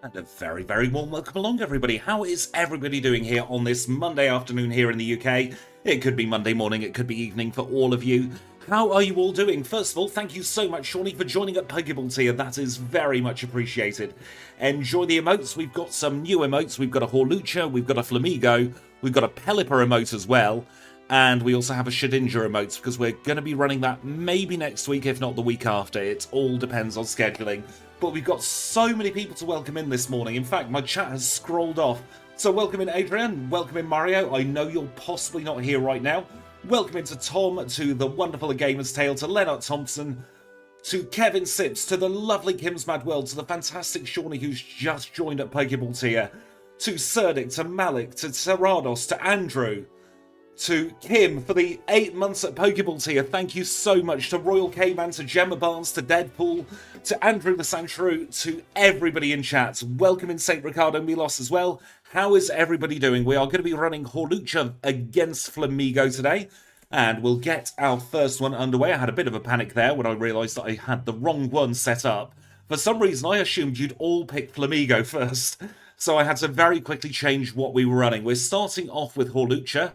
And a very, very warm welcome along, everybody. How is everybody doing here on this Monday afternoon here in the UK? It could be Monday morning, it could be evening for all of you. How are you all doing? First of all, thank you so much, Shawnee, for joining at Pokeball tier. That is very much appreciated. Enjoy the emotes. We've got some new emotes. We've got a Hawlucha, we've got a Flamigo, we've got a Pelipper emote as well. And we also have a Shedinja emote because we're going to be running that maybe next week, if not the week after. It all depends on scheduling. But we've got so many people to welcome in this morning. In fact, my chat has scrolled off. So welcome in Adrian, welcome in Mario. I know you're possibly not here right now. Welcome in to Tom, to the wonderful A Gamer's Tale, to Leonard Thompson, to Kevin Sips, to the lovely Kim's Mad World, to the fantastic Shawnee who's just joined at Pokeball tier, to Serdic, to Malik, to Serranos, to Andrew, to Kim for the 8 months at Pokeball tier. Thank you so much. To Royal K-Man, to Gemma Barnes, to Deadpool, to Andrew the Sanshrew, to everybody in chat. Welcome in St. Ricardo Milos as well. How is everybody doing? We are going to be running Hawlucha against Flamigo today, and we'll get our first one underway. I had a bit of a panic there when I realised that I had the wrong one set up. For some reason, I assumed you'd all pick Flamigo first, so I had to very quickly change what we were running. We're starting off with Hawlucha.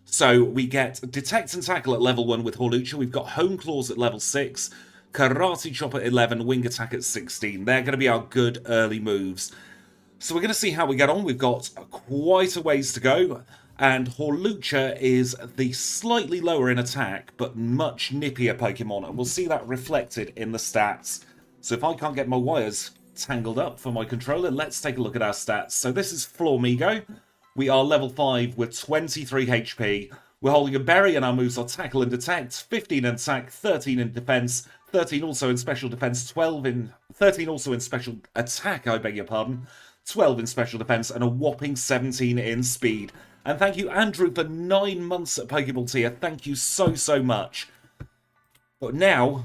So we get Detect and Tackle at level 1 with Hawlucha. We've got Home Claws at level 6, Karate Chop at 11, Wing Attack at 16. They're going to be our good early moves. So we're going to see how we get on. We've got quite a ways to go. And Hawlucha is the slightly lower in attack, but much nippier Pokemon. And we'll see that reflected in the stats. So if I can't get my wires tangled up for my controller, let's take a look at our stats. So this is Flamigo. We are level 5 with 23 HP. We're holding a berry and our moves are Tackle and Detect, 15 in attack, 13 in defense, 13 also in special defense, 13 also in special attack, I beg your pardon, 12 in special defense, and a whopping 17 in speed. And thank you, Andrew, for 9 months at Pokeball tier. Thank you so, so much. But now,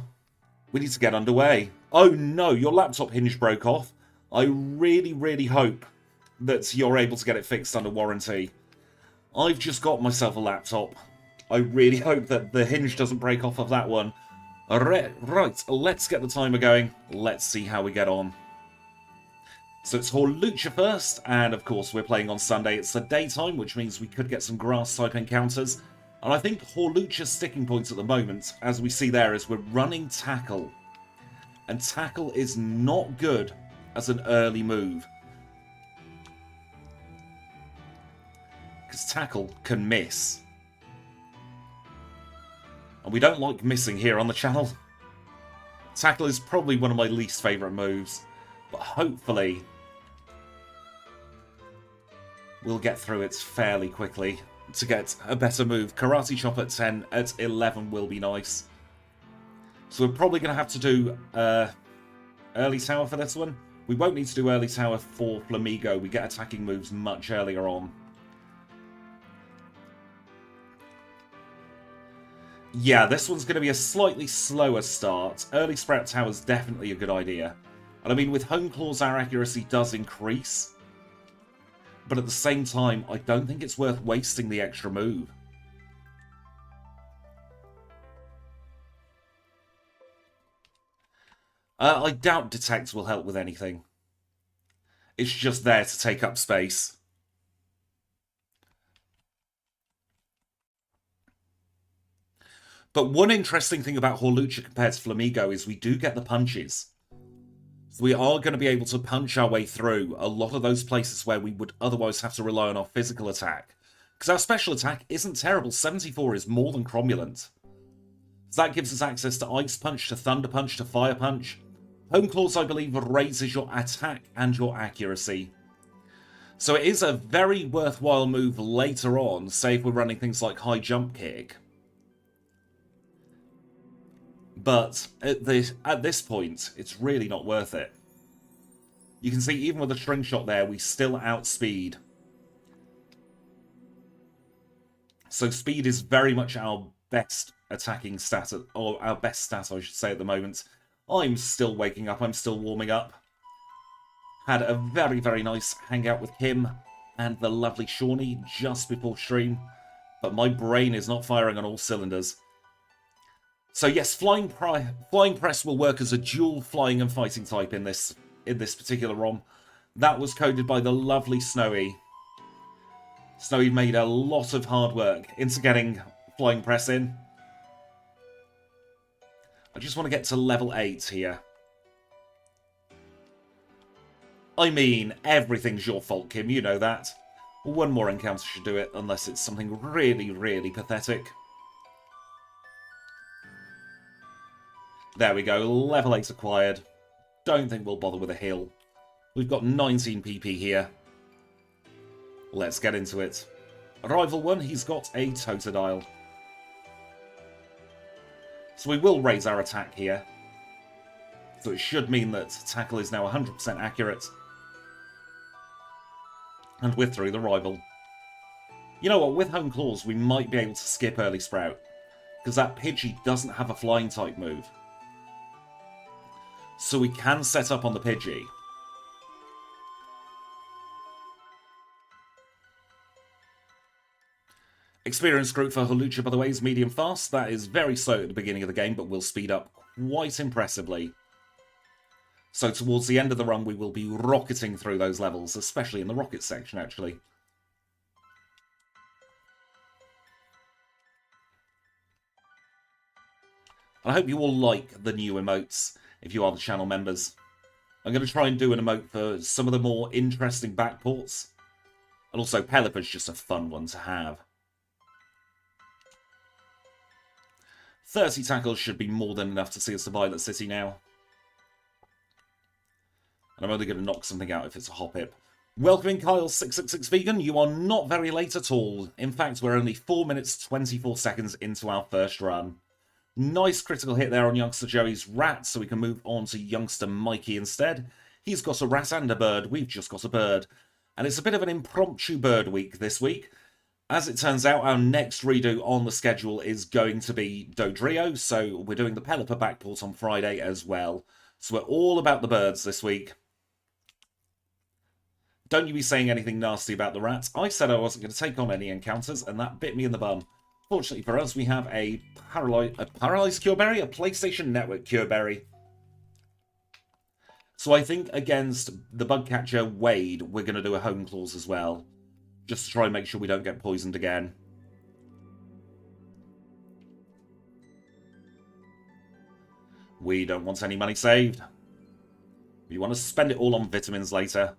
we need to get underway. Oh no, your laptop hinge broke off. I really, really hope that you're able to get it fixed under warranty. I've just got myself a laptop. I really hope that the hinge doesn't break off of that one. Right, let's get the timer going. Let's see how we get on. So it's Hawlucha first, and of course we're playing on Sunday. It's the daytime, which means we could get some grass-type encounters. And I think Hawlucha's sticking points at the moment, as we see there, is we're running Tackle. And Tackle is not good as an early move. Because Tackle can miss. And we don't like missing here on the channel. Tackle is probably one of my least favourite moves. But hopefully we'll get through it fairly quickly to get a better move. Karate Chop at 10, at 11 will be nice. So we're probably going to have to do early tower for this one. We won't need to do early tower for Flamigo. We get attacking moves much earlier on. Yeah, this one's going to be a slightly slower start. Early Sprout Tower is definitely a good idea. And I mean, with Home Claws, our accuracy does increase. But at the same time, I don't think it's worth wasting the extra move. I doubt Detect will help with anything. It's just there to take up space. But one interesting thing about Hawlucha compared to Flamigo is we do get the punches. We are going to be able to punch our way through a lot of those places where we would otherwise have to rely on our physical attack. Because our special attack isn't terrible. 74 is more than cromulent. So that gives us access to Ice Punch, to Thunder Punch, to Fire Punch. Home Claws, I believe, raises your attack and your accuracy. So it is a very worthwhile move later on, say if we're running things like High Jump Kick. But at this point, it's really not worth it. You can see even with a string shot there, we still outspeed. So speed is very much our best attacking stat, or our best stat, I should say, at the moment. I'm still waking up, I'm still warming up. Had a very, very nice hangout with him and the lovely Shawnee just before stream. But my brain is not firing on all cylinders. So yes, Flying Press will work as a dual flying and fighting type in this particular ROM. That was coded by the lovely Snowy. Snowy made a lot of hard work into getting Flying Press in. I just want to get to level 8 here. I mean, everything's your fault, Kim, you know that. One more encounter should do it, unless it's something really, really pathetic. There we go, level 8 acquired. Don't think we'll bother with a heal. We've got 19 PP here. Let's get into it. Rival 1, he's got a Totodile. So we will raise our attack here. So it should mean that tackle is now 100% accurate. And we're through the rival. You know what, with Home Claws we might be able to skip early Sprout. Because that Pidgey doesn't have a flying type move. So we can set up on the Pidgey. Experience group for Hawlucha, by the way, is medium fast. That is very slow at the beginning of the game, but will speed up quite impressively. So towards the end of the run, we will be rocketing through those levels, especially in the rocket section, actually. I hope you all like the new emotes, if you are the channel members. I'm going to try and do an emote for some of the more interesting backports. And also, Pelipper's just a fun one to have. 30 tackles should be more than enough to see us to Violet City now. And I'm only going to knock something out if it's a Hoppip. Welcoming Kyle666 Vegan, you are not very late at all. In fact, we're only 4 minutes 24 seconds into our first run. Nice critical hit there on youngster Joey's rat, so we can move on to youngster Mikey instead. He's got a rat and a bird, we've just got a bird. And it's a bit of an impromptu bird week this week. As it turns out, our next redo on the schedule is going to be Dodrio, so we're doing the Pelipper backport on Friday as well. So we're all about the birds this week. Don't you be saying anything nasty about the rats. I said I wasn't going to take on any encounters, and that bit me in the bum. Fortunately for us, we have a Paralyzed Cureberry, a PlayStation Network Cureberry. So I think against the Bugcatcher Wade, we're going to do a Home Claws as well. Just to try and make sure we don't get poisoned again. We don't want any money saved. We want to spend it all on vitamins later.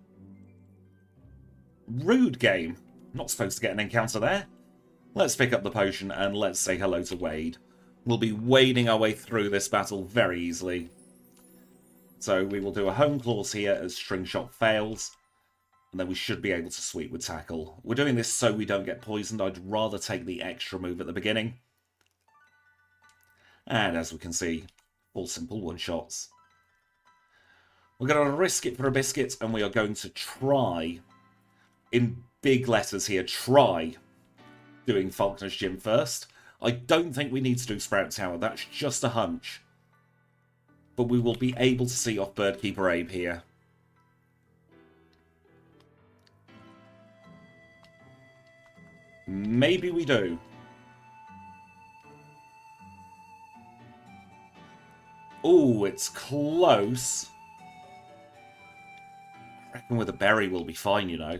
Rude game. Not supposed to get an encounter there. Let's pick up the potion and let's say hello to Wade. We'll be wading our way through this battle very easily. So we will do a Home Claws here as String Shot fails. And then we should be able to sweep with Tackle. We're doing this so we don't get poisoned. I'd rather take the extra move at the beginning. And as we can see, all simple one-shots. We're going to risk it for a biscuit, and we are going to try, in big letters here, try doing Falconer's Gym first. I don't think we need to do Sprout Tower. That's just a hunch. But we will be able to see off Birdkeeper Abe here. Maybe we do. Oh, it's close. I reckon with a berry we'll be fine, you know.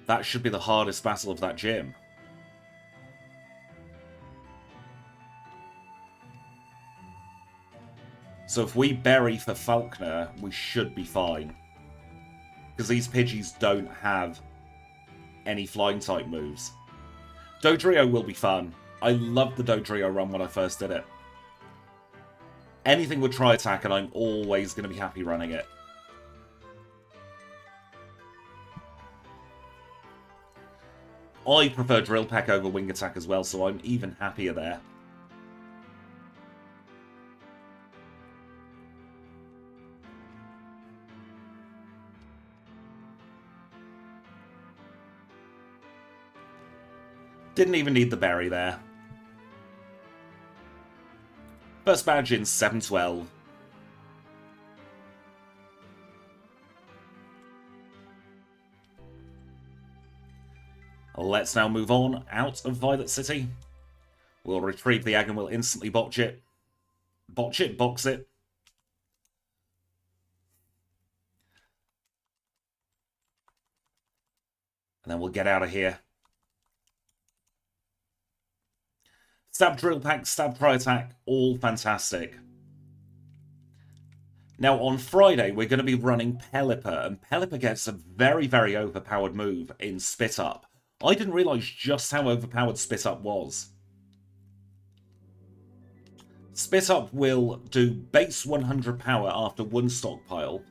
That should be the hardest battle of that gym. So if we berry for Falconer, we should be fine. Because these Pidgeys don't have any flying type moves. Dodrio will be fun. I loved the Dodrio run when I first did it. Anything with Tri-Attack and I'm always going to be happy running it. I prefer Drill Peck over Wing Attack as well, so I'm even happier there. Didn't even need the berry there. First badge in 7-12. Let's now move on out of Violet City. We'll retrieve the egg and we'll instantly botch it. Botch it, box it. And then we'll get out of here. Stab Drill Pack, Stab Tri Attack, all fantastic. Now, on Friday, we're going to be running Pelipper, and Pelipper gets a very, very overpowered move in Spit Up. I didn't realise just how overpowered Spit Up was. Spit Up will do base 100 power after one stockpile,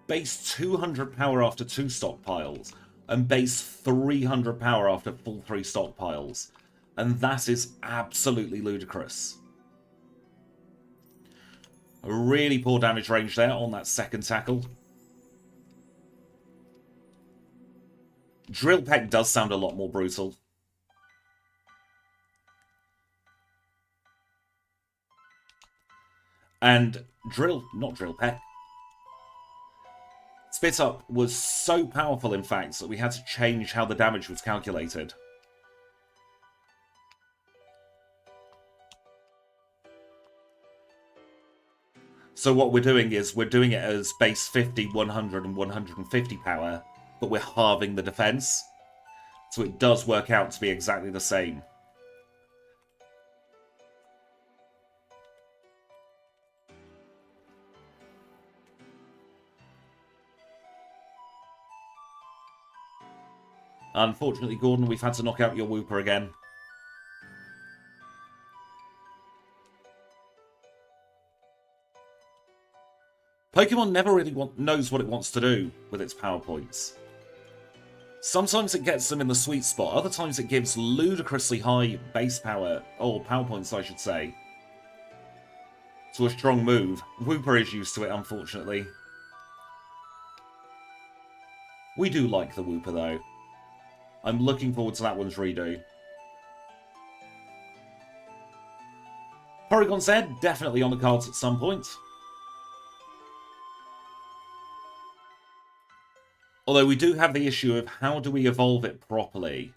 base 200 power after two stockpiles, and base 300 power after full 3 stockpiles. And that is absolutely ludicrous. A really poor damage range there on that second tackle. Drill Peck does sound a lot more brutal. And not Drill Peck. Spit Up was so powerful, in fact, that we had to change how the damage was calculated. So what we're doing is we're doing it as base 50, 100, and 150 power, but we're halving the defense. So it does work out to be exactly the same. Unfortunately, Gordon, we've had to knock out your Wooper again. Pokemon never really knows what it wants to do with its power points. Sometimes it gets them in the sweet spot, other times it gives ludicrously high base power, or power points I should say, to a strong move. Wooper is used to it, unfortunately. We do like the Wooper though. I'm looking forward to that one's redo. Porygon's Head, definitely on the cards at some point. Although we do have the issue of how do we evolve it properly.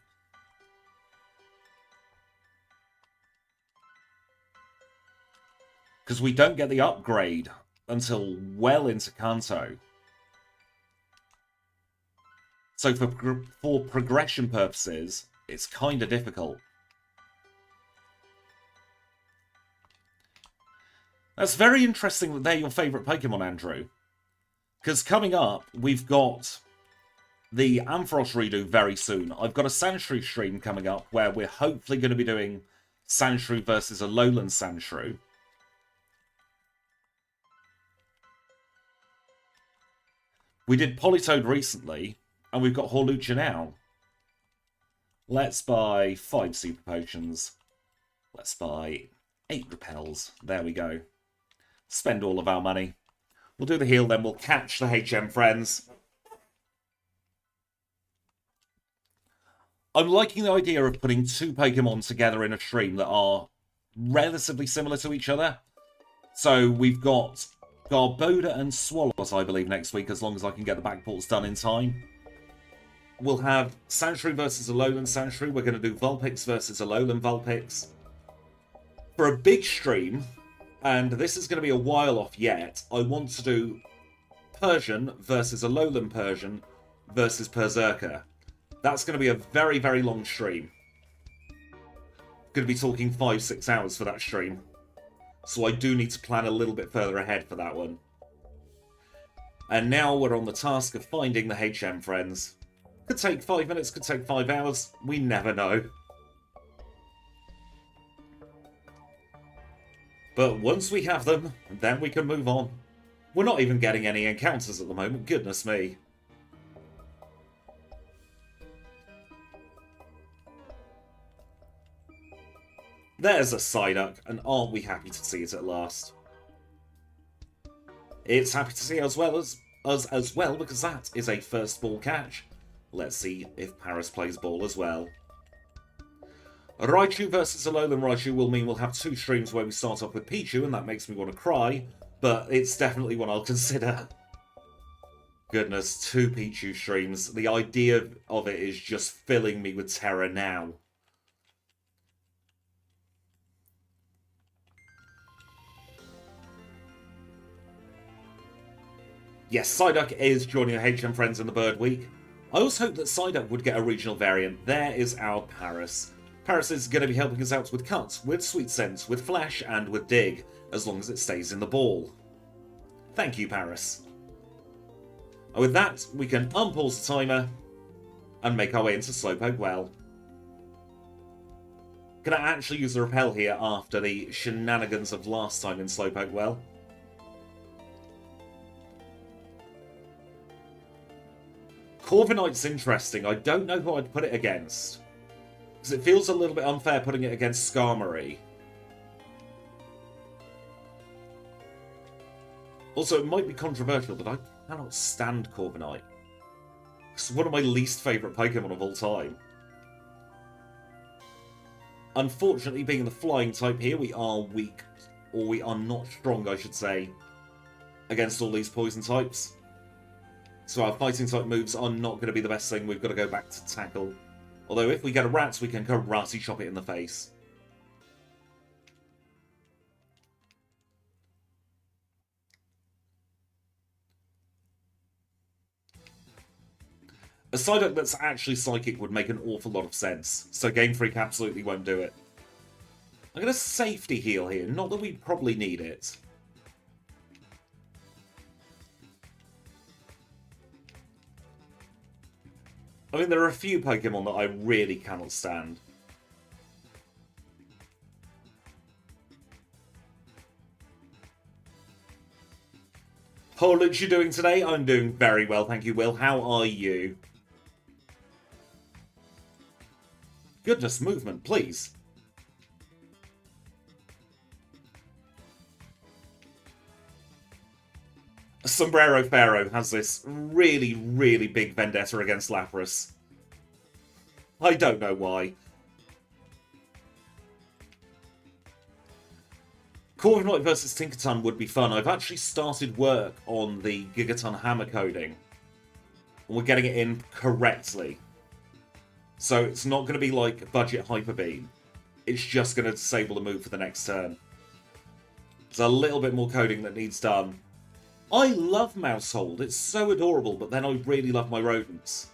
Because we don't get the upgrade until well into Kanto. So for progression purposes, it's kind of difficult. That's very interesting that they're your favourite Pokemon, Andrew. Because coming up, we've got the Ampharos redo very soon. I've got a Sandshrew stream coming up where we're hopefully going to be doing Sandshrew versus a Alolan Sandshrew. We did Politoed recently, and we've got Hawlucha now. Let's buy 5 Super Potions. Let's buy 8 Repels. There we go. Spend all of our money. We'll do the heal, then we'll catch the HM friends. I'm liking the idea of putting 2 Pokemon together in a stream that are relatively similar to each other. So we've got Garboda and Swallows, I believe, next week, as long as I can get the Backports done in time. We'll have Sandshrew versus Alolan Sandshrew. We're going to do Vulpix versus Alolan Vulpix. For a big stream, and this is going to be a while off yet, I want to do Persian versus Alolan Persian versus Berserker. That's going to be a very, very long stream. Going to be talking 5-6 hours for that stream. So I do need to plan a little bit further ahead for that one. And now we're on the task of finding the HM friends. Could take 5 minutes, could take 5 hours. We never know. But once we have them, then we can move on. We're not even getting any encounters at the moment, goodness me. There's a Psyduck, and aren't we happy to see it at last? It's happy to see us as well, because that is a first ball catch. Let's see if Paris plays ball as well. Raichu versus Alolan Raichu will mean we'll have 2 streams where we start off with Pichu, and that makes me want to cry, but it's definitely one I'll consider. Goodness, 2 Pichu streams. The idea of it is just filling me with terror now. Yes, Psyduck is joining the HM Friends in the Bird Week. I also hope that Psyduck would get a regional variant. There is our Paris. Paris is going to be helping us out with Cut, with Sweet Sense, with Flash, and with Dig, as long as it stays in the ball. Thank you, Paris. And with that, we can unpause the timer and make our way into Slowpoke Well. Can I actually use the Repel here after the shenanigans of last time in Slowpoke Well? Corviknight's interesting. I don't know who I'd put it against. Because it feels a little bit unfair putting it against Skarmory. Also, it might be controversial, but I cannot stand Corviknight. It's one of my least favourite Pokemon of all time. Unfortunately, being the flying type here, we are weak. Or we are not strong, I should say, against all these poison types. So our fighting type moves are not going to be the best thing. We've got to go back to tackle. Although if we get a rat, we can karate chop it in the face. A Psyduck that's actually Psychic would make an awful lot of sense. So Game Freak absolutely won't do it. I'm going to safety heal here. Not that we probably need it. I mean, there are a few Pokemon that I really cannot stand. Hawlucha, you doing today? I'm doing very well, thank you, Will. How are you? Goodness, movement, please. Sombrero Pharaoh has this really, really big vendetta against Lapras. I don't know why. Corviknight versus Tinkaton would be fun. I've actually started work on the Gigaton hammer coding. And we're getting it in correctly. So it's not going to be like budget Hyper Beam. It's just going to disable the move for the next turn. There's a little bit more coding that needs done. I love Mousehold. It's so adorable, but then I really love my rodents.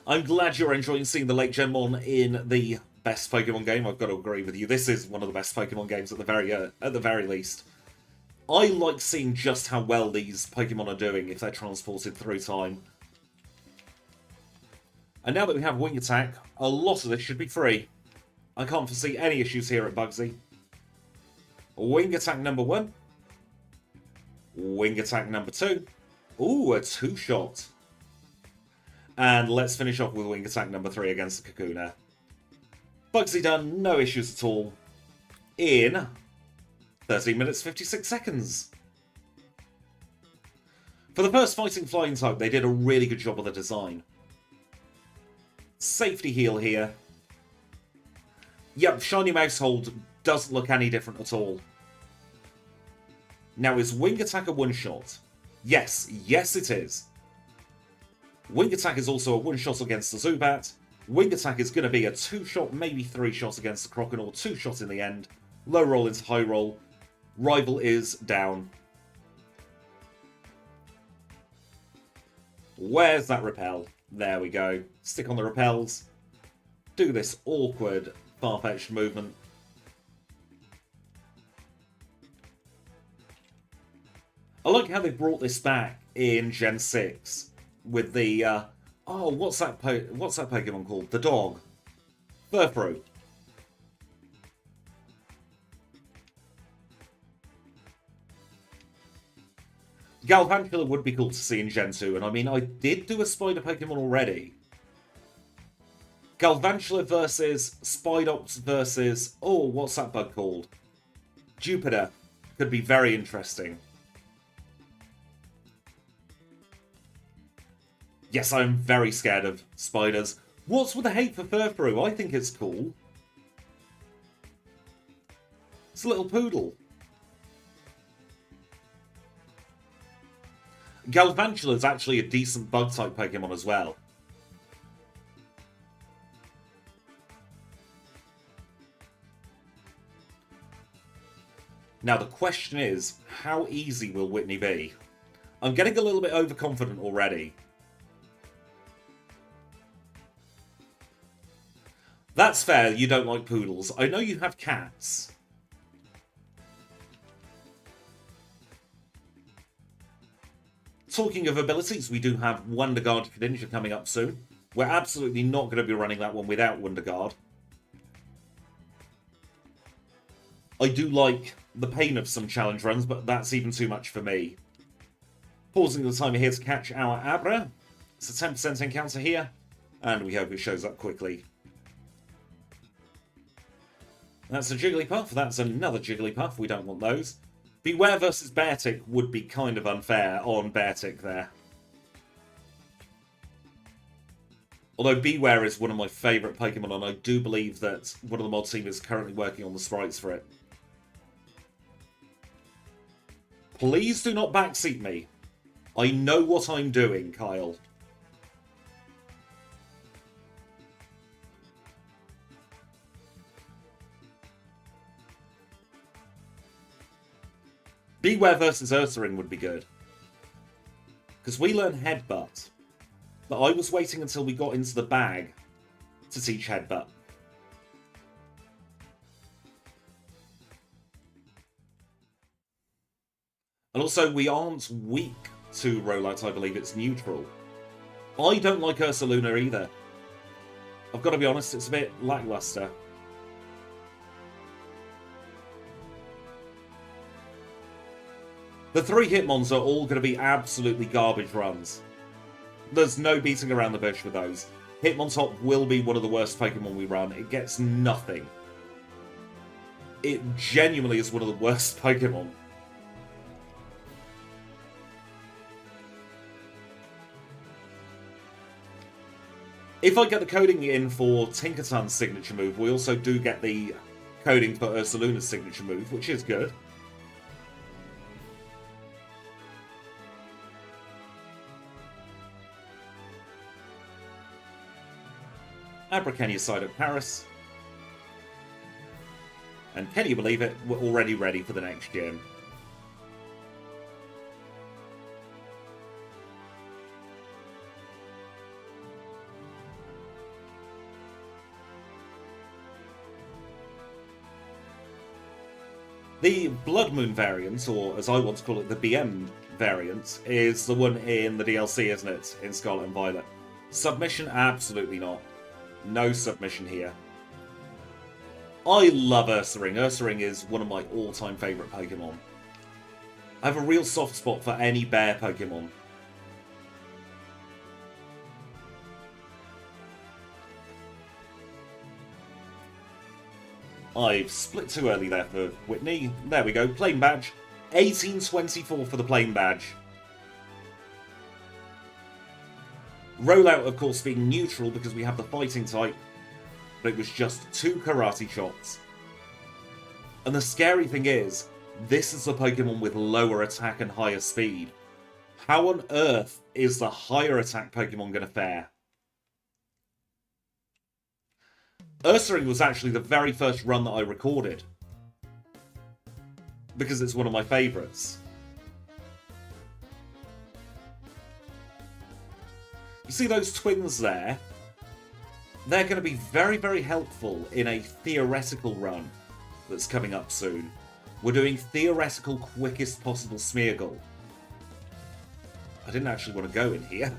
I'm glad you're enjoying seeing the Lake Genmon in the best Pokemon game. I've got to agree with you. This is one of the best Pokemon games at the very least. I like seeing just how well these Pokemon are doing if they're transported through time. And now that we have Wing Attack, a lot of this should be free. I can't foresee any issues here at Bugsy. Wing Attack number 1. Wing Attack number 2. Ooh, a 2-shot. And let's finish off with Wing Attack number 3 against the Kakuna. Bugsy done, no issues at all. In 13 minutes 56 seconds. For the first fighting flying type, they did a really good job of the design. Safety heal here. Yep, Shiny Mousehold doesn't look any different at all. Now, is Wing Attack a one-shot? Yes, yes it is. Wing Attack is also a one-shot against the Zubat. Wing Attack is going to be a 2-shot, maybe 3-shot against the Croconaw. 2-shot in the end. Low roll into high roll. Rival is down. Where's that Repel? There we go. Stick on the Repels. Do this awkward, far-fetched movement. I like how they brought this back in Gen 6 with the oh, what's that Pokemon called? The dog. Furfrou. Galvantula would be cool to see in Gen 2, and I mean, I did do a Spider Pokemon already. Galvantula versus Spidops versus... oh, what's that bug called? Jupiter. Could be very interesting. Yes, I'm very scared of spiders. What's with the hate for Furfrou? I think it's cool. It's a little poodle. Galvantula is actually a decent bug-type Pokemon as well. Now the question is, how easy will Whitney be? I'm getting a little bit overconfident already. That's fair, you don't like poodles. I know you have cats. Talking of abilities, we do have Wonder Guard Ninja coming up soon. We're absolutely not going to be running that one without Wonder Guard. I do like the pain of some challenge runs, but that's even too much for me. Pausing the timer here to catch our Abra. It's a 10% encounter here, and we hope it shows up quickly. That's a Jigglypuff, that's another Jigglypuff, we don't want those. Beware versus Beartic would be kind of unfair on Beartic there. Although Beware is one of my favourite Pokemon, and I do believe that one of the mod team is currently working on the sprites for it. Please do not backseat me. I know what I'm doing, Kyle. Beware versus Ursaring would be good. Because we learn Headbutt. But I was waiting until we got into the bag to teach Headbutt. And also, we aren't weak to Rollout, I believe it's neutral. I don't like Ursaluna either. I've got to be honest, it's a bit lackluster. The 3 Hitmons are all going to be absolutely garbage runs. There's no beating around the bush with those. Hitmontop will be one of the worst Pokemon we run. It gets nothing. It genuinely is one of the worst Pokemon. If I get the coding in for Tinkaton's signature move, we also do get the coding for Ursaluna's signature move, which is good. Abracania side of Paris. And can you believe it, we're already ready for the next gym. The Blood Moon variant, or as I want to call it, the BM variant, is the one in the DLC, isn't it? In Scarlet and Violet. Submission? Absolutely not. No submission here. I love Ursaring. Ursaring is one of my all-time favourite Pokemon. I have a real soft spot for any bear Pokemon. I've split too early there for Whitney. There we go. Plain badge. 1824 for the plain badge. Rollout, of course, being neutral because we have the fighting type, but it was just 2 karate shots. And the scary thing is, this is the Pokemon with lower attack and higher speed. How on earth is the higher attack Pokemon going to fare? Ursaring was actually the very first run that I recorded, because it's one of my favourites. You see those twins there? They're going to be very, very helpful in a theoretical run that's coming up soon. We're doing theoretical quickest possible Smeargle. I didn't actually want to go in here.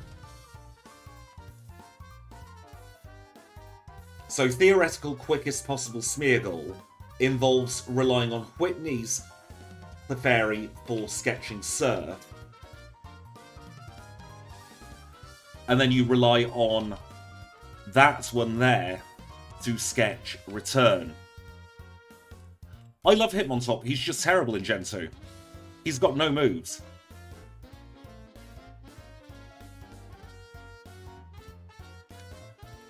So theoretical quickest possible Smeargle involves relying on Whitney's Clefairy for sketching Surf. And then you rely on that one there to sketch Return. I love Hitmontop, he's just terrible in Gen 2. He's got no moves.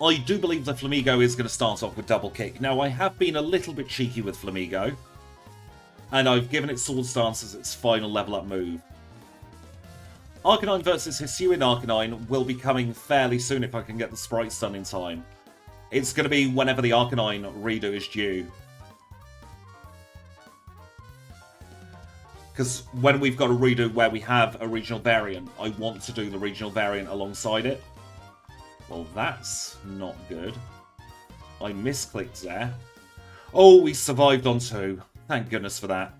I do believe the Flamigo is going to start off with Double Kick. Now, I have been a little bit cheeky with Flamigo, and I've given it Sword Stance as its final level up move. Arcanine versus Hisuian Arcanine will be coming fairly soon if I can get the sprites done in time. It's going to be whenever the Arcanine redo is due. Because when we've got a redo where we have a regional variant, I want to do the regional variant alongside it. Well, that's not good. I misclicked there. Oh, we survived on 2. Thank goodness for that.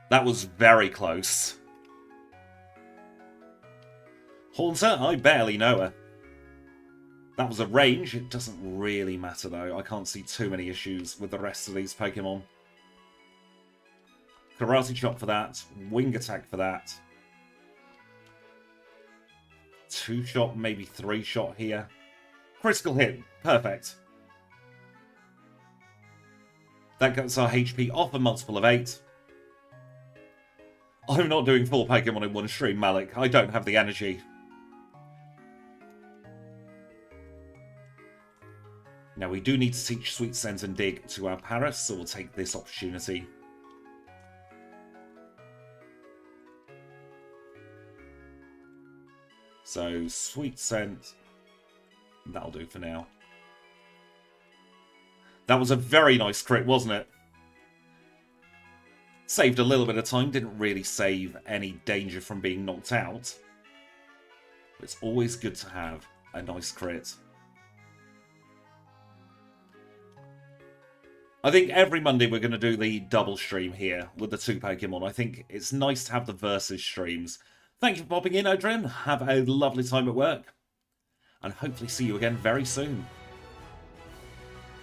That was very close. Haunter, I barely know her. That was a range. It doesn't really matter, though. I can't see too many issues with the rest of these Pokemon. Karate Chop for that. Wing Attack for that. 2-shot, maybe 3-shot here. Critical hit. Perfect. That gets our HP off a multiple of 8. I'm not doing 4 Pokemon in one stream, Malik. I don't have the energy. Now, we do need to teach Sweet Scent and Dig to our Paras, so we'll take this opportunity. So, Sweet Scent. That'll do for now. That was a very nice crit, wasn't it? Saved a little bit of time, didn't really save any danger from being knocked out. But it's always good to have a nice crit. I think every Monday we're going to do the double stream here with the 2 Pokemon. I think it's nice to have the versus streams. Thank you for popping in, Adrian. Have a lovely time at work. And hopefully see you again very soon.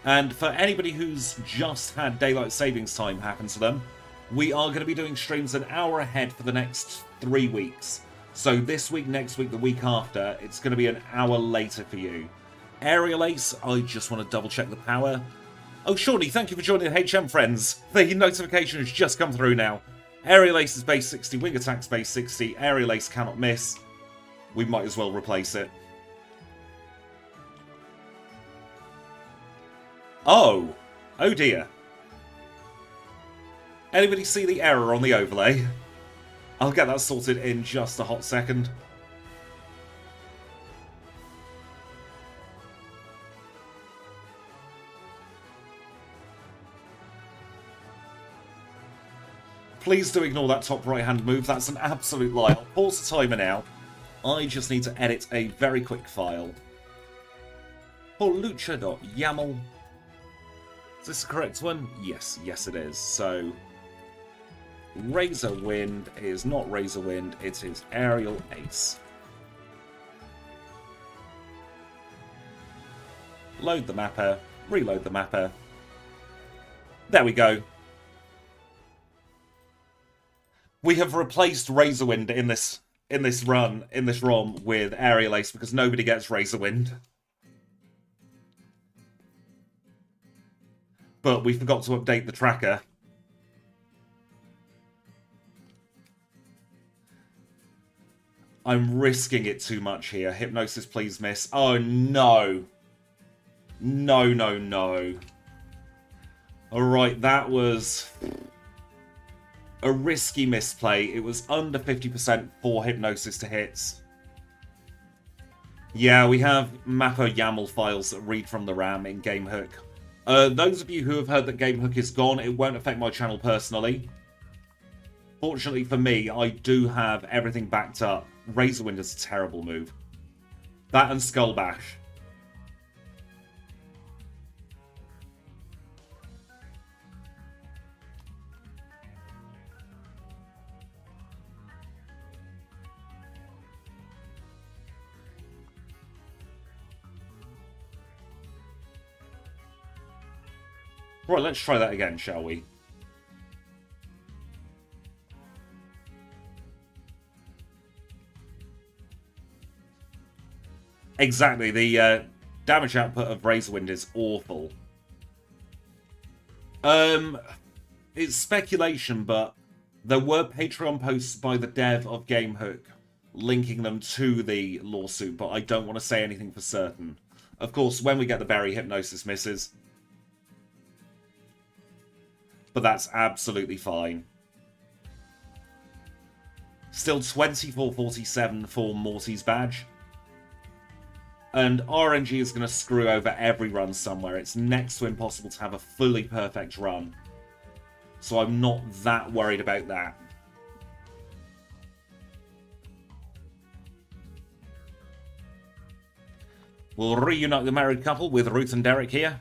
And for anybody who's just had daylight savings time happen to them, we are going to be doing streams an hour ahead for the next 3 weeks. So this week, next week, the week after, it's going to be an hour later for you. Aerial Ace, I just want to double check the power. Oh, Shawnee, thank you for joining HM friends. The notification has just come through now. Aerial Ace is base 60, Wing Attack's base 60, Aerial Ace cannot miss. We might as well replace it. Oh! Oh dear. Anybody see the error on the overlay? I'll get that sorted in just a hot second. Please do ignore that top right-hand move. That's an absolute lie. I'll pause the timer now. I just need to edit a very quick file. Hawlucha.yaml. Is this the correct one? Yes, yes it is. So, Razor Wind is not Razor Wind, it is Aerial Ace. Load the mapper, reload the mapper. There we go. We have replaced Razor Wind in this ROM with Aerial Ace because nobody gets Razor Wind. But we forgot to update the tracker. I'm risking it too much here. Hypnosis, please miss. Oh, no. No, no, no. Alright, that was a risky misplay. It was under 50% for Hypnosis to hits. Yeah, we have Mapper YAML files that read from the RAM in GameHook. Those of you who have heard that GameHook is gone, it won't affect my channel personally. Fortunately for me, I do have everything backed up. Razor Wind is a terrible move. That and Skull Bash. Right, let's try that again, shall we? Exactly, the damage output of Razor Wind is awful. It's speculation, but there were Patreon posts by the dev of GameHook linking them to the lawsuit, but I don't want to say anything for certain. Of course, when we get the berry, hypnosis misses. But that's absolutely fine. Still 24.47 for Morty's badge. And RNG is going to screw over every run somewhere. It's next to impossible to have a fully perfect run. So I'm not that worried about that. We'll reunite the married couple with Ruth and Derek here.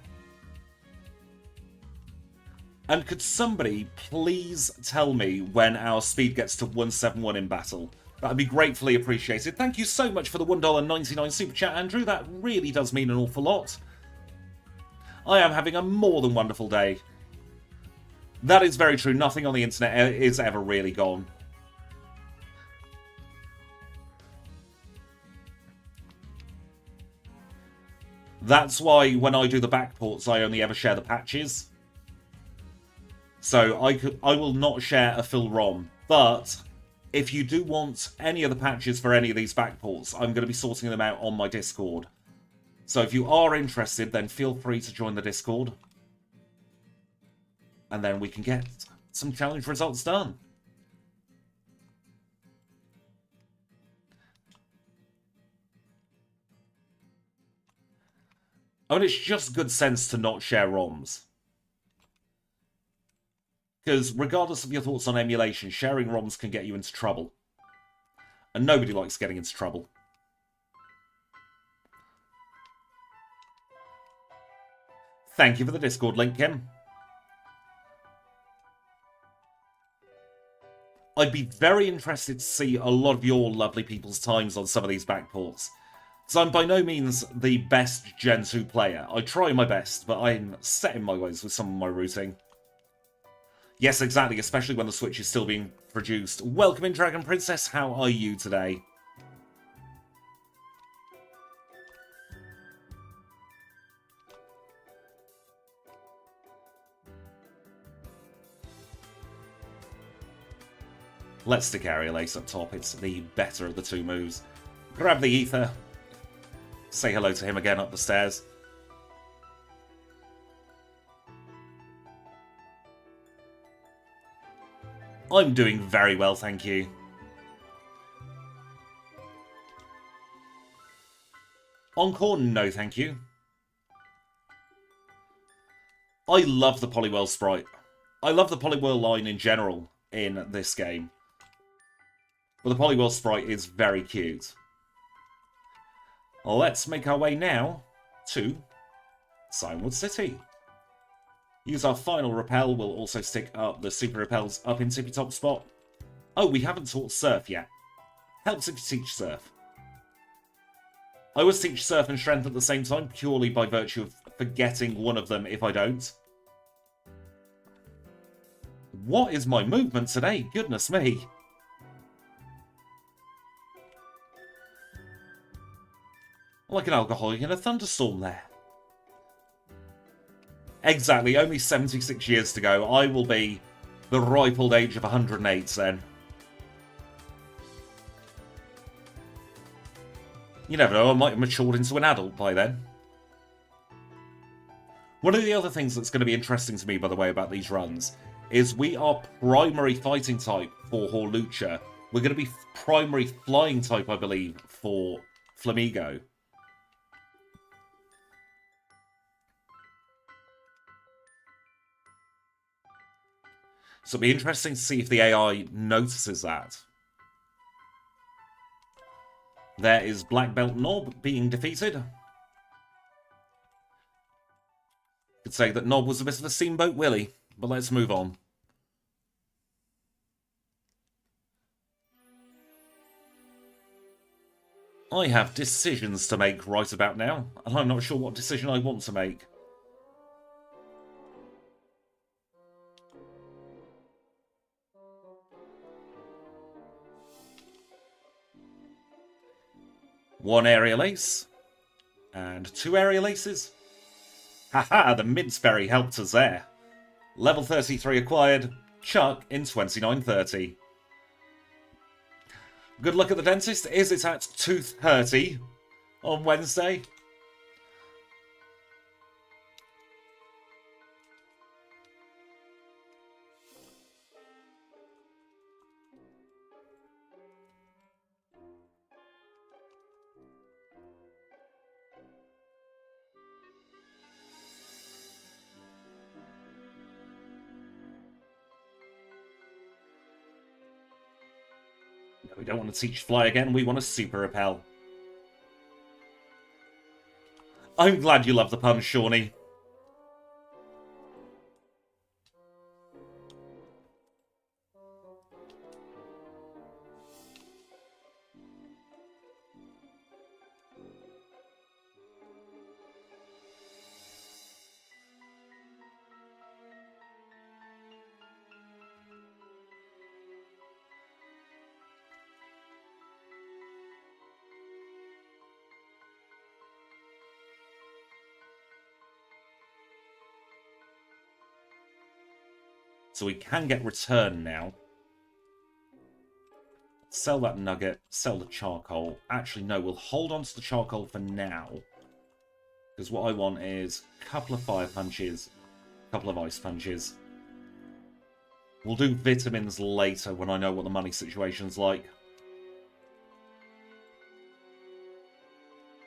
And could somebody please tell me when our speed gets to 171 in battle? That'd be gratefully appreciated. Thank you so much for the $1.99 super chat, Andrew. That really does mean an awful lot. I am having a more than wonderful day. That is very true. Nothing on the internet is ever really gone. That's why when I do the backports, I only ever share the patches. So I will not share a full ROM, but if you do want any of the patches for any of these backports, I'm going to be sorting them out on my Discord. So if you are interested, then feel free to join the Discord. And then we can get some challenge results done. I mean, it's just good sense to not share ROMs. Because regardless of your thoughts on emulation, sharing ROMs can get you into trouble. And nobody likes getting into trouble. Thank you for the Discord link, Kim. I'd be very interested to see a lot of your lovely people's times on some of these backports. So I'm by no means the best Gen 2 player. I try my best, but I'm set in my ways with some of my routing. Yes, exactly, especially when the Switch is still being produced. Welcome in, Dragon Princess. How are you today? Let's stick Aerial Ace up top. It's the better of the two moves. Grab the ether. Say hello to him again up the stairs. I'm doing very well, thank you. Encore, no thank you. I love the Poliwhirl sprite. I love the Poliwhirl line in general in this game. But the Poliwhirl sprite is very cute. Let's make our way now to Cinewood City. Use our final repel. We'll also stick up the super repels up in Tippy Top spot. Oh, we haven't taught Surf yet. Helps if you teach Surf. I always teach Surf and Strength at the same time, purely by virtue of forgetting one of them if I don't. What is my movement today? Goodness me. Like an alcoholic in a thunderstorm there. Exactly, only 76 years to go. I will be the ripe old age of 108 then. You never know, I might have matured into an adult by then. One of the other things that's going to be interesting to me, by the way, about these runs, is we are primary fighting type for Hawlucha. We're going to be primary flying type, I believe, for Flamigo. So it'll be interesting to see if the AI notices that. There is Black Belt Nob being defeated. Could say that Nob was a bit of a Steamboat Willie, but let's move on. I have decisions to make right about now, and I'm not sure what decision I want to make. One aerial ace. And two aerial aces. Haha, the Minceberry helped us there. Level 33 acquired. Chuck in 2930. Good luck at the dentist. Is it at 2:30 on Wednesday? We don't want to teach fly again, we want to super repel. I'm glad you love the pun, Shawnee. So we can get return now. Sell that nugget, sell the charcoal. Actually, no, we'll hold on to the charcoal for now. Because what I want is a couple of fire punches, a couple of ice punches. We'll do vitamins later when I know what the money situation's like.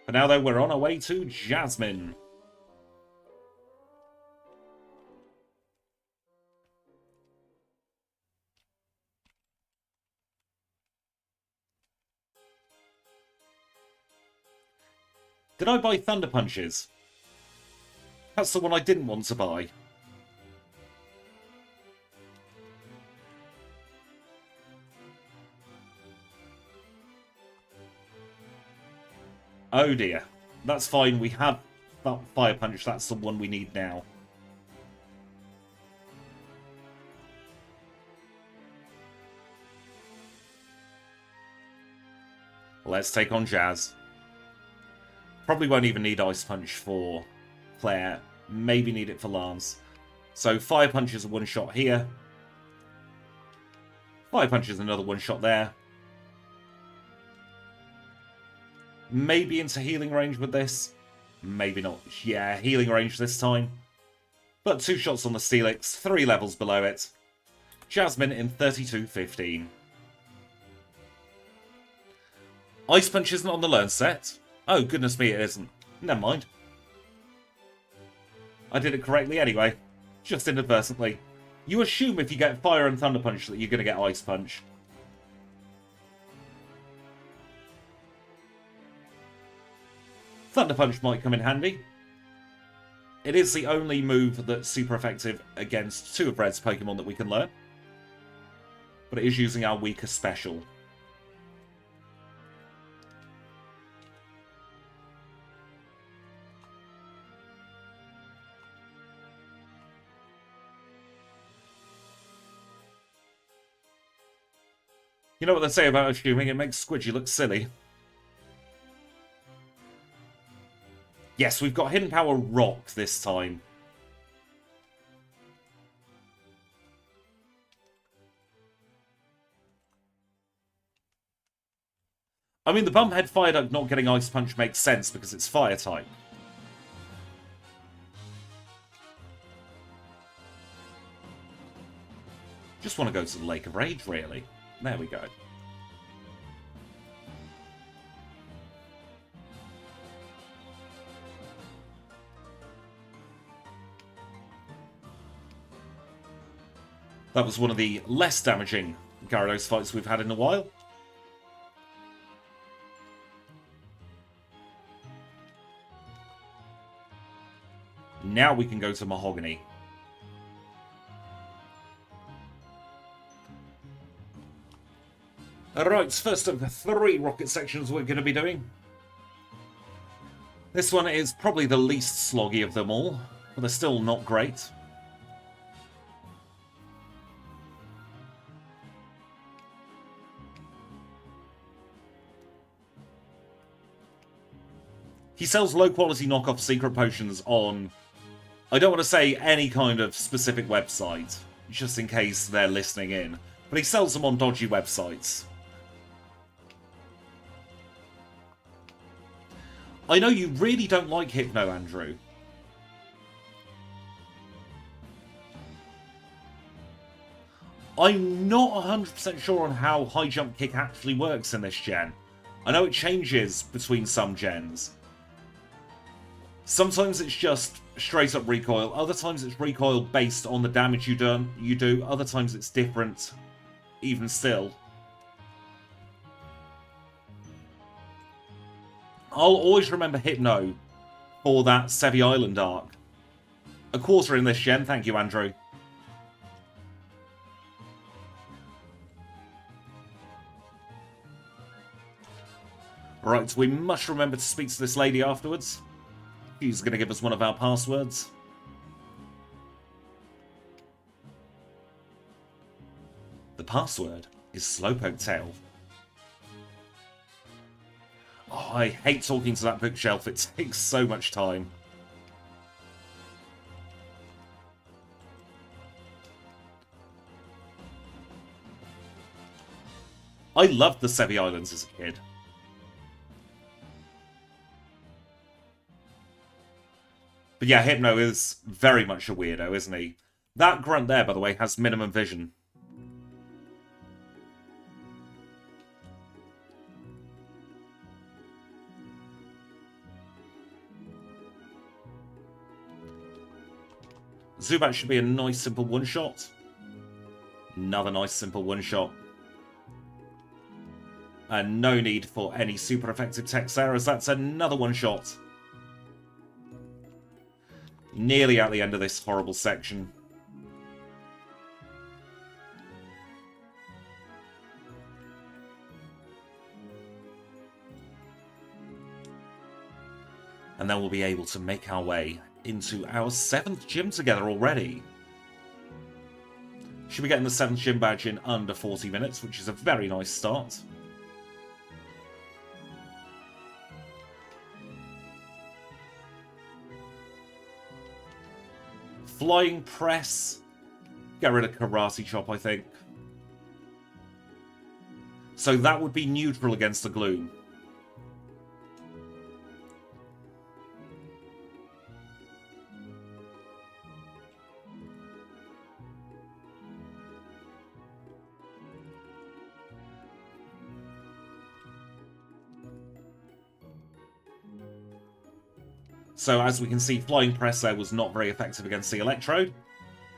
For now, though, we're on our way to Jasmine. Did I buy Thunder Punches? That's the one I didn't want to buy. Oh dear. That's fine, we have that Fire Punch, that's the one we need now. Let's take on Jazz. Probably won't even need Ice Punch for Claire. Maybe need it for Lance. So Fire Punch is a one-shot here. Fire Punch is another one-shot there. Maybe into healing range with this. Maybe not. Yeah, healing range this time. But 2 shots on the Steelix, 3 levels below it. Jasmine in 32.15. Ice Punch isn't on the learn set. Oh, goodness me, it isn't. Never mind. I did it correctly anyway. Just inadvertently. You assume if you get Fire and Thunder Punch that you're going to get Ice Punch. Thunder Punch might come in handy. It is the only move that's super effective against 2 of Red's Pokemon that we can learn. But it is using our weaker special. You know what they say about assuming? It makes Squidgy look silly. Yes, we've got Hidden Power Rock this time. I mean, the Bumphead Fire Duck not getting Ice Punch makes sense because it's Fire type. Just want to go to the Lake of Rage, really. There we go. That was one of the less damaging Gyarados fights we've had in a while. Now we can go to Mahogany. Alright, first of the 3 rocket sections we're going to be doing. This one is probably the least sloggy of them all, but they're still not great. He sells low-quality knockoff secret potions on, I don't want to say any kind of specific website, just in case they're listening in, but he sells them on dodgy websites. I know you really don't like Hypno, Andrew. I'm not 100% sure on how high jump kick actually works in this gen. I know it changes between some gens. Sometimes it's just straight up recoil, other times it's recoil based on the damage you do, other times it's different, even still. I'll always remember Hypno for that Sevi Island arc. A quarter in this gen, thank you, Andrew. Right, we must remember to speak to this lady afterwards. She's going to give us one of our passwords. The password is Slowpoke Tail. Oh, I hate talking to that bookshelf. It takes so much time. I loved the Sevi Islands as a kid. But yeah, Hypno is very much a weirdo, isn't he? That grunt there, by the way, has minimum vision. Zubat should be a nice, simple one-shot. Another nice, simple one-shot. And no need for any super effective text there, as that's another one-shot. Nearly at the end of this horrible section. And then we'll be able to make our way into our 7th gym together already. Should be getting the 7th gym badge in under 40 minutes, which is a very nice start. Flying Press. Get rid of Karate Chop, I think. So that would be neutral against the Gloom. So as we can see, Flying Press there was not very effective against the Electrode.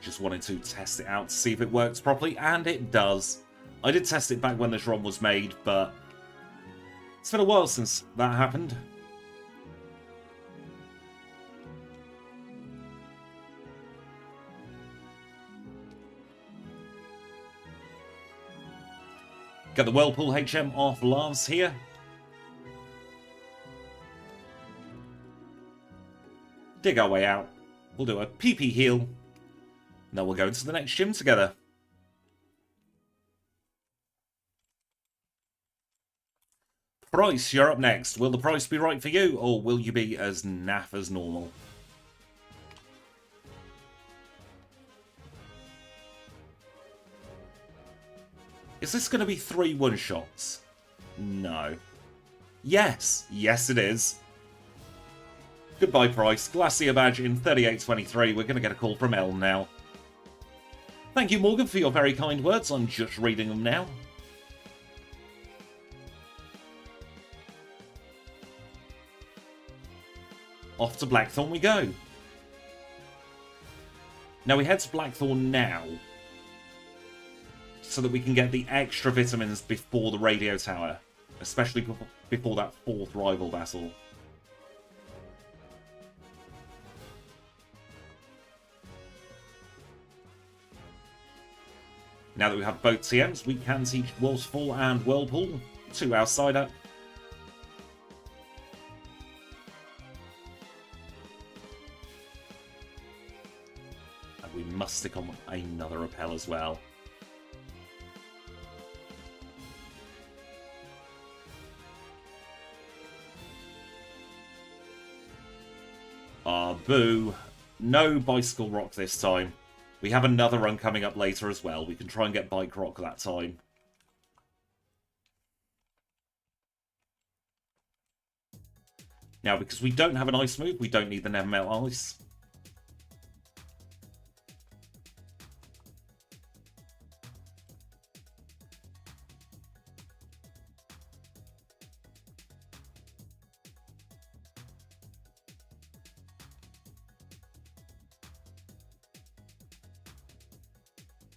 Just wanted to test it out to see if it works properly, and it does. I did test it back when this ROM was made, but it's been a while since that happened. Get the Whirlpool HM off Lance here. Dig our way out. We'll do a PP heal. And then we'll go into the next gym together. Price, you're up next. Will the price be right for you, or will you be as naff as normal? Is this going to be 3 one-shots? No. Yes. Yes, it is. Goodbye, Price. Glacier badge in 38.23. We're going to get a call from Elm now. Thank you, Morgan, for your very kind words. I'm just reading them now. Off to Blackthorn we go. Now we head to Blackthorn now, so that we can get the extra vitamins before the radio tower, especially before that 4th rival battle. Now that we have both TMs, we can teach Waterfall and Whirlpool to our side-up. And we must stick on another repel as well. Ah, boo. No Bicycle Rock this time. We have another run coming up later as well. We can try and get Bike Rock that time. Now, because we don't have an ice move, we don't need the Never Melt Ice.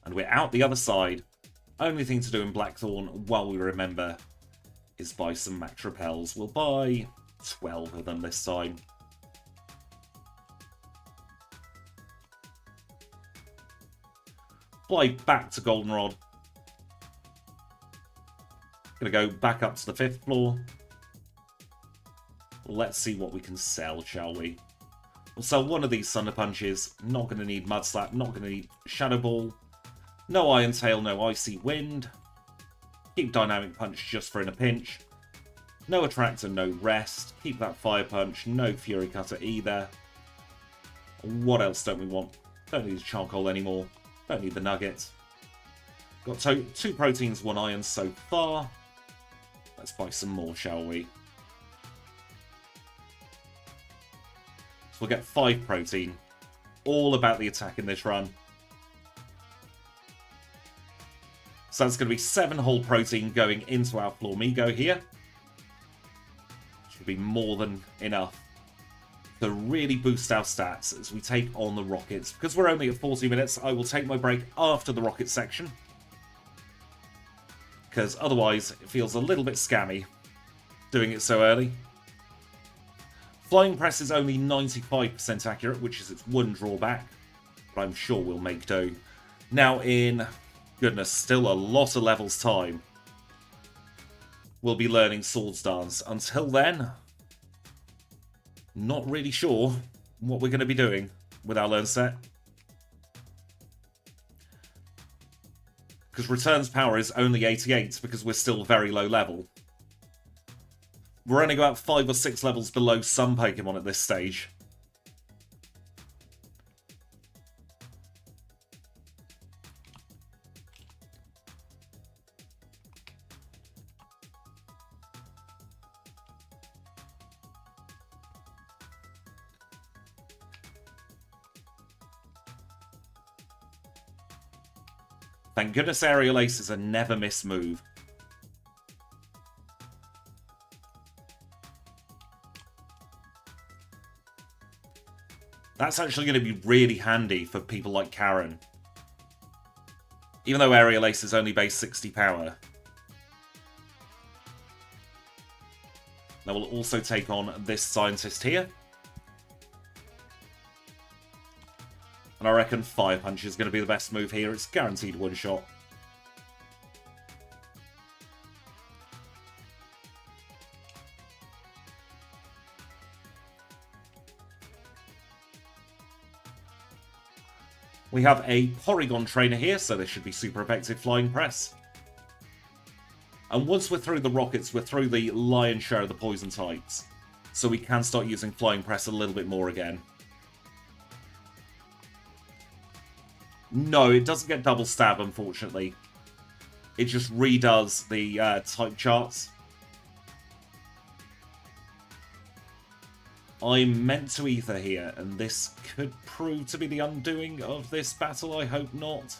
And we're out the other side. Only thing to do in Blackthorn, while we remember, is buy some Max Repels. We'll buy 12 of them this time. Fly back to Goldenrod. Gonna go back up to the 5th floor. Let's see what we can sell, shall we? We'll sell one of these Thunder Punches. Not gonna need Mud Slap, not gonna need Shadow Ball. No Iron Tail, no Icy Wind. Keep Dynamic Punch just for in a pinch. No Attractor, no Rest. Keep that Fire Punch, no Fury Cutter either. What else don't we want? Don't need the Charcoal anymore. Don't need the Nuggets. Got two Proteins, 1 Iron so far. Let's buy some more, shall we? So we'll get 5 Protein. All about the attack in this run. So that's going to be 7 whole protein going into our Flamigo here. Should be more than enough to really boost our stats as we take on the Rockets. Because we're only at 40 minutes, I will take my break after the Rocket section. Because otherwise, it feels a little bit scammy doing it so early. Flying Press is only 95% accurate, which is its one drawback. But I'm sure we'll make do. Now in... goodness, still a lot of levels time. We'll be learning Swords Dance. Until then, not really sure what we're going to be doing with our learn set. Because Return's power is only 88 because we're still very low level. We're only about 5 or 6 levels below some Pokemon at this stage. Thank goodness Aerial Ace is a never miss move. That's actually going to be really handy for people like Karen. Even though Aerial Ace is only base 60 power. Now we'll also take on this scientist here. And I reckon Fire Punch is going to be the best move here. It's guaranteed one shot. We have a Porygon trainer here, so this should be super effective Flying Press. And once we're through the Rockets, we're through the lion's share of the Poison types. So we can start using Flying Press a little bit more again. No, it doesn't get double stab, unfortunately. It just redoes the type charts. I'm meant to Ether here, and this could prove to be the undoing of this battle. I hope not.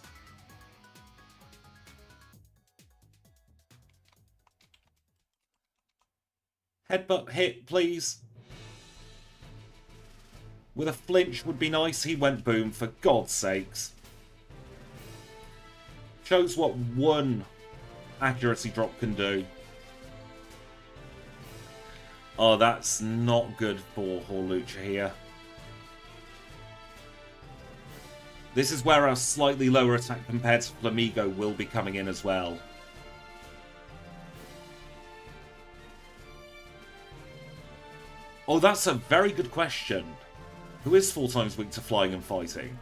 Headbutt hit, please. With a flinch would be nice. He went boom, for God's sakes. Shows what one accuracy drop can do. Oh, that's not good for Hawlucha here. This is where our slightly lower attack compared to Flamigo will be coming in as well. Oh, that's a very good question. Who is 4 times weak to flying and fighting?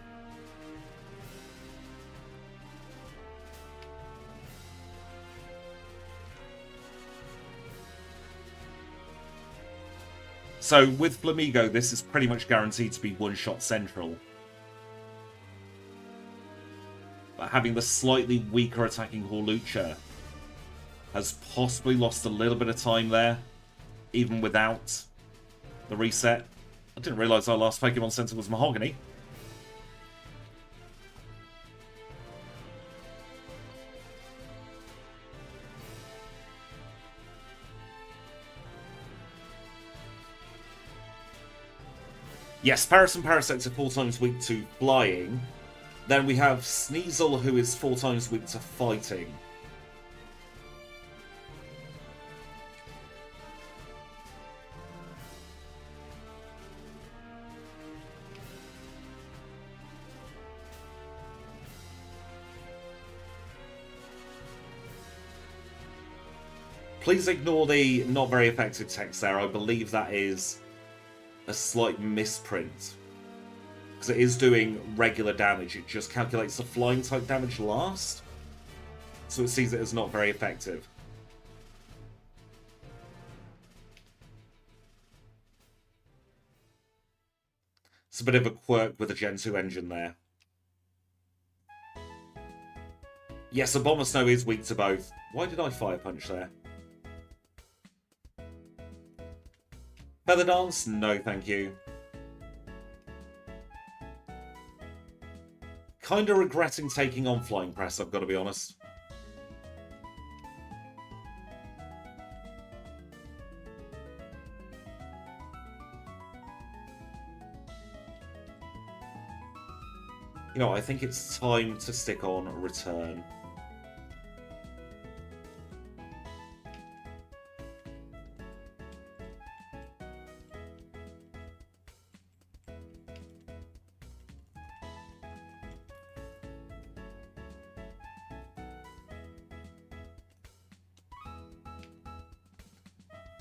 So, with Flamigo, this is pretty much guaranteed to be one-shot central. But having the slightly weaker attacking Hawlucha has possibly lost a little bit of time there, even without The reset. I didn't realise our last Pokemon Center was Mahogany. Yes, Paras and Parasect are 4 times weak to flying. Then we have Sneasel, who is 4 times weak to fighting. Please ignore the not very effective text there. I believe that is a slight misprint. Because it is doing regular damage. It just calculates the flying type damage last. So it sees it as not very effective. It's a bit of a quirk with the Gen 2 engine there. Yes, a Bomber Snow is weak to both. Why did I Fire Punch there? Feather Dance? No, thank you. Kinda regretting taking on Flying Press, I've got to be honest. You know, I think it's time to stick on Return.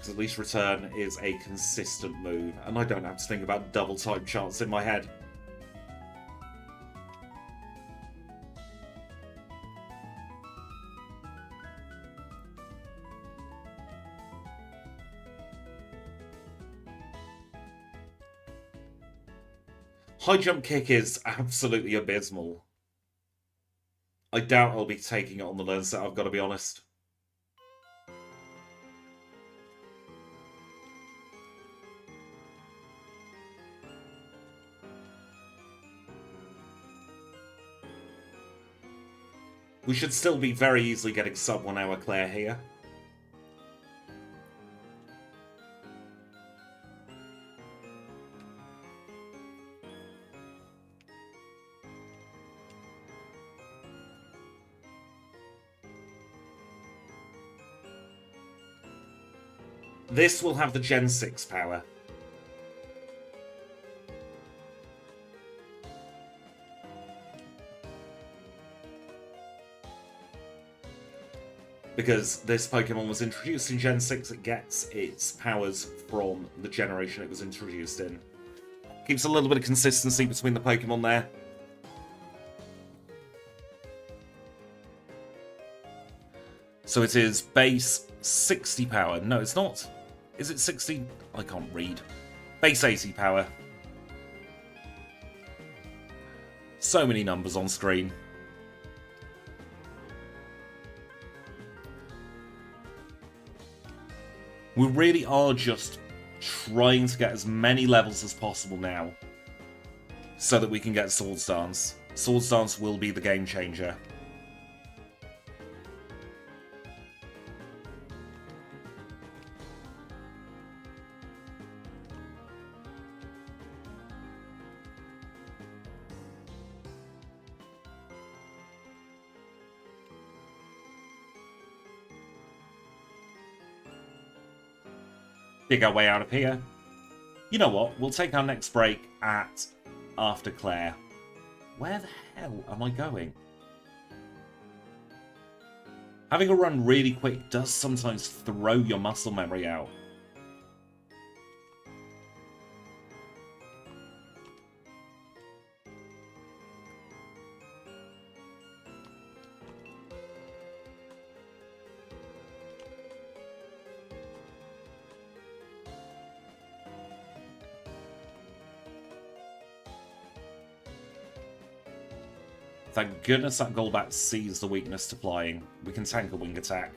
At least Return is a consistent move, and I don't have to think about double type chance in my head. High Jump Kick is absolutely abysmal. I doubt I'll be taking it on the learn set, I've got to be honest. We should still be very easily getting sub 1 hour Claire here. This will have the Gen 6 power. Because this Pokemon was introduced in Gen 6, it gets its powers from the generation it was introduced in. Keeps a little bit of consistency between the Pokemon there. So it is base 60 power. No, it's not. Is it 60? I can't read. Base 80 power. So many numbers on screen. We really are just trying to get as many levels as possible now so that we can get Swords Dance. Swords Dance will be the game changer. Dig our way out of here. You know what? We'll take our next break at after Claire. Where the hell am I going? Having a run really quick does sometimes throw your muscle memory out. Thank goodness that Golbat sees the weakness to flying. We can tank a wing attack.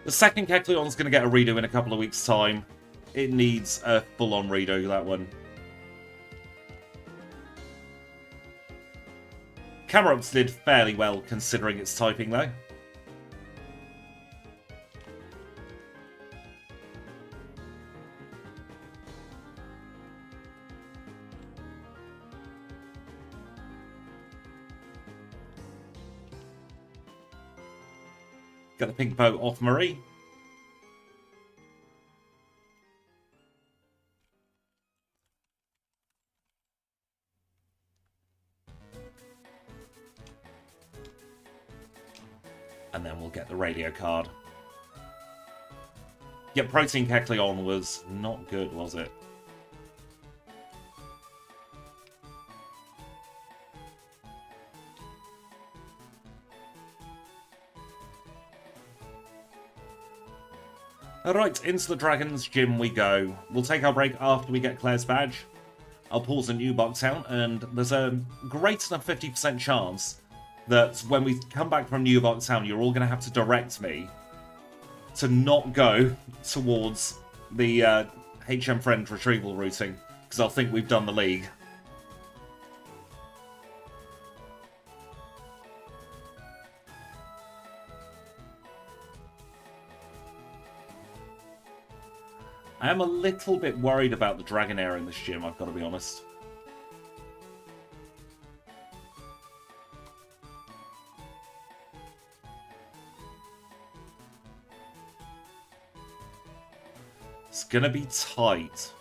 The second Kecleon's going to get a redo in a couple of weeks' time. It needs a full-on redo, that one. Camerups did fairly well considering its typing, though. Got the pink bow off Marie. And then we'll get the radio card. Yeah, Protein Kecleon was not good, was it? Alright, into the Dragon's Gym we go. We'll take our break after we get Claire's badge. I'll pause a new box out, and there's a greater than 50% chance that when we come back from New Box Town, you're all going to have to direct me to not go towards the HM Friend retrieval routing, because I'll think we've done the league. I am a little bit worried about the Dragonair in this gym, I've got to be honest. It's gonna be tight.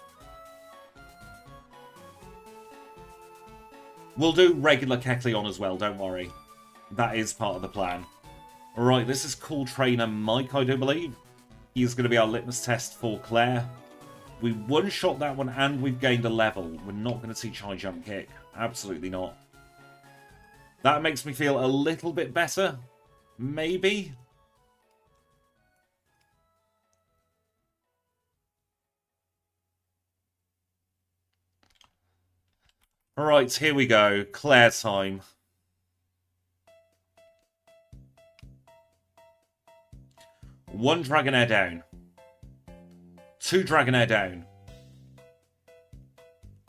We'll do regular Kecleon as well, don't worry. That is part of the plan. Alright, this is Cool Trainer Mike, I do believe. He's going to be our litmus test for Claire. We one-shot that one and we've gained a level. We're not going to teach high jump kick. Absolutely not. That makes me feel a little bit better. Maybe. Alright, here we go. Claire time. One Dragonair down. Two Dragonair down.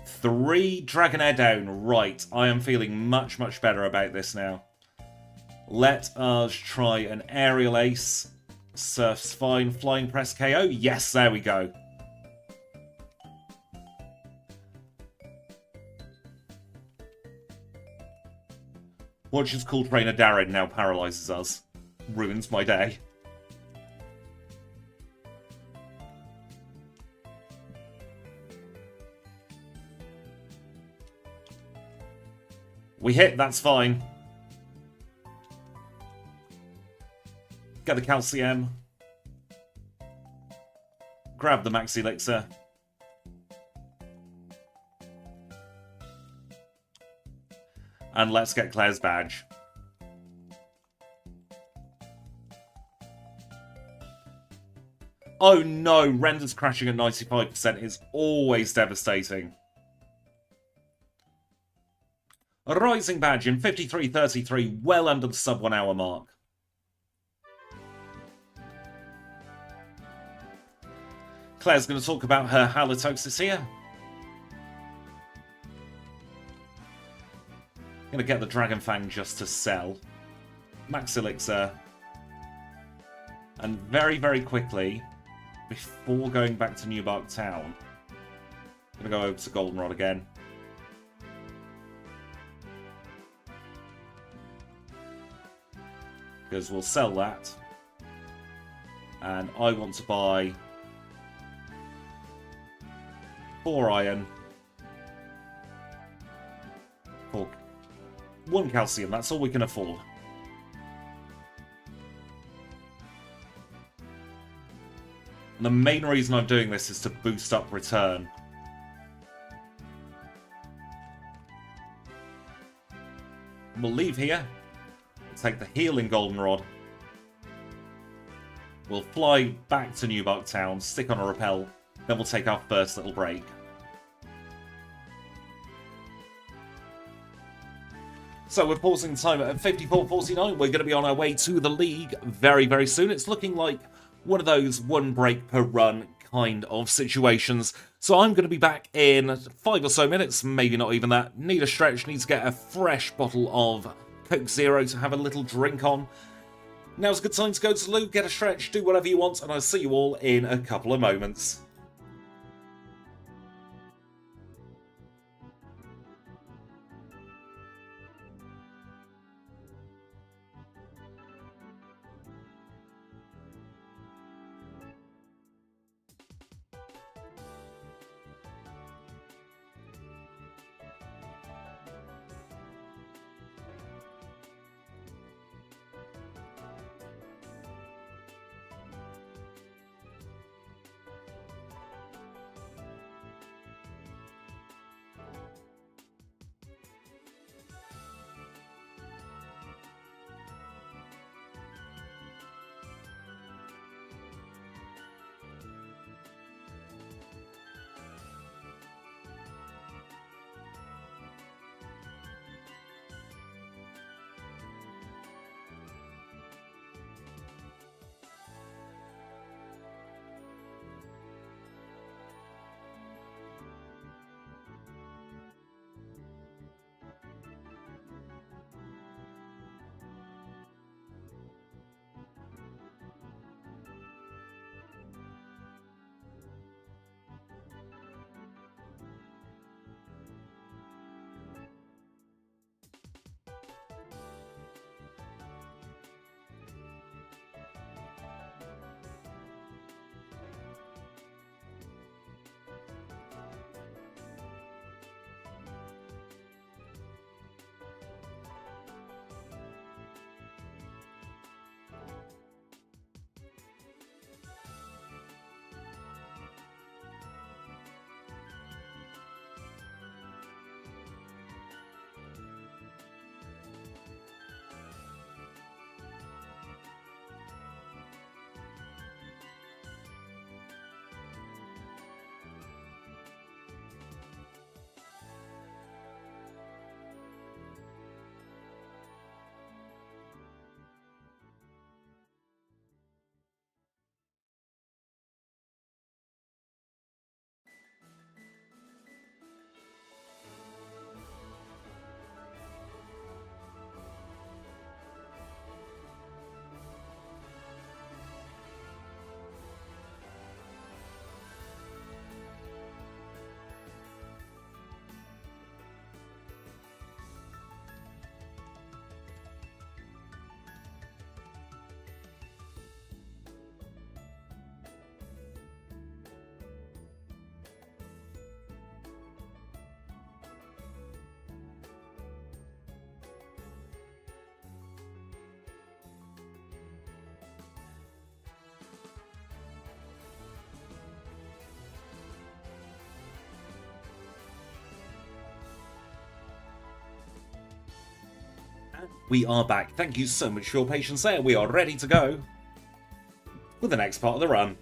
Three Dragonair down. Right, I am feeling much, much better about this now. Let us try an aerial ace. Surf's fine. Flying press KO. Yes, there we go. Watch as Cool Trainer Darren now paralyzes us. Ruins my day. We hit, that's fine. Get the calcium. Grab the max elixir. And let's get Claire's badge. Oh no, renders crashing at 95% is always devastating. A rising badge in 53.33, well under the sub 1 hour mark. Claire's going to talk about her halitosis here. Going to get the Dragon Fang just to sell. Max Elixir. And very, very quickly, before going back to Newbark Town, I'm going to go over to Goldenrod again. Because we'll sell that. And I want to buy 4 iron. 1 calcium, that's all we can afford. And the main reason I'm doing this is to boost up return. We'll leave here. We'll take the healing goldenrod. We'll fly back to Newbark Town, stick on a rappel, then we'll take our first little break. So we're pausing the time at 54.49. We're going to be on our way to the league very, very soon. It's looking like one of those one break per run kind of situations. So I'm going to be back in 5 or so minutes, maybe not even that. Need a stretch, need to get a fresh bottle of Coke Zero to have a little drink on. Now's a good time to go to the loo, get a stretch, do whatever you want, and I'll see you all in a couple of moments. We are back. Thank you so much for your patience there. We are ready to go with the next part of the run.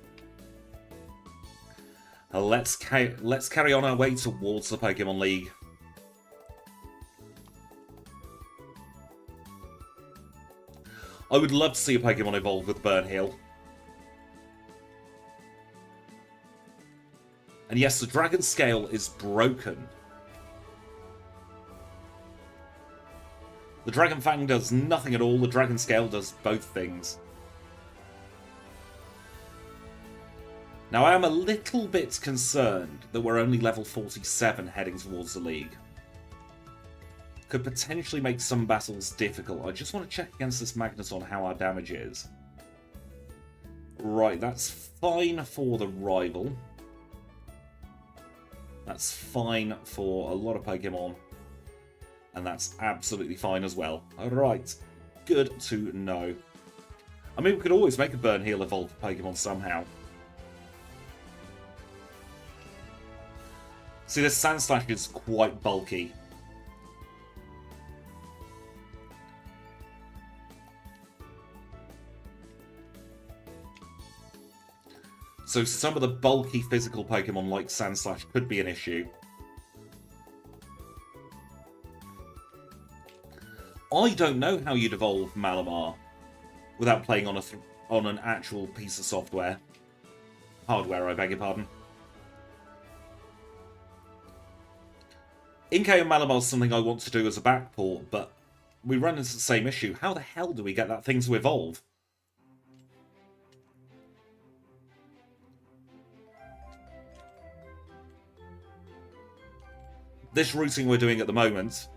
Let's carry on our way towards the Pokemon League. I would love to see a Pokemon evolve with Burnhill. And yes, the Dragon Scale is broken. The Dragon Fang does nothing at all, the Dragon Scale does both things. Now I am a little bit concerned that we're only level 47 heading towards the League. Could potentially make some battles difficult. I just want to check against this Magneton how our damage is. Right, that's fine for the rival. That's fine for a lot of Pokemon. And that's absolutely fine as well. Alright, good to know. I mean, we could always make a Burnhill evolve Pokemon somehow. See, this Sandslash is quite bulky. So some of the bulky physical Pokemon like Sandslash could be an issue. I don't know how you'd evolve Malamar without playing on on an actual piece of software. Hardware, I beg your pardon. Inkay and Malabar is something I want to do as a backport, but we run into the same issue. How the hell do we get that thing to evolve? This routing we're doing at the moment,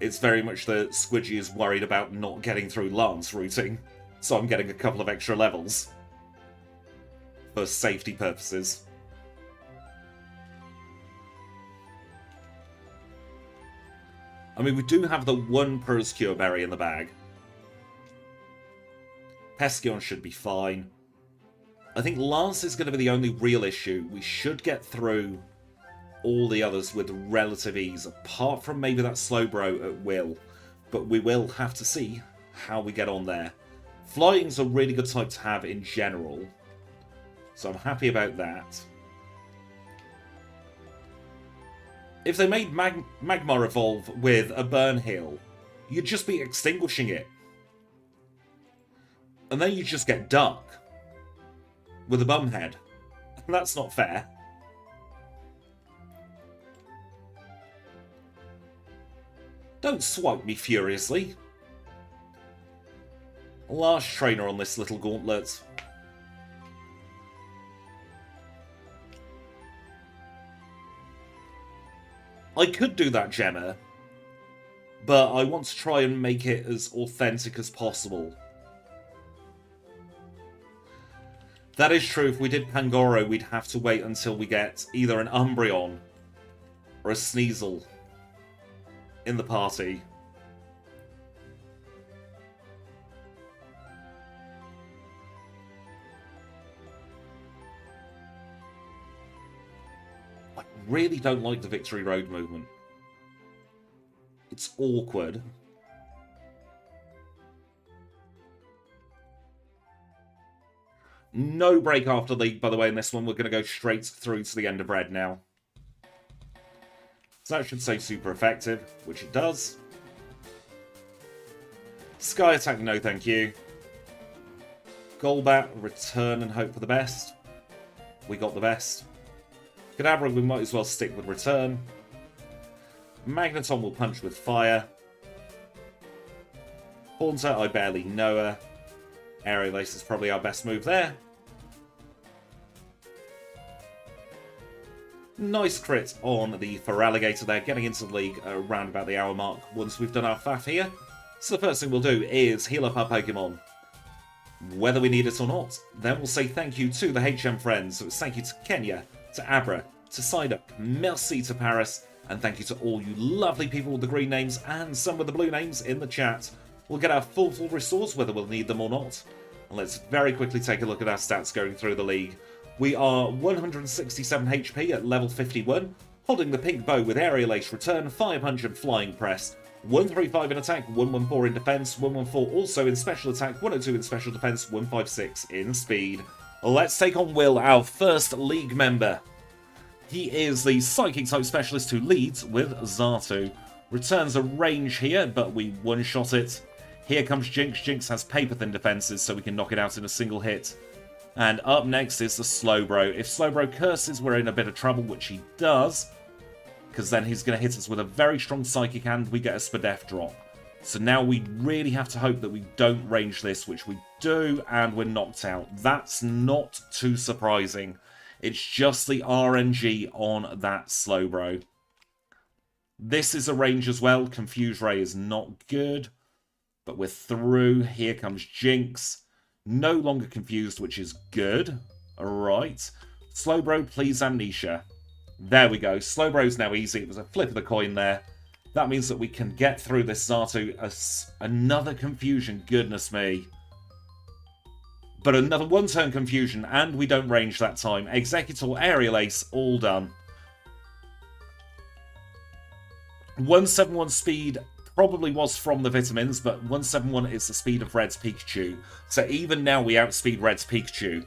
it's very much that Squidgy is worried about not getting through Lance routing, so I'm getting a couple of extra levels for safety purposes. I mean, we do have the one Peruscure berry in the bag. Pescion should be fine. I think Lance is going to be the only real issue. We should get through all the others with relative ease, apart from maybe that Slowbro at will. But we will have to see how we get on there. Flying's a really good type to have in general, so I'm happy about that. If they made Magmar evolve with a burn heal, you'd just be extinguishing it. And then you just get dark with a bum head. And that's not fair. Don't swipe me furiously. Last trainer on this little gauntlet. I could do that, Gemma, but I want to try and make it as authentic as possible. That is true. If we did Pangoro, we'd have to wait until we get either an Umbreon or a Sneasel in the party. I really don't like the Victory Road movement. It's awkward. No break after league, by the way, in this one. We're going to go straight through to the end of red now. So that should say super effective, which it does. Sky attack, no thank you. Golbat, return and hope for the best. We got the best. Kadabra, we might as well stick with return. Magneton will punch with fire. Haunter, I barely know her. Aerial Ace is probably our best move there. Nice crit on the Feraligatr there, getting into the league around about the hour mark once we've done our faff here. So the first thing we'll do is heal up our Pokemon. Whether we need it or not, then we'll say thank you to the HM friends. So it's thank you to Kenya, to Abra, to Psyduck, merci to Paris, and thank you to all you lovely people with the green names and some with the blue names in the chat. We'll get our full restores whether we'll need them or not. And let's very quickly take a look at our stats going through the league. We are 167 HP at level 51, holding the pink bow with Aerial Ace return, 500 flying press, 135 in attack, 114 in defense, 114 also in special attack, 102 in special defense, 156 in speed. Let's take on Will, our first league member. He is the Psychic type specialist who leads with Xatu. Returns a range here, but we one-shot it. Here comes Jinx. Jinx has paper thin defenses, so we can knock it out in a single hit. And up next is the Slowbro. If Slowbro curses, we're in a bit of trouble, which he does, because then he's going to hit us with a very strong Psychic and we get a Spadef drop. So now we really have to hope that we don't range this, which we do, and we're knocked out. That's not too surprising. It's just the RNG on that Slowbro. This is a range as well. Confuse Ray is not good. But we're through. Here comes Jinx. No longer confused, which is good. Alright. Slowbro, please Amnesia. There we go. Slowbro's now easy. It was a flip of the coin there. That means that we can get through this Xatu. Another confusion. Goodness me. But another one-turn confusion, and we don't range that time. Executor, Aerial Ace, all done. 171 speed probably was from the vitamins, but 171 is the speed of Red's Pikachu. So even now we outspeed Red's Pikachu,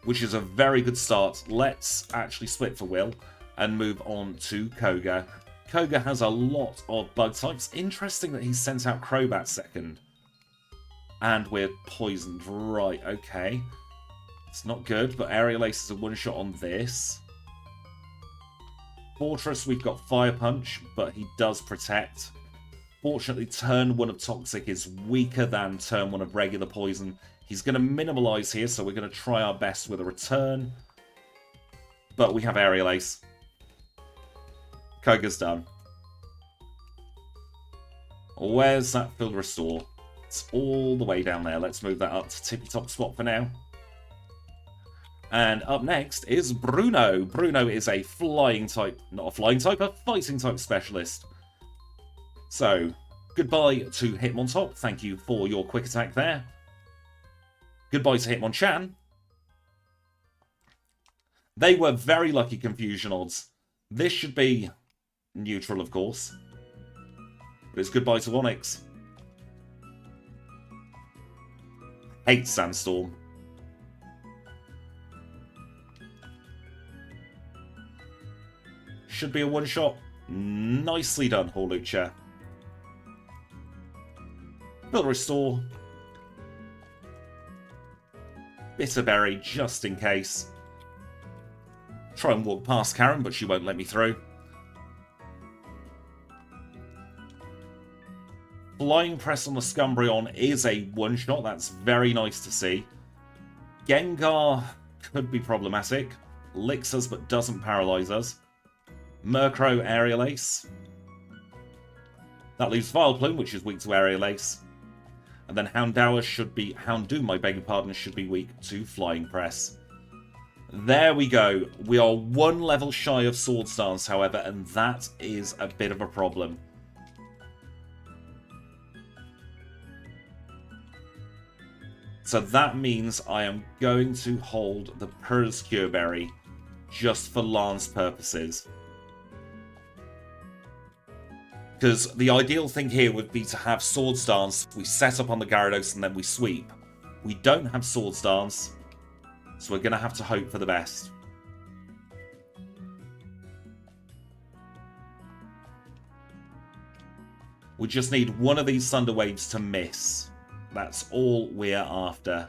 which is a very good start. Let's actually split for Will and move on to Koga. Koga has a lot of bug types. Interesting that he sent out Crobat second. And we're poisoned. Right, okay. It's not good, but Aerial Ace is a one-shot on this. Fortress, we've got Fire Punch, but he does protect. Fortunately, turn 1 of Toxic is weaker than turn 1 of regular Poison. He's going to minimalize here, so we're going to try our best with a return. But we have Aerial Ace. Koga's done. Where's that Field Restore? It's all the way down there. Let's move that up to tippy top spot for now. And up next is Bruno. Bruno is a flying type, not a flying type, a fighting type specialist. So, goodbye to Hitmontop. Thank you for your quick attack there. Goodbye to Hitmonchan. They were very lucky confusion odds. This should be neutral, of course. But it's goodbye to Onyx. Hate Sandstorm. Should be a one-shot. Nicely done, Hawlucha. Will restore. Bitterberry, just in case. Try and walk past Karen, but she won't let me through. Flying Press on the Scumbrion is a one-shot. That's very nice to see. Gengar could be problematic. Licks us but doesn't paralyze us. Murkrow, Aerial Ace. That leaves Vileplume, which is weak to Aerial Ace. And then Houndoom, I beg your pardon, should be weak to Flying Press. There we go. We are 1 level shy of Swords Dance, however, and that is a bit of a problem. So that means I am going to hold the Perscure Berry just for Lance purposes. Because the ideal thing here would be to have Swords Dance, we set up on the Gyarados and then we sweep. We don't have Swords Dance, so we're going to have to hope for the best. We just need one of these Thunder Waves to miss. That's all we're after.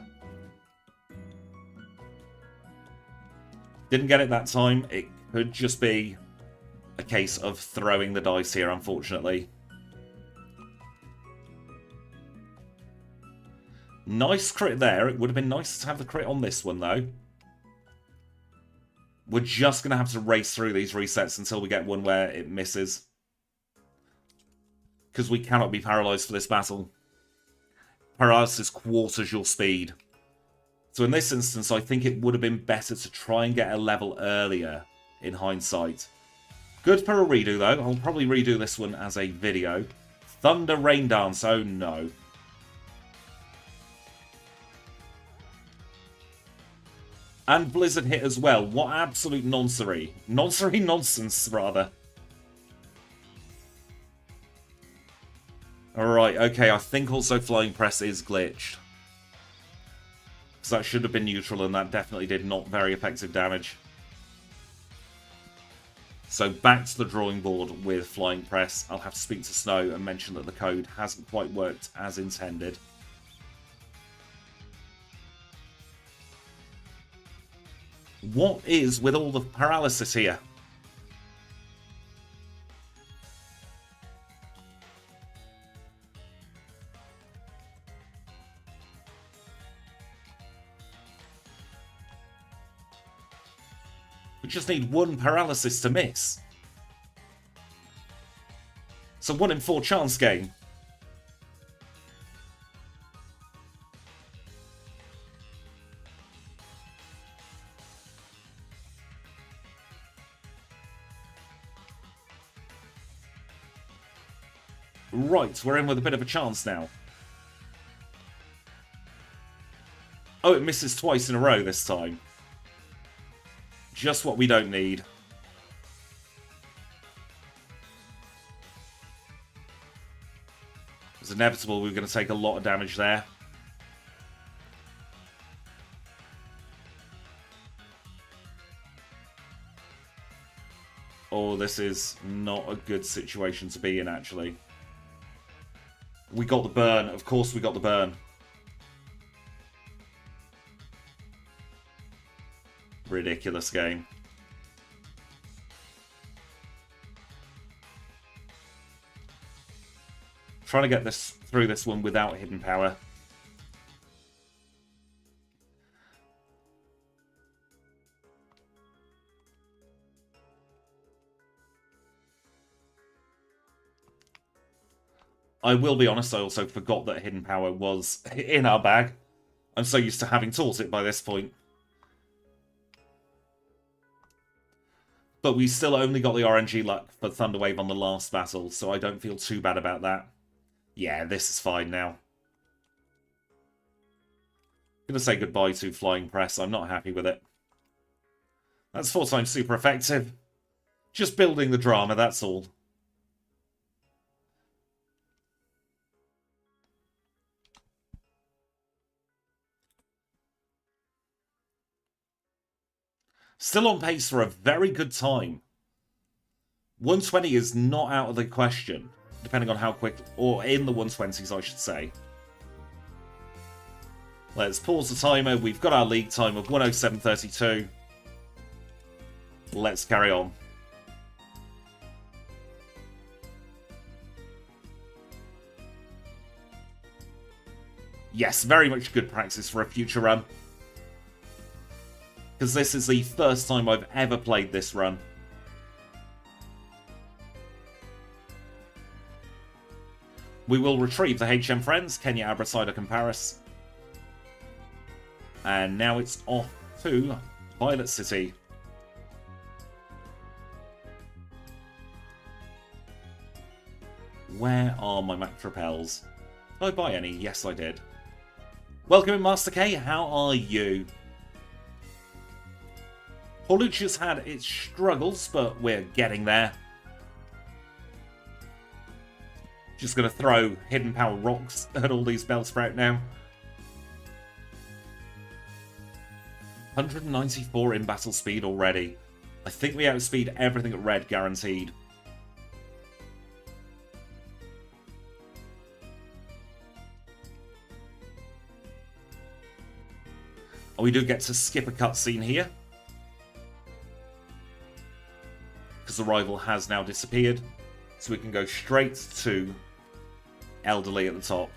Didn't get it that time. It could just be a case of throwing the dice here, unfortunately. Nice crit there. It would have been nice to have the crit on this one, though. We're just going to have to race through these resets until we get one where it misses. Because we cannot be paralyzed for this battle. Paralysis quarters your speed. So in this instance, I think it would have been better to try and get a level earlier in hindsight. Good for a redo, though. I'll probably redo this one as a video. Thunder Rain Dance. Oh, no. And Blizzard hit as well. What absolute nonsense. Nonsense, rather. Alright, okay. I think also Flying Press is glitched. Because that should have been neutral, and that definitely did not very effective damage. So back to the drawing board with Flying Press. I'll have to speak to Snow and mention that the code hasn't quite worked as intended. What is with all the paralysis here? We just need one paralysis to miss. It's a 1 in 4 chance game. Right, we're in with a bit of a chance now. Oh, it misses twice in a row this time. Just what we don't need. It's inevitable we're going to take a lot of damage there. Oh, this is not a good situation to be in, actually. We got the burn. Of course we got the burn. Ridiculous game. Trying to get this through this one without hidden power. I will be honest, I also forgot that hidden power was in our bag. I'm so used to having taught it by this point. But we still only got the RNG luck for Thunderwave on the last battle, so I don't feel too bad about that. Yeah, this is fine now. I'm going to say goodbye to Flying Press. I'm not happy with it. That's 4 times super effective. Just building the drama, that's all. Still on pace for a very good time. 120 is not out of the question, depending on how quick, or in the 120s I should say. Let's pause the timer. We've got our league time of 107.32. Let's carry on. Yes, very much good practice for a future run. Because this is the first time I've ever played this run. We will retrieve the HM friends, Kenya, Abrasida, and Paris. And now it's off to Violet City. Where are my Mac Repels? Did I buy any? Yes, I did. Welcome in, Master K. How are you? Hawlucha's had its struggles, but we're getting there. Just going to throw hidden power rocks at all these Bellsprout now. 194 in battle speed already. I think we outspeed everything at red, guaranteed. Oh, we do get to skip a cutscene here. Because the rival has now disappeared. So we can go straight to Elderly at the top.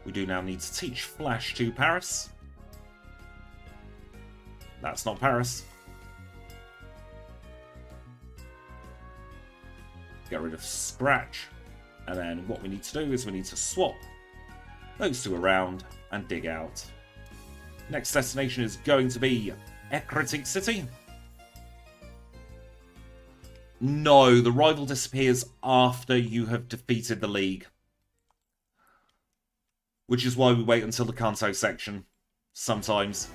We do now need to teach Flash to Paris. That's not Paris. Get rid of Scratch. And then what we need to do is we need to swap those two around and dig out. Next destination is going to be Ekritik City. No, the rival disappears after you have defeated the league. Which is why we wait until the Kanto section. Sometimes.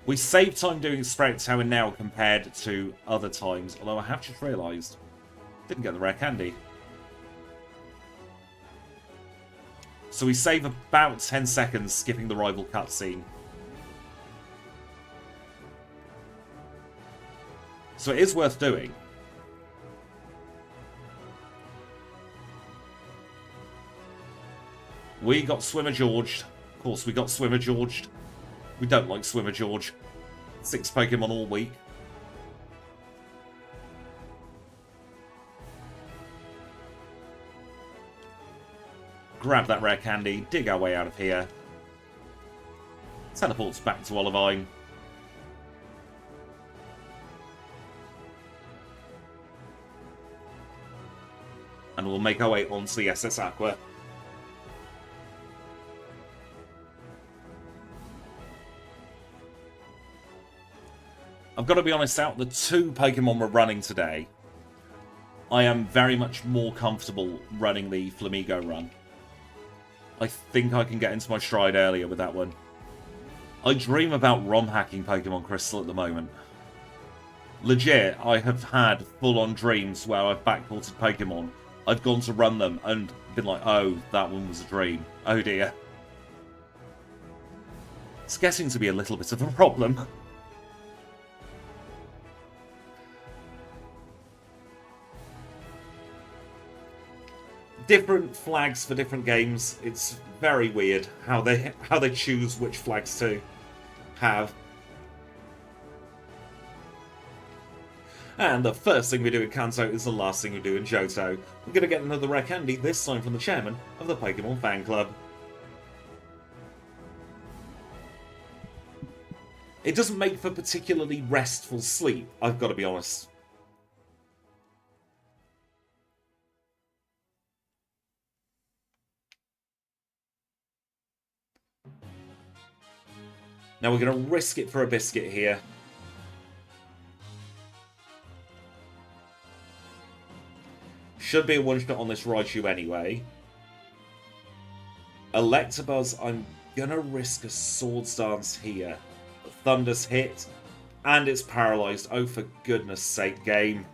We save time doing Sprout Tower now compared to other times, although I have just realised, didn't get the rare candy. So we save about 10 seconds skipping the rival cutscene. So it is worth doing. We got Swimmer Georged. Of course we got Swimmer Georged. We don't like Swimmer George. 6 Pokemon all week. Grab that rare candy, dig our way out of here. Teleports back to Olivine. And we'll make our way onto the SS Aqua. I've got to be honest, out the 2 Pokemon we're running today, I am very much more comfortable running the Flamigo run. I think I can get into my stride earlier with that one. I dream about ROM hacking Pokémon Crystal at the moment. Legit, I have had full-on dreams where I've backported Pokemon. I've gone to run them and been like, oh, that one was a dream. Oh dear. It's getting to be a little bit of a problem. Different flags for different games. It's very weird how they choose which flags to have. And the first thing we do in Kanto is the last thing we do in Johto. We're going to get another rare candy, this time from the chairman of the Pokémon Fan Club. It doesn't make for particularly restful sleep, I've got to be honest. Now we're going to risk it for a biscuit here. Should be a one-shot on this Raichu anyway. Electabuzz, I'm going to risk a Swords Dance here. Thunder's hit, and it's paralyzed. Oh, for goodness sake, game.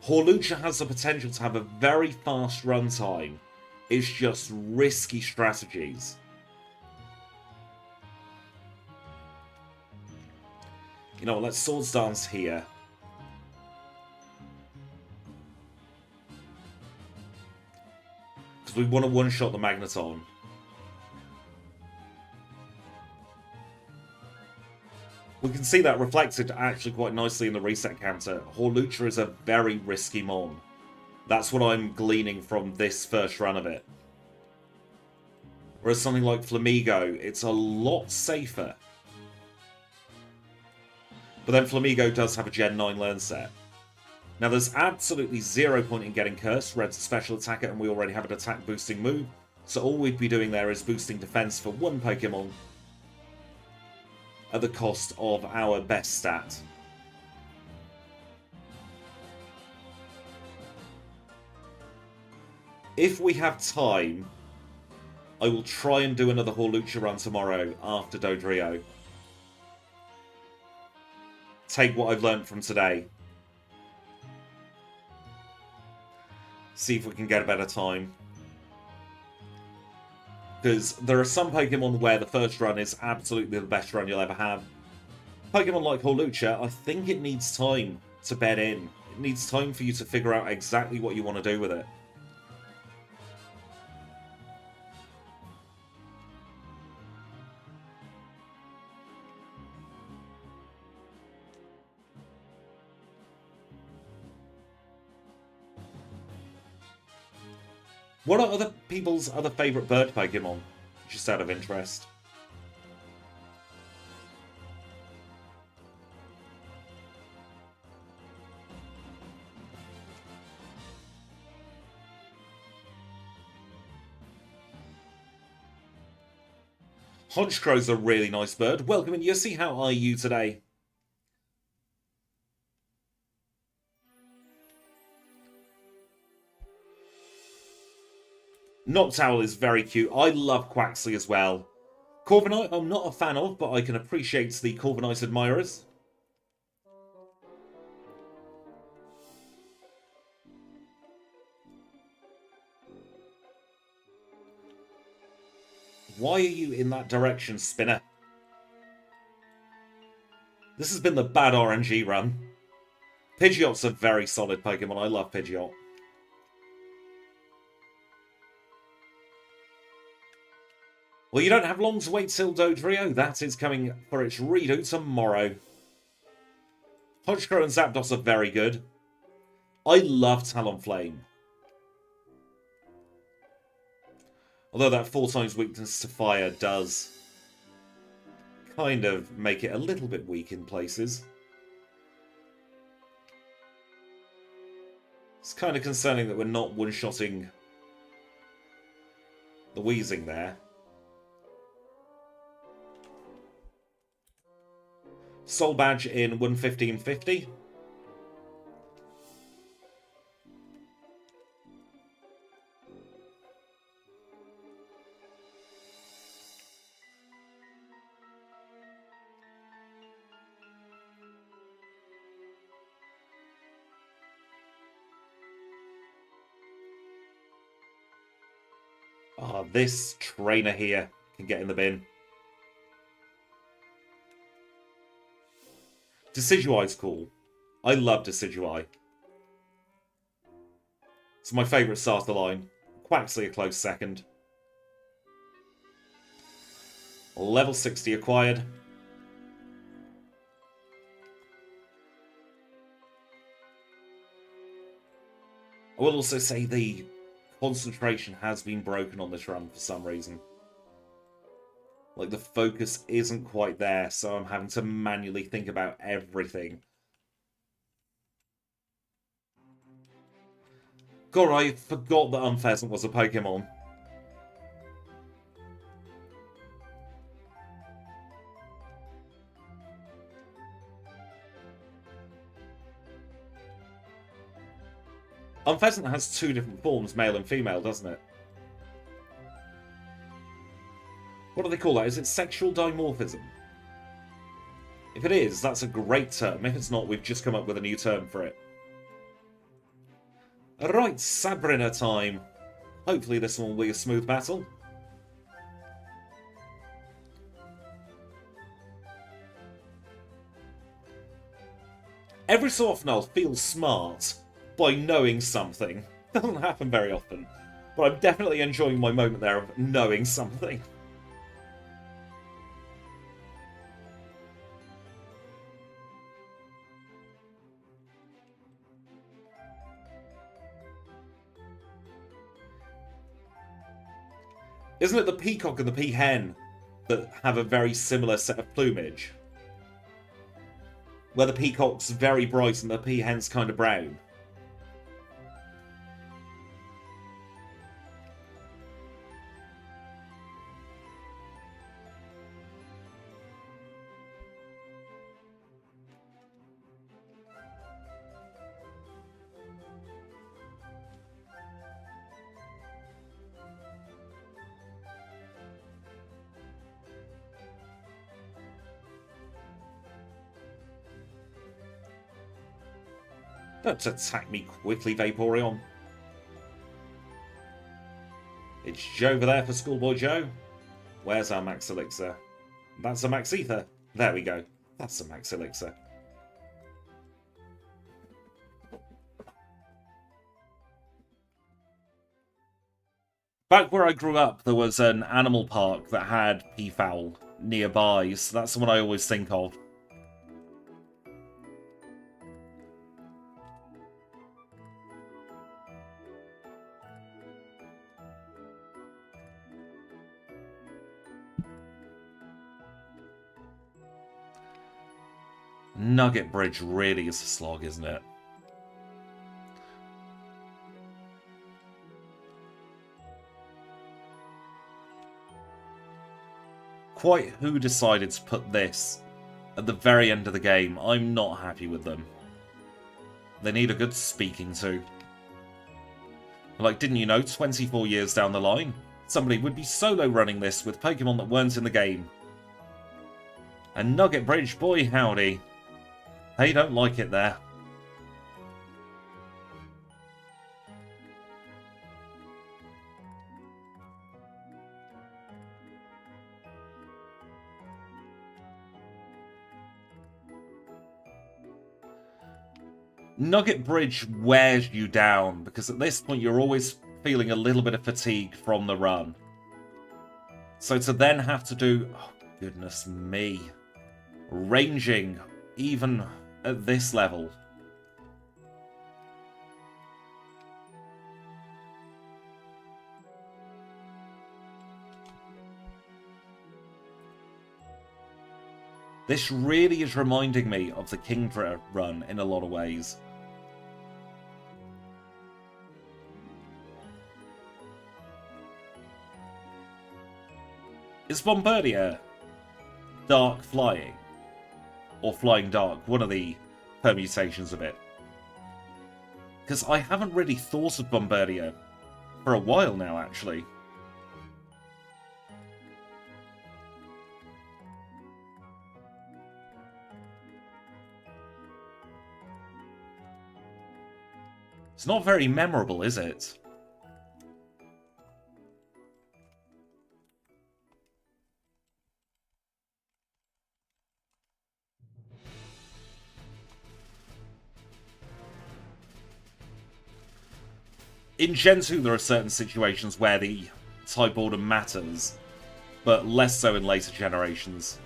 Hawlucha has the potential to have a very fast runtime. It's just risky strategies. You know what, let's Swords Dance here. Because we want to one-shot the Magneton. We can see that reflected actually quite nicely in the reset counter. Hawlucha is a very risky mon. That's what I'm gleaning from this first run of it. Whereas something like Flamigo, it's a lot safer. But then Flamigo does have a Gen 9 learn set. Now there's absolutely zero point in getting Cursed. Red's a special attacker and we already have an attack boosting move. So all we'd be doing there is boosting defense for one Pokemon at the cost of our best stat. If we have time, I will try and do another Hawlucha run tomorrow after Dodrio. Take what I've learned from today. See if we can get a better time. Because there are some Pokemon where the first run is absolutely the best run you'll ever have. Pokemon like Hawlucha, I think it needs time to bed in. It needs time for you to figure out exactly what you want to do with it. What are other people's other favourite bird Pokemon? Just out of interest. Honchcrow's a really nice bird. Welcome in, Yussi. How are you today? Noctowl is very cute. I love Quaxley as well. Corviknight, I'm not a fan of, but I can appreciate the Corviknight admirers. Why are you in that direction, Spinner? This has been the bad RNG run. Pidgeot's a very solid Pokemon. I love Pidgeot. Well, you don't have long to wait till Dodrio. That is coming for its redo tomorrow. Honchkrow and Zapdos are very good. I love Talonflame. Although that 4 times weakness to fire does kind of make it a little bit weak in places. It's kind of concerning that we're not one-shotting the Weezing there. Soul Badge in 115.50. Ah, this trainer here can get in the bin. Decidueye's cool. I love Decidueye. It's my favourite starter line. Quaxley a close second. Level 60 acquired. I will also say the concentration has been broken on this run for some reason. Like, the focus isn't quite there, so I'm having to manually think about everything. God, I forgot that Unpheasant was a Pokemon. Unpheasant has two different forms, male and female, doesn't it? What do they call that? Is it sexual dimorphism? If it is, that's a great term. If it's not, we've just come up with a new term for it. Right, Sabrina time. Hopefully this one will be a smooth battle. Every so often I'll feel smart by knowing something. Doesn't happen very often. But I'm definitely enjoying my moment there of knowing something. Isn't it the peacock and the peahen that have a very similar set of plumage? Where the peacock's very bright and the peahen's kind of brown. Don't attack me quickly, Vaporeon. It's Joe over there for Schoolboy Joe. Where's our Max Elixir? That's a Max Ether. There we go. That's a Max Elixir. Back where I grew up, there was an animal park that had peafowl nearby, so that's the one I always think of. Nugget Bridge really is a slog, isn't it? Quite who decided to put this at the very end of the game? I'm not happy with them. They need a good speaking to. Like, didn't you know, 24 years down the line, somebody would be solo running this with Pokemon that weren't in the game. And Nugget Bridge, boy howdy. They don't like it there. Nugget Bridge wears you down, because at this point you're always feeling a little bit of fatigue from the run. So to then have to do, oh goodness me, ranging even at this level. This really is reminding me of the Kingdra run in a lot of ways. Is Bombardier dark flying? Or flying dark? One of the permutations of it. Because I haven't really thought of Bombardier for a while now, actually. It's not very memorable, is it? In Gen 2, there are certain situations where the type order matters, but less so in later generations.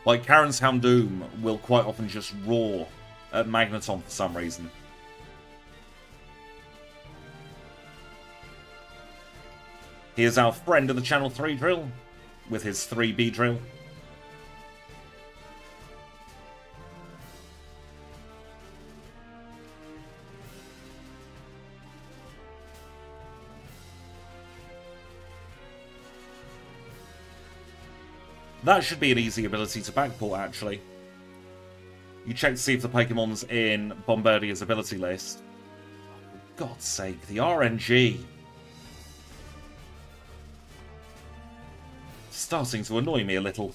Like, Karen's Houndoom will quite often just roar at Magneton for some reason. Here's our friend of the Channel 3 drill, with his 3B drill. That should be an easy ability to backport, actually. You check to see if the Pokemon's in Bombardier's ability list. For God's sake, the RNG. Starting to annoy me a little.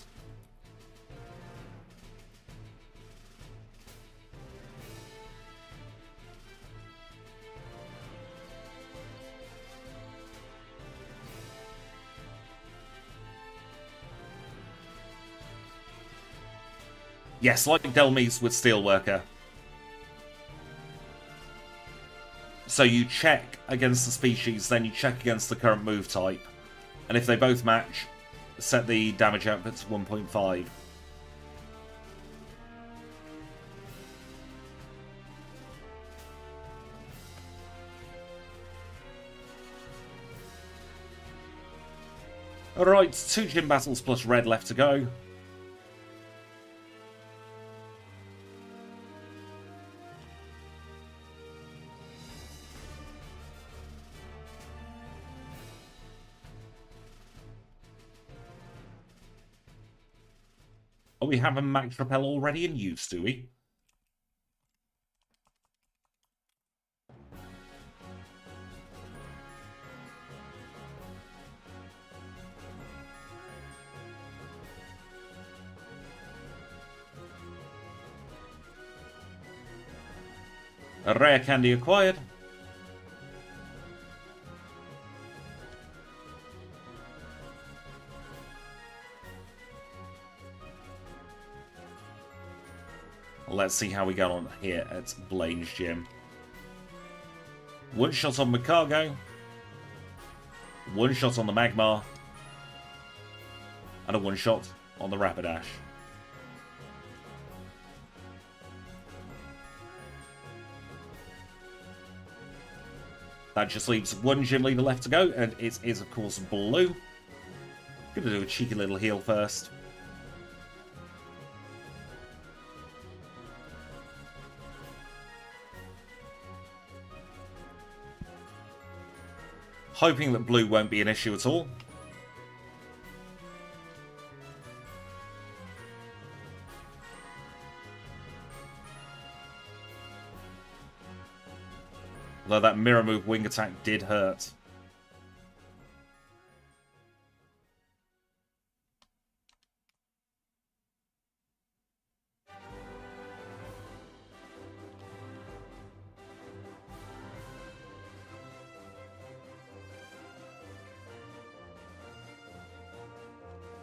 Yes, like Delmise with Steelworker. So you check against the species, then you check against the current move type. And if they both match, set the damage output to 1.5. Alright, 2 gym battles plus red left to go. Oh, we have a Max Repel already in use, do we? A rare candy acquired. Let's see how we get on here at Blaine's gym. One shot on Macargo. One shot on the Magmar. And a one shot on the Rapidash. That just leaves one gym leader left to go, and it is, of course, Blue. Gonna do a cheeky little heal first. Hoping that Blue won't be an issue at all. Although that mirror move wing attack did hurt.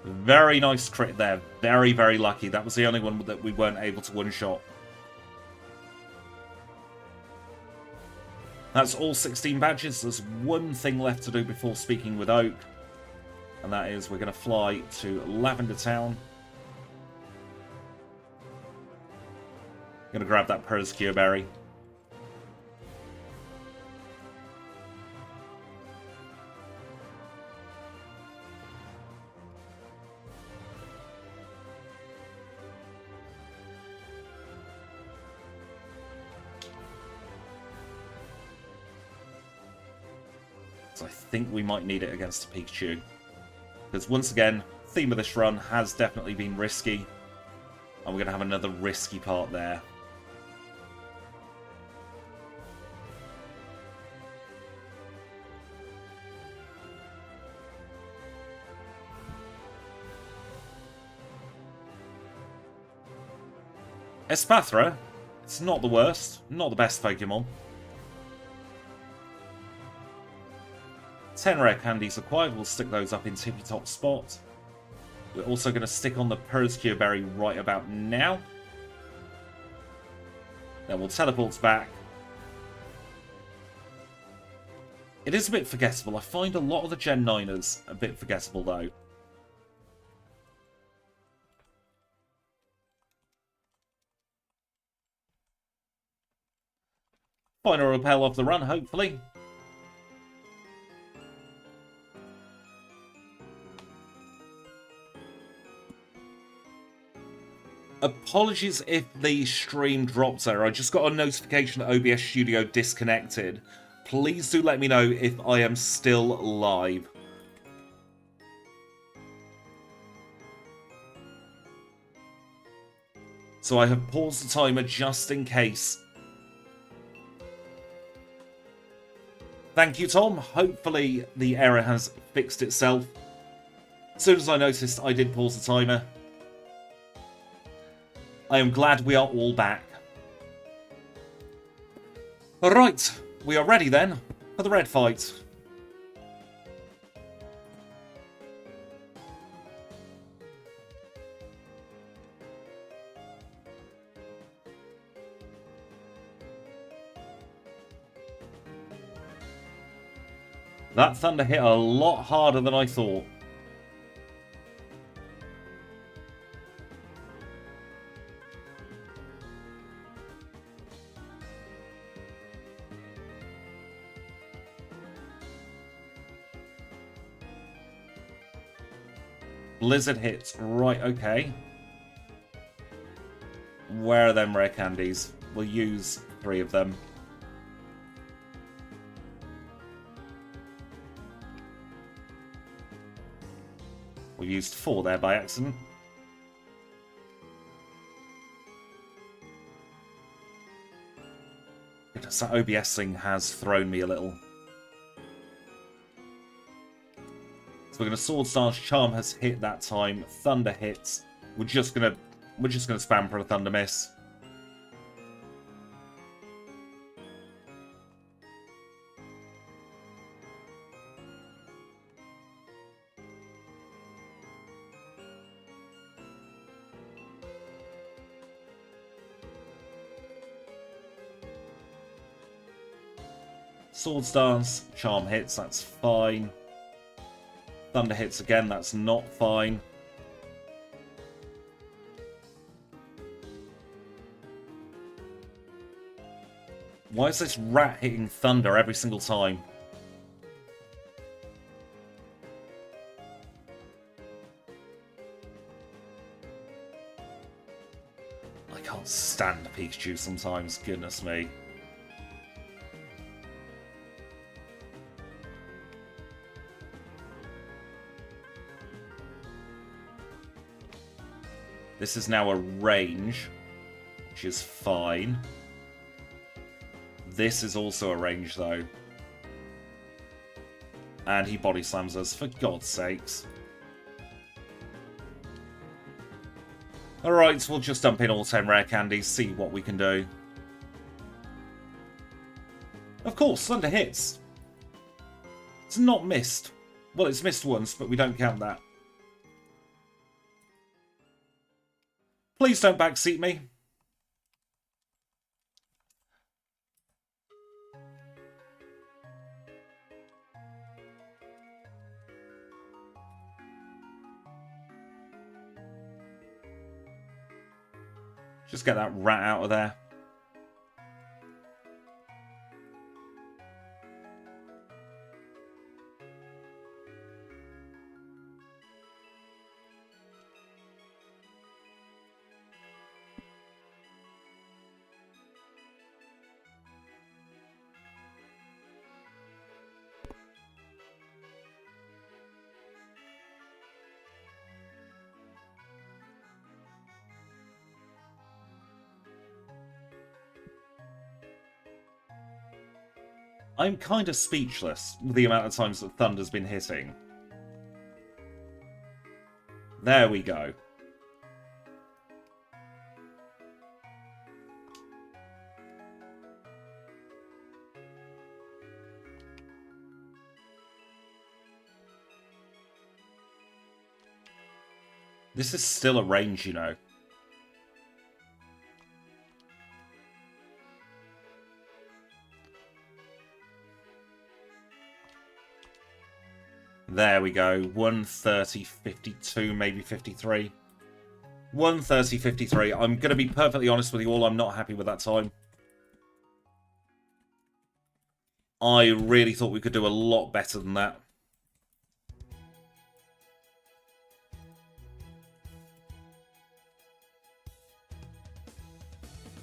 Very nice crit there. Very, very lucky. That was the only one that we weren't able to one-shot. That's all 16 badges. There's one thing left to do before speaking with Oak. And that is we're going to fly to Lavender Town. Going to grab that Persecure Berry. So I think we might need it against a Pikachu. Because once again, theme of this run has definitely been risky. And we're going to have another risky part there. Espathra, it's not the worst, not the best Pokemon. 10 rare candies acquired, we'll stick those up in tippy top spot. We're also going to stick on the Persecure Berry right about now. Then we'll teleport back. It is a bit forgettable. I find a lot of the Gen 9ers a bit forgettable, though. Find a repel off the run, hopefully. Apologies if the stream drops there. I just got a notification that OBS Studio disconnected. Please do let me know if I am still live. So I have paused the timer just in case. Thank you, Tom. Hopefully the error has fixed itself. As soon as I noticed, I did pause the timer. I am glad we are all back. Right, we are ready then for the red fight. That thunder hit a lot harder than I thought. Blizzard hits. Right, okay. Where are them rare candies? We'll use 3 of them. We used 4 there by accident. Goodness, that OBS thing has thrown me a little. So we're gonna Sword Stance. Charm has hit that time. Thunder hits. We're just gonna spam for a Thunder Miss. Sword Stance, Charm hits, that's fine. Thunder hits again, that's not fine. Why is this rat hitting Thunder every single time? I can't stand Pikachu sometimes, goodness me. This is now a range, which is fine. This is also a range, though. And he body slams us, for God's sakes. Alright, we'll just dump in all 10 rare candies, see what we can do. Of course, Thunder hits. It's not missed. Well, it's missed once, but we don't count that. Please don't backseat me. Just get that rat out of there. I'm kind of speechless with the amount of times that Thunder's been hitting. There we go. This is still a range, you know. There we go. 1:30.52, maybe 53. 1:30.53. I'm going to be perfectly honest with you all. I'm not happy with that time. I really thought we could do a lot better than that.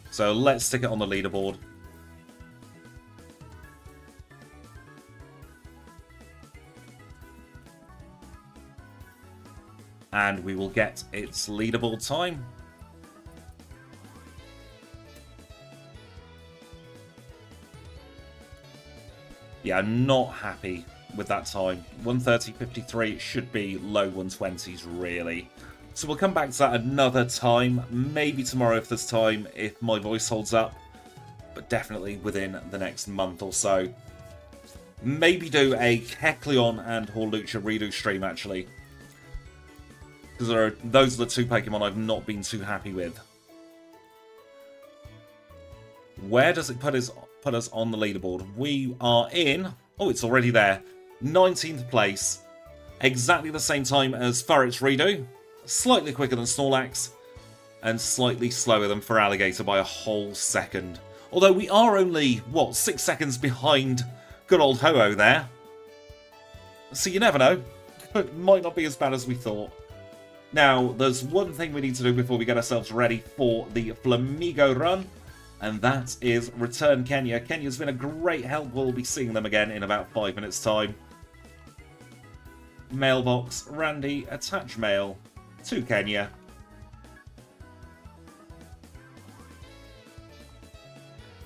So let's stick it on the leaderboard. And we will get its leaderboard time. Yeah, I'm not happy with that time. 1:30.53 should be low 120s, really. So we'll come back to that another time. Maybe tomorrow if there's time, if my voice holds up. But definitely within the next month or so. Maybe do a Kecleon and Hawlucha redo stream, actually. Because those are the two Pokemon I've not been too happy with. Where does it put us on the leaderboard? We are in... Oh, it's already there. 19th place. Exactly the same time as Furret's redo. Slightly quicker than Snorlax. And slightly slower than Feraligatr by a whole second. Although we are only, what, 6 seconds behind good old Ho-Oh there. So you never know. It might not be as bad as we thought. Now, there's one thing we need to do before we get ourselves ready for the Flamigo run, and that is return Kenya. Kenya's been a great help. We'll be seeing them again in about 5 minutes' time. Mailbox, Randy, attach mail to Kenya.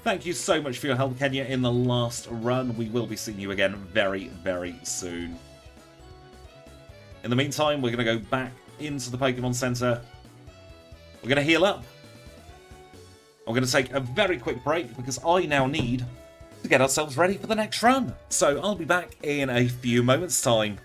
Thank you so much for your help, Kenya, in the last run. We will be seeing you again very, very soon. In the meantime, we're going to go back into the Pokemon Center. We're going to heal up. I'm going to take a very quick break because I now need to get ourselves ready for the next run. So I'll be back in a few moments' time.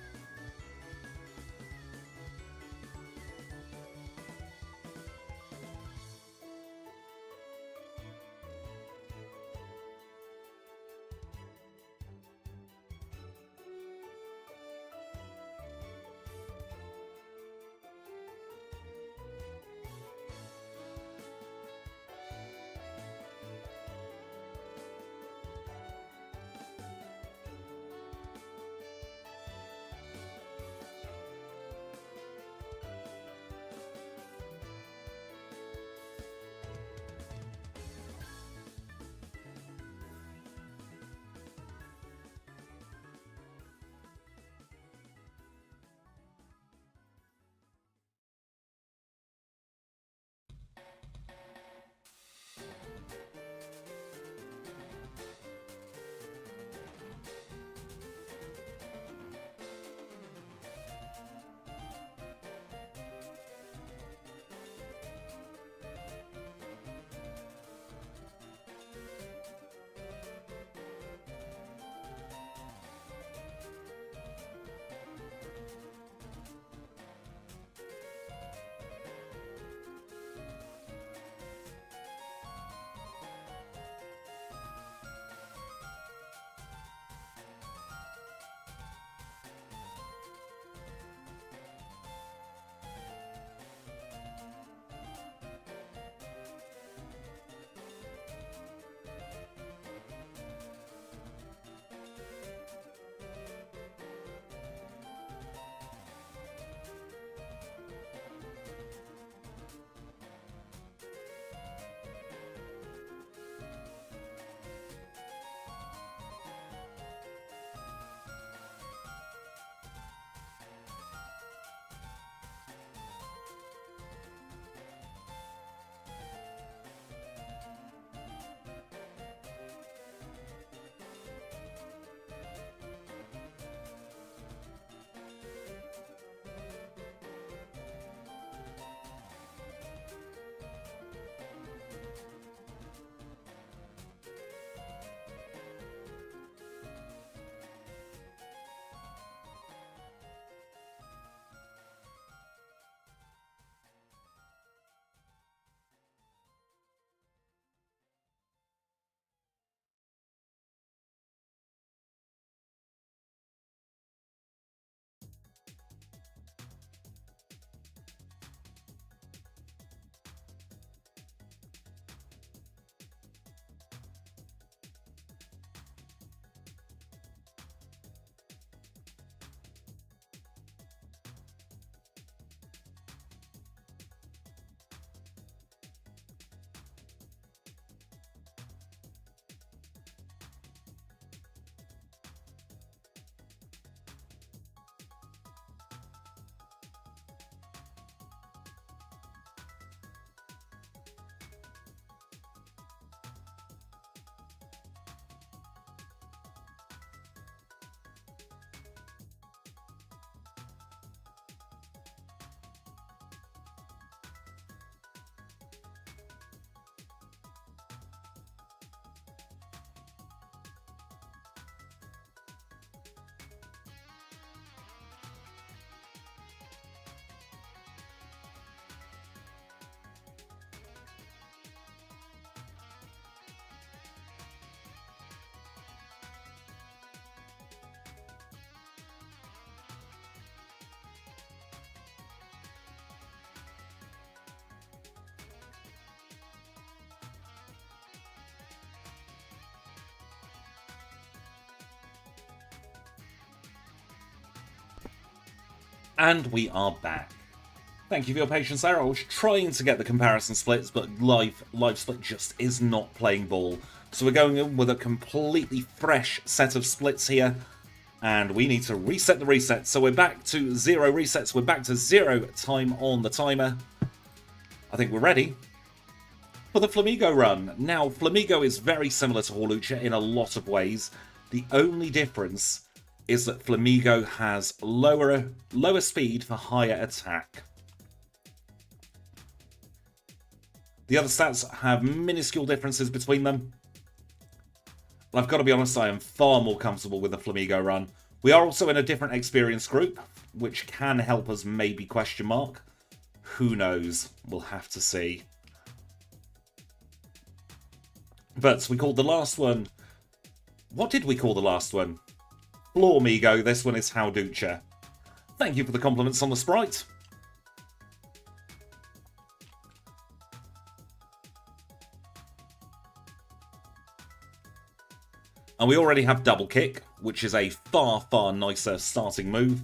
And we are back. Thank you for your patience there. I was trying to get the comparison splits, but live split just is not playing ball. So we're going in with a completely fresh set of splits here. And we need to reset the reset. So we're back to 0 resets. We're back to 0 time on the timer. I think we're ready for the Flamigo run. Now, Flamigo is very similar to Hawlucha in a lot of ways. The only difference is that Flamigo has lower speed for higher attack. The other stats have minuscule differences between them. I've got to be honest, I am far more comfortable with the Flamigo run. We are also in a different experience group, which can help us maybe question mark. Who knows? We'll have to see. But we called the last one... What did we call the last one? Flamigo. This one is Hawlucha. Thank you for the compliments on the sprite. And we already have double kick, which is a far, far nicer starting move.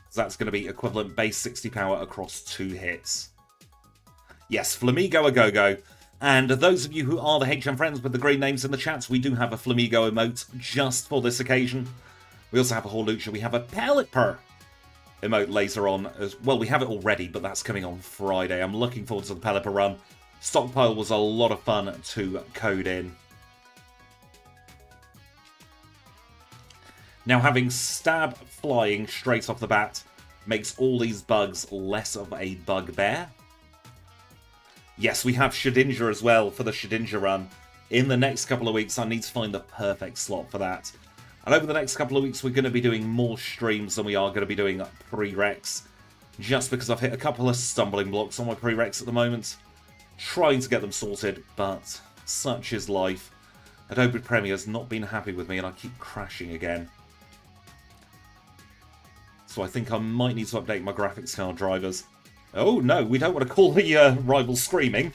So that's going to be equivalent base 60 power across 2 hits. Yes, Flamigo a go-go. And those of you who are the HM friends with the green names in the chats, we do have a Flamigo emote just for this occasion. We also have a Hawlucha. We have a Pelipper emote later on. Well, we have it already, but that's coming on Friday. I'm looking forward to the Pelipper run. Stockpile was a lot of fun to code in. Now, having Stab flying straight off the bat makes all these bugs less of a bugbear. Yes, we have Shedinja as well for the Shedinja run. In the next couple of weeks, I need to find the perfect slot for that. And over the next couple of weeks, we're going to be doing more streams than we are going to be doing prereqs. Just because I've hit a couple of stumbling blocks on my prereqs at the moment. Trying to get them sorted, but such is life. Adobe Premiere's not been happy with me and I keep crashing again. So I think I might need to update my graphics card drivers. Oh no, we don't want to call the rival screaming.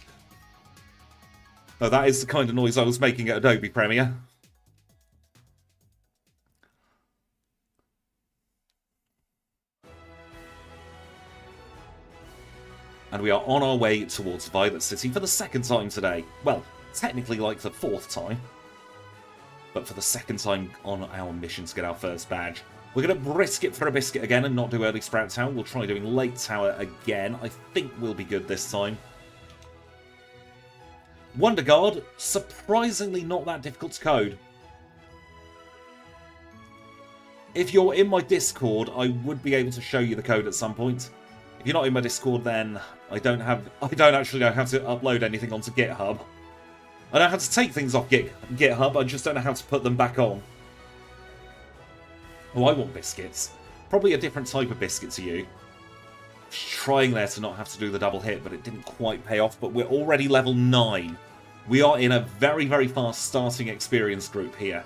No, that is the kind of noise I was making at Adobe Premiere. And we are on our way towards Violet City for the 2nd time today. Well, technically like the 4th time. But for the 2nd time on our mission to get our first badge. We're going to risk it for a biscuit again and not do early Sprout Tower. We'll try doing late Tower again. I think we'll be good this time. Wonder Guard, surprisingly not that difficult to code. If you're in my Discord, I would be able to show you the code at some point. If you're not in my Discord, then I don't actually know how to upload anything onto GitHub. I know how to take things off GitHub, I just don't know how to put them back on. Oh, I want biscuits. Probably a different type of biscuit to you. Trying there to not have to do the double hit, but it didn't quite pay off. But we're already level 9. We are in a very, very fast starting experience group here.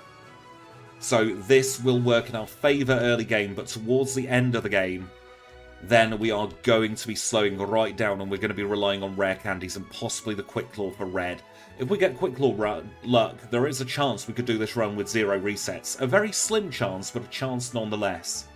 So this will work in our favour early game, but towards the end of the game, then we are going to be slowing right down and we're going to be relying on rare candies and possibly the Quick Claw for red. If we get Quick Claw luck, there is a chance we could do this run with 0 resets. A very slim chance, but a chance nonetheless.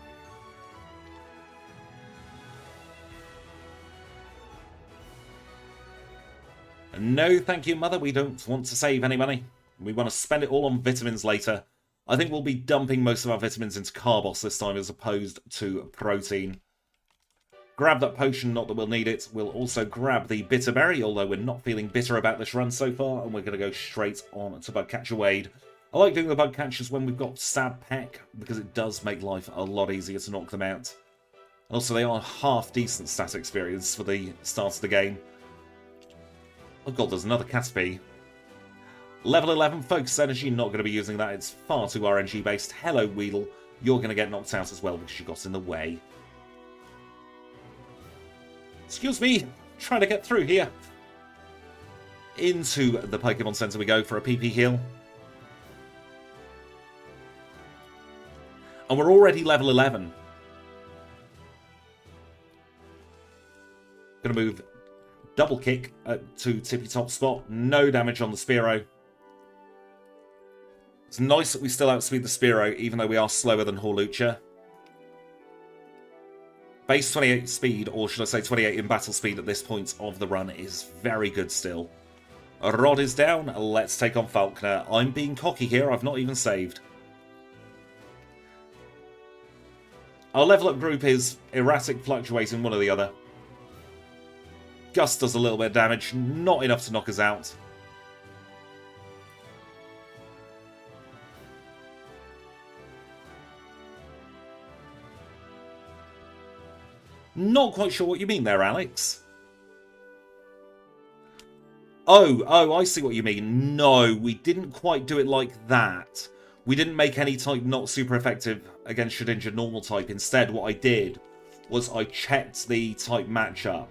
No, thank you, Mother. We don't want to save any money. We want to spend it all on vitamins later. I think we'll be dumping most of our vitamins into Carbos this time as opposed to protein. Grab that potion, not that we'll need it. We'll also grab the Bitterberry, although we're not feeling bitter about this run so far, and we're going to go straight on to Bugcatcher Wade. I like doing the bug catchers when we've got Stab Peck, because it does make life a lot easier to knock them out. And also, they are half decent stat experience for the start of the game. Oh god, there's another Caterpie. Level 11, Focus Energy, not going to be using that, it's far too RNG based. Hello, Weedle, you're going to get knocked out as well because you got in the way. Excuse me, trying to get through here. Into the Pokemon Center we go for a PP heal. And we're already level 11. Going to move double kick to Tippy Top spot. No damage on the Spearow. It's nice that we still outspeed the Spearow, even though we are slower than Hawlucha. Base 28 speed, or should I say 28 in battle speed at this point of the run, is very good still. Rod is down. Let's take on Falconer. I'm being cocky here. I've not even saved. Our level up group is erratic, fluctuating, one or the other. Gust does a little bit of damage. Not enough to knock us out. Not quite sure what you mean there, Alex. Oh, I see what you mean. No, we didn't quite do it like that. We didn't make any type not super effective against Shedinja normal type. Instead, what I did was I checked the type matchup.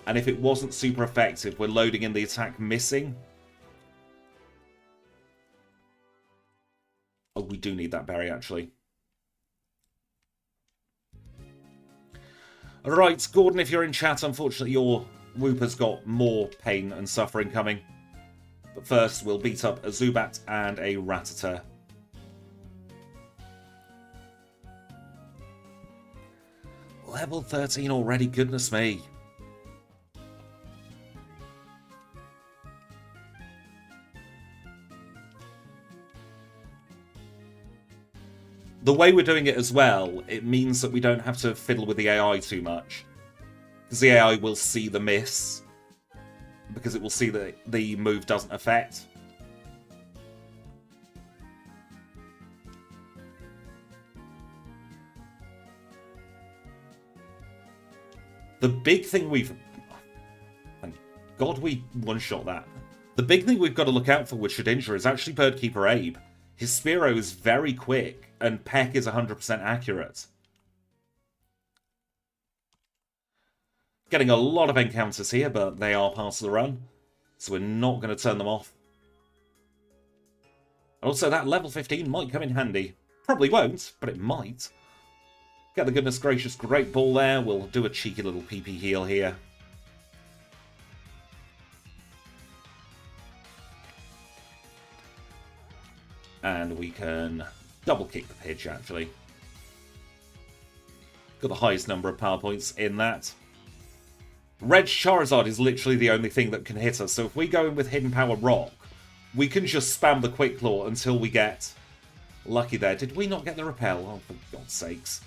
And if it wasn't super effective, we're loading in the attack missing. Oh, we do need that berry, actually. Alright, Gordon, if you're in chat, unfortunately your Wooper's got more pain and suffering coming. But first, we'll beat up a Zubat and a Rattata. Level 13 already, goodness me. The way we're doing it as well, it means that we don't have to fiddle with the AI too much. Because the AI will see the miss. Because it will see that the move doesn't affect. The big thing we've... Thank God we one-shot that. The big thing we've got to look out for with Shedinja is actually Birdkeeper Abe. His Spearow is very quick, and Peck is 100% accurate. Getting a lot of encounters here, but they are part of the run, so we're not going to turn them off. Also, that level 15 might come in handy. Probably won't, but it might. Get the goodness gracious Great Ball there. We'll do a cheeky little PP heal here. And we can double kick the pitch, actually. Got the highest number of power points in that. Red Charizard is literally the only thing that can hit us. So if we go in with Hidden Power Rock, we can just spam the Quick Claw until we get lucky there. Did we not get the Repel? Oh, for God's sakes.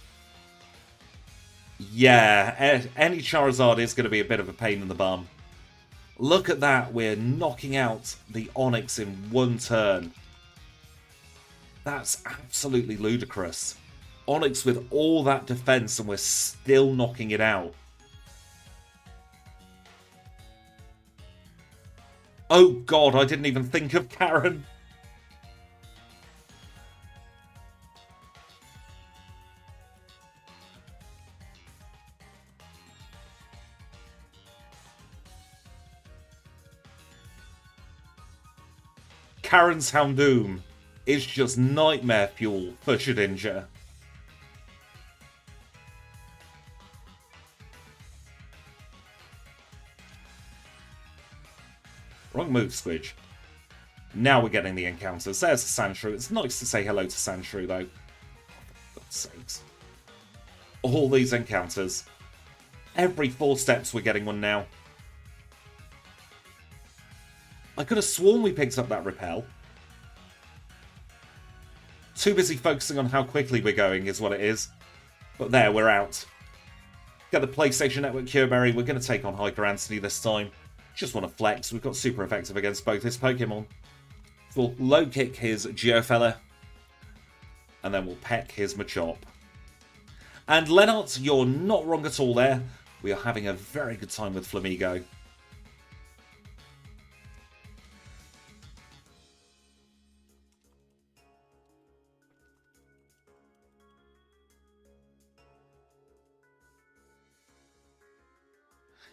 Yeah, any Charizard is going to be a bit of a pain in the bum. Look at that. We're knocking out the Onix in one turn. That's absolutely ludicrous. Onix with all that defense and we're still knocking it out. Oh God, I didn't even think of Karen. Karen's Houndoom is just nightmare fuel for Shedinja. Wrong move, Squidge. Now we're getting the encounters. There's the Sandshrew. It's nice to say hello to Sandshrew, though. For God's sakes. All these encounters. Every 4 steps we're getting one now. I could have sworn we picked up that Repel. Too busy focusing on how quickly we're going is what it is. But there, we're out. Get the PlayStation Network Cure Berry. We're going to take on Hiker Anthony this time. Just want to flex. We've got super effective against both his Pokemon. We'll low kick his Geofella. And then we'll peck his Machop. And Lennart, you're not wrong at all there. We are having a very good time with Flamigo.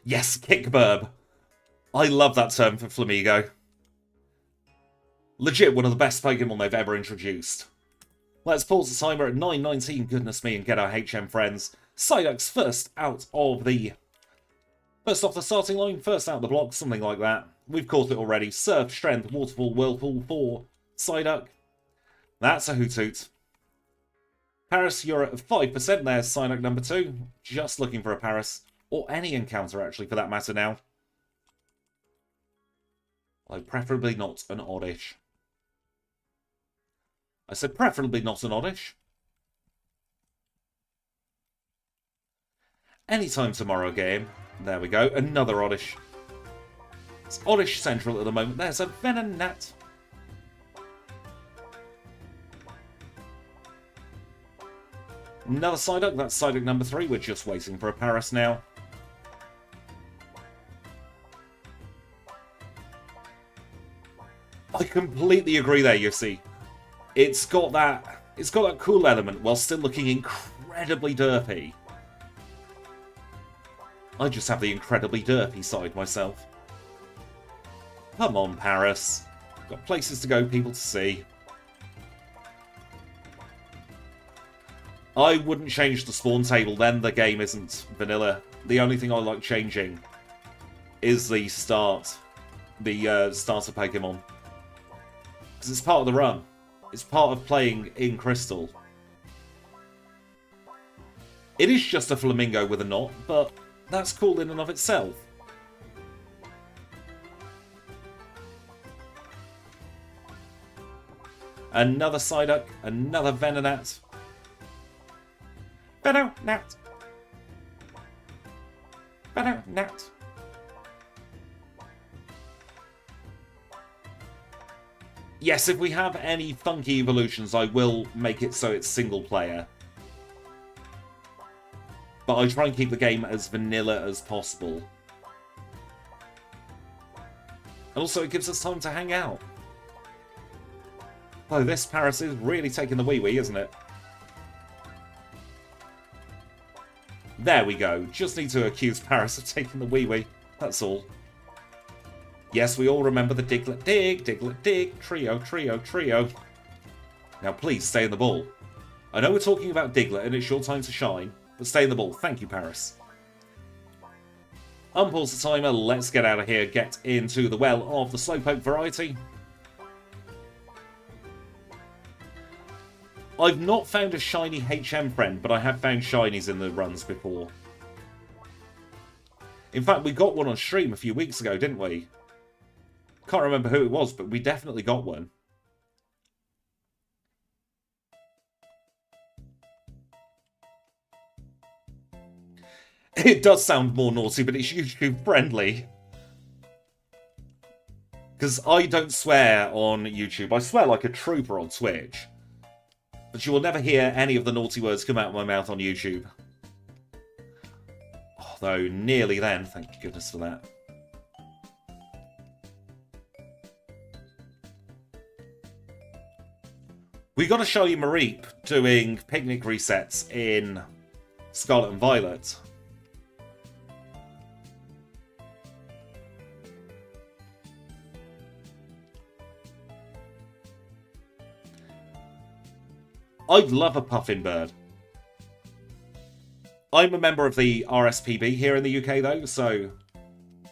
Yes, Kickburb. I love that term for Flamigo. Legit one of the best Pokemon they've ever introduced. Let's pause the timer at 9:19, goodness me, and get our HM friends. Psyduck's first off the starting line, first out the block, something like that. We've caught it already. Surf, Strength, Waterfall, Whirlpool for Psyduck. That's a hoot hoot. Paris, you're at 5% there, Psyduck number 2. Just looking for a Paris. Or any encounter, actually, for that matter now. Like, preferably not an Oddish. I said preferably not an Oddish. Anytime tomorrow game. There we go. Another Oddish. It's Oddish Central at the moment. There's a Venonat. Another Psyduck. That's Psyduck number 3. We're just waiting for a Paris now. I completely agree there, you see. It's got that cool element while still looking incredibly derpy. I just have the incredibly derpy side myself. Come on, Paris. Got places to go, people to see. I wouldn't change the spawn table, then the game isn't vanilla. The only thing I like changing is the starter Pokemon. Because it's part of the run. It's part of playing in Crystal. It is just a Flamingo with a knot, but that's cool in and of itself. Another Psyduck, another Venonat. Venonat. Venonat. Yes, if we have any funky evolutions, I will make it so it's single player. But I try and keep the game as vanilla as possible. And also, it gives us time to hang out. Oh, this Paris is really taking the wee-wee, isn't it? There we go. Just need to accuse Paris of taking the wee-wee. That's all. Yes, we all remember the Diglett Dig, trio, trio, trio. Now please, stay in the ball. I know we're talking about Diglett and it's your time to shine, but stay in the ball. Thank you, Paris. Unpause the timer, let's get out of here, get into the well of the Slowpoke variety. I've not found a shiny HM friend, but I have found shinies in the runs before. In fact, we got one on stream a few weeks ago, didn't we? Can't remember who it was, but we definitely got one. It does sound more naughty, but it's YouTube friendly. Because I don't swear on YouTube. I swear like a trooper on Twitch. But you will never hear any of the naughty words come out of my mouth on YouTube. Although, nearly then. Thank goodness for that. We got to show you Mareep doing picnic resets in Scarlet and Violet. I'd love a puffin bird. I'm a member of the RSPB here in the UK though, so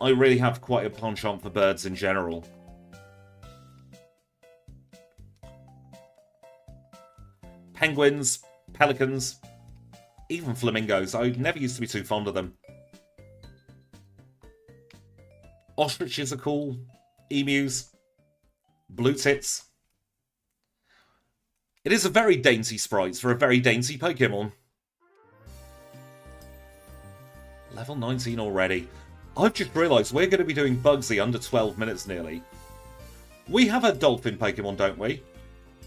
I really have quite a penchant for birds in general. Penguins, pelicans, even flamingos. I never used to be too fond of them. Ostriches are cool. Emus. Blue tits. It is a very dainty sprite for a very dainty Pokemon. Level 19 already. I've just realised we're going to be doing Bugsy under 12 minutes nearly. We have a dolphin Pokemon, don't we?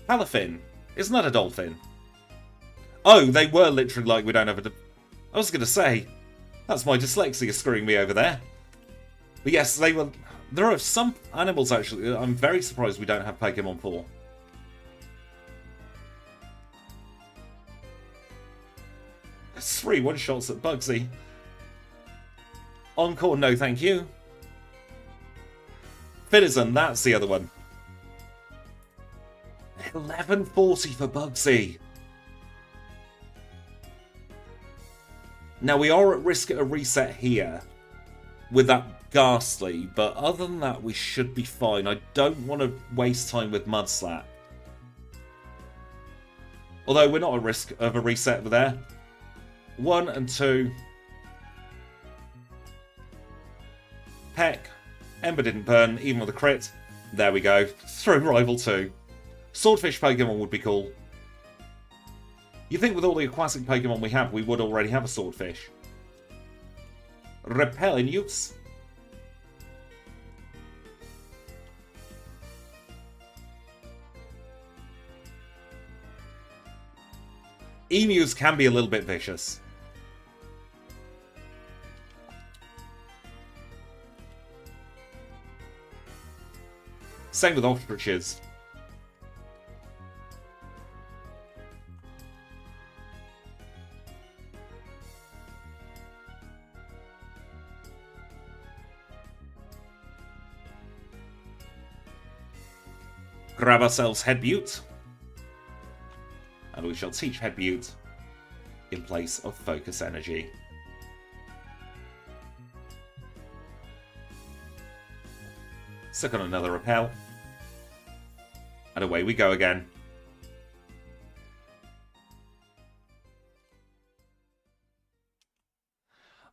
Palafin. Isn't that a dolphin? Oh, they were literally like we don't have a... I was going to say, that's my dyslexia screwing me over there. But yes, they were... There are some animals, actually, I'm very surprised we don't have Pokemon for. There's 3 one-shots at Bugsy. Encore, no thank you. Finizen, that's the other one. 1140 for Bugsy. Now, we are at risk of a reset here with that Ghastly, but other than that, we should be fine. I don't want to waste time with Mudslap. Although we're not at risk of a reset over there. 1 and 2. Peck. Ember didn't burn, even with a crit. There we go. Through Rival 2. Swordfish Pokemon would be cool. You think with all the aquatic Pokemon we have, we would already have a Swordfish. Repelling use. Emus can be a little bit vicious. Same with ostriches. Grab ourselves Head Butte. And we shall teach Head Butte in place of Focus Energy. Stick on another Repel. And away we go again.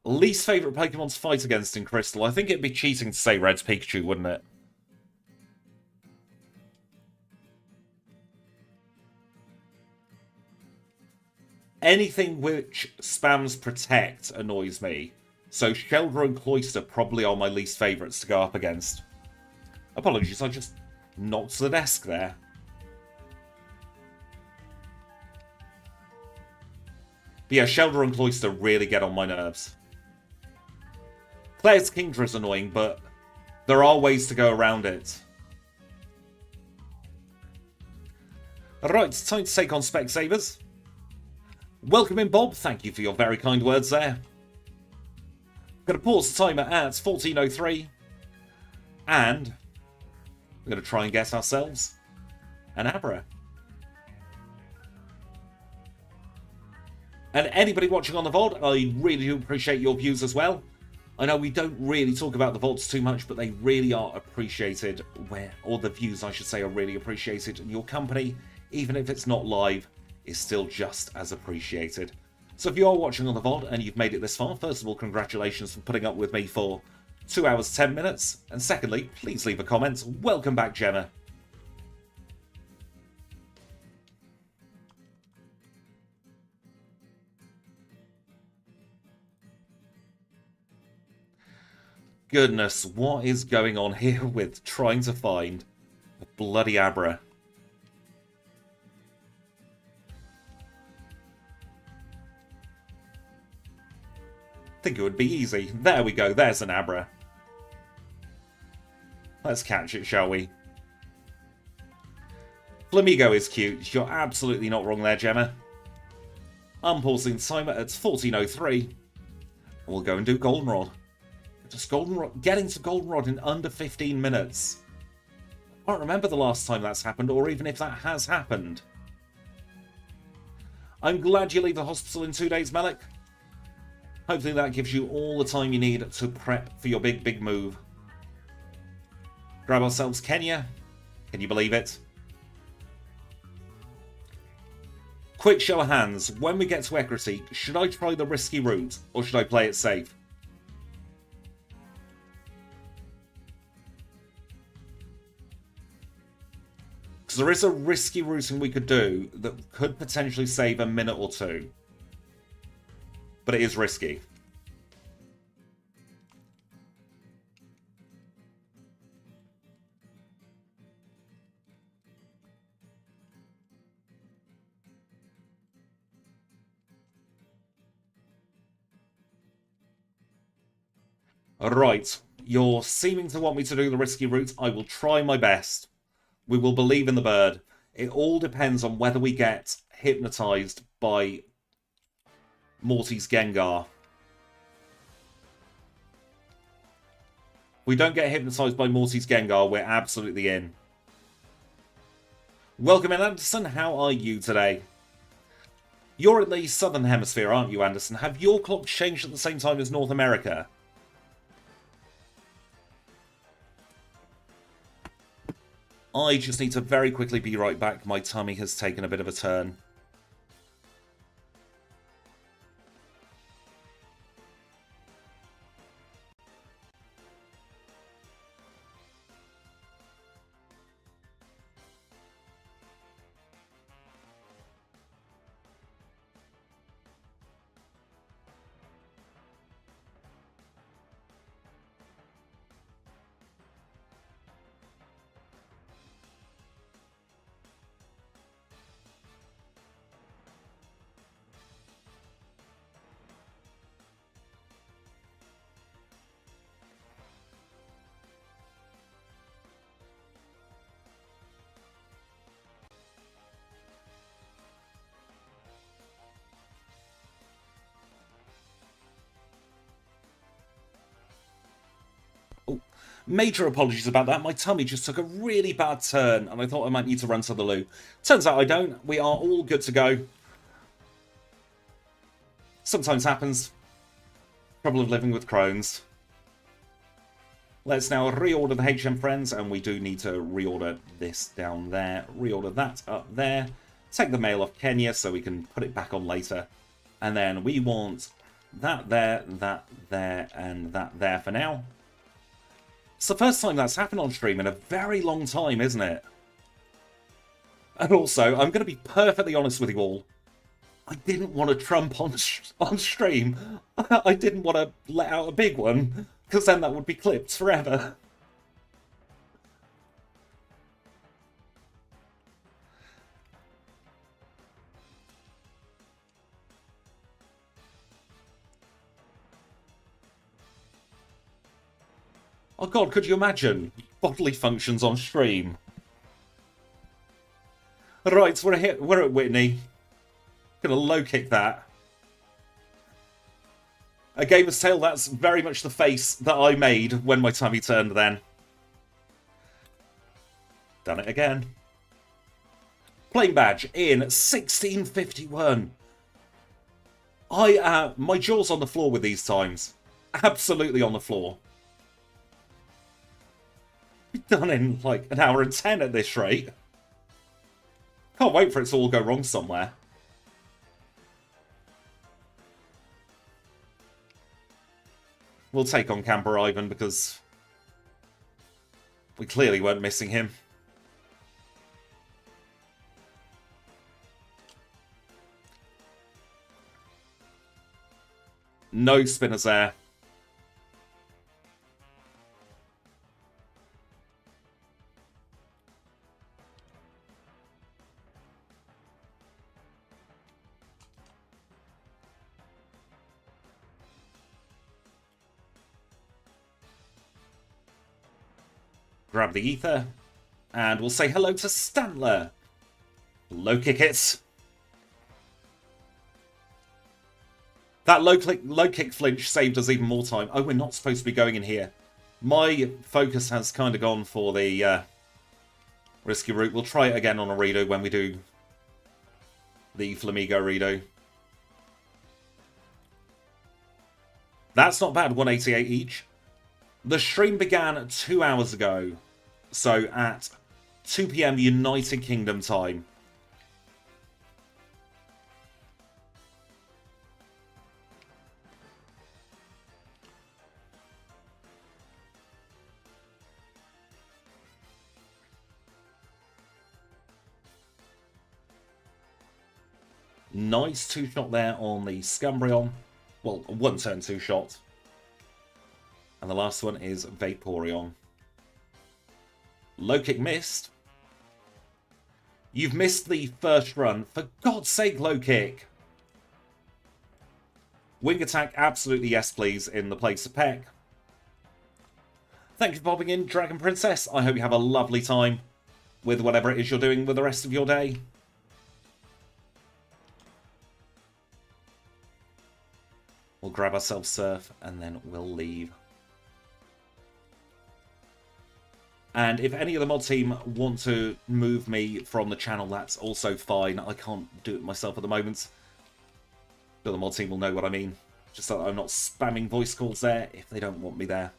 Least favourite Pokemon to fight against in Crystal? I think it'd be cheating to say Red's Pikachu, wouldn't it? Anything which spams Protect annoys me. So Shelter and Cloyster probably are my least favourites to go up against. Apologies, I just knocked the desk there. But yeah, Shelter and Cloyster really get on my nerves. Claire's Kingdra is annoying, but there are ways to go around it. Alright, it's time to take on Specsavers. Welcome in, Bob. Thank you for your very kind words there. Going to pause the timer at 14:03. And we're going to try and get ourselves an Abra. And anybody watching on the VOD, I really do appreciate your views as well. I know we don't really talk about the VODs too much, but they really are appreciated, or the views, I should say, are really appreciated. And your company, even if it's not live, is still just as appreciated. So if you are watching on the VOD and you've made it this far, first of all, congratulations for putting up with me for 2 hours 10 minutes. And secondly, please leave a comment. Welcome back, Gemma. Goodness, what is going on here with trying to find a bloody Abra? I think it would be easy. There we go, there's an Abra. Let's catch it, shall we? Flamigo is cute. You're absolutely not wrong there, Gemma. I'm pausing the timer at 14:03. And we'll go and do Goldenrod. Just Goldenrod, getting to Goldenrod in under 15 minutes. I can't remember the last time that's happened, or even if that has happened. I'm glad you leave the hospital in 2 days, Malik. Hopefully that gives you all the time you need to prep for your big move. Grab ourselves Kenya. Can you believe it? Quick show of hands. When we get to Equity, should I try the risky route or should I play it safe? Because there is a risky routing we could do that could potentially save a minute or two. But it is risky. Right, you're seeming to want me to do the risky route. I will try my best. We will believe in the bird. It all depends on whether we get hypnotized by Morty's Gengar. If we don't get hypnotized by Morty's Gengar, we're absolutely in. Welcome in, Anderson. How are you today? You're in the southern hemisphere, aren't you, Anderson? Have your clocks changed at the same time as North America? I just need to very quickly be right back. My tummy has taken a bit of a turn. Major apologies about that. My tummy just took a really bad turn, and I thought I might need to run to the loo. Turns out I don't. We are all good to go. Sometimes happens. Trouble of living with Crohn's. Let's now reorder the HM Friends, and we do need to reorder this down there. Reorder that up there. Take the mail off Kenya so we can put it back on later. And then we want that there, and that there for now. It's the first time that's happened on stream in a very long time, isn't it? And also, I'm going to be perfectly honest with you all. I didn't want to trump on stream. I didn't want to let out a big one, because then that would be clipped forever. Oh god, could you imagine bodily functions on stream? Right, we're at Whitney. Gonna low kick that. A gamer's tale, that's very much the face that I made when my tummy turned then. Done it again. Playing badge in 1651. My jaw's on the floor with these times. Absolutely on the floor. Done in like an hour and 10 at this rate. Can't wait for it to all go wrong somewhere. We'll take on Camper Ivan because we clearly weren't missing him. No spinners there. Grab the ether, and we'll say hello to Stantler. Low kick it. That low kick flinch saved us even more time. Oh, we're not supposed to be going in here. My focus has kind of gone for the risky route. We'll try it again on a redo when we do the Flamigo redo. That's not bad, 188 each. The stream began 2 hours ago, so at 2 PM United Kingdom time. Nice two-shot there on the Scumbrion. Well, one turn two-shot. And the last one is Vaporeon. Low kick missed. You've missed the first run. For God's sake, low kick. Wing attack, absolutely yes, please, in the place of Peck. Thank you for popping in, Dragon Princess. I hope you have a lovely time with whatever it is you're doing with the rest of your day. We'll grab ourselves Surf, and then we'll leave. And if any of the mod team want to move me from the channel, that's also fine. I can't do it myself at the moment. But the mod team will know what I mean. Just so that I'm not spamming voice calls there if they don't want me there.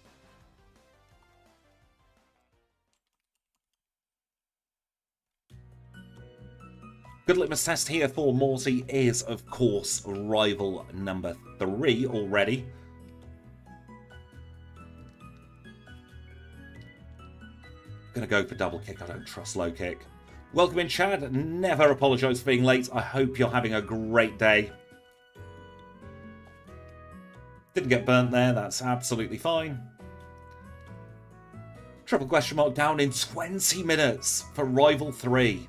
Good litmus test here for Morty is, of course, rival number 3 already. Gonna go for double kick. I don't trust low kick. Welcome in, Chad. Never apologise for being late. I hope you're having a great day. Didn't get burnt there. That's absolutely fine. Triple question mark down in 20 minutes for rival 3.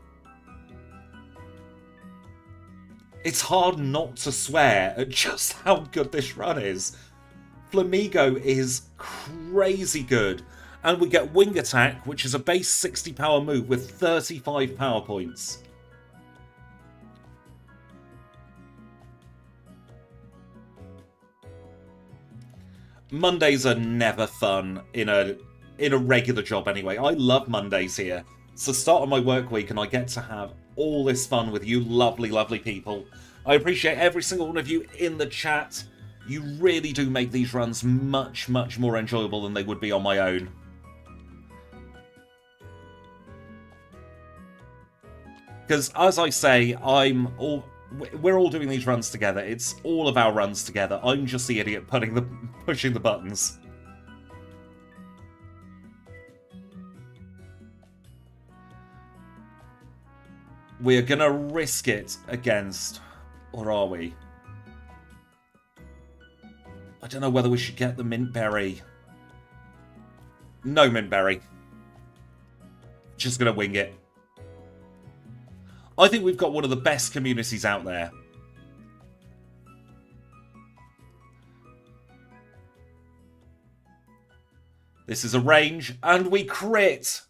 It's hard not to swear at just how good this run is. Flamigo is crazy good. And we get Wing Attack, which is a base 60 power move with 35 power points. Mondays are never fun in a in a regular job anyway. I love Mondays here. It's the start of my work week and I get to have all this fun with you lovely, lovely people. I appreciate every single one of you in the chat. You really do make these runs much, much more enjoyable than they would be on my own. Because, as I say, we're all doing these runs together. It's all of our runs together. I'm just the idiot pushing the buttons. We're going to risk it against... Or are we? I don't know whether we should get the mint berry. No mint berry. Just going to wing it. I think we've got one of the best communities out there. This is a range, and we crit!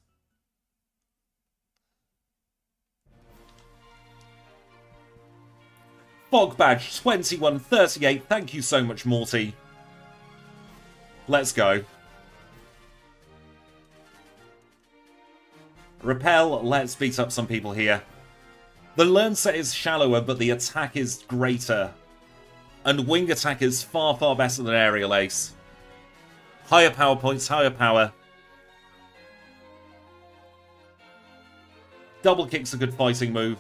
Fog badge 2138, thank you so much, Morty. Let's go. Repel, let's beat up some people here. The learn set is shallower, but the attack is greater. And wing attack is far, far better than aerial ace. Higher power points, higher power. Double kick's a good fighting move.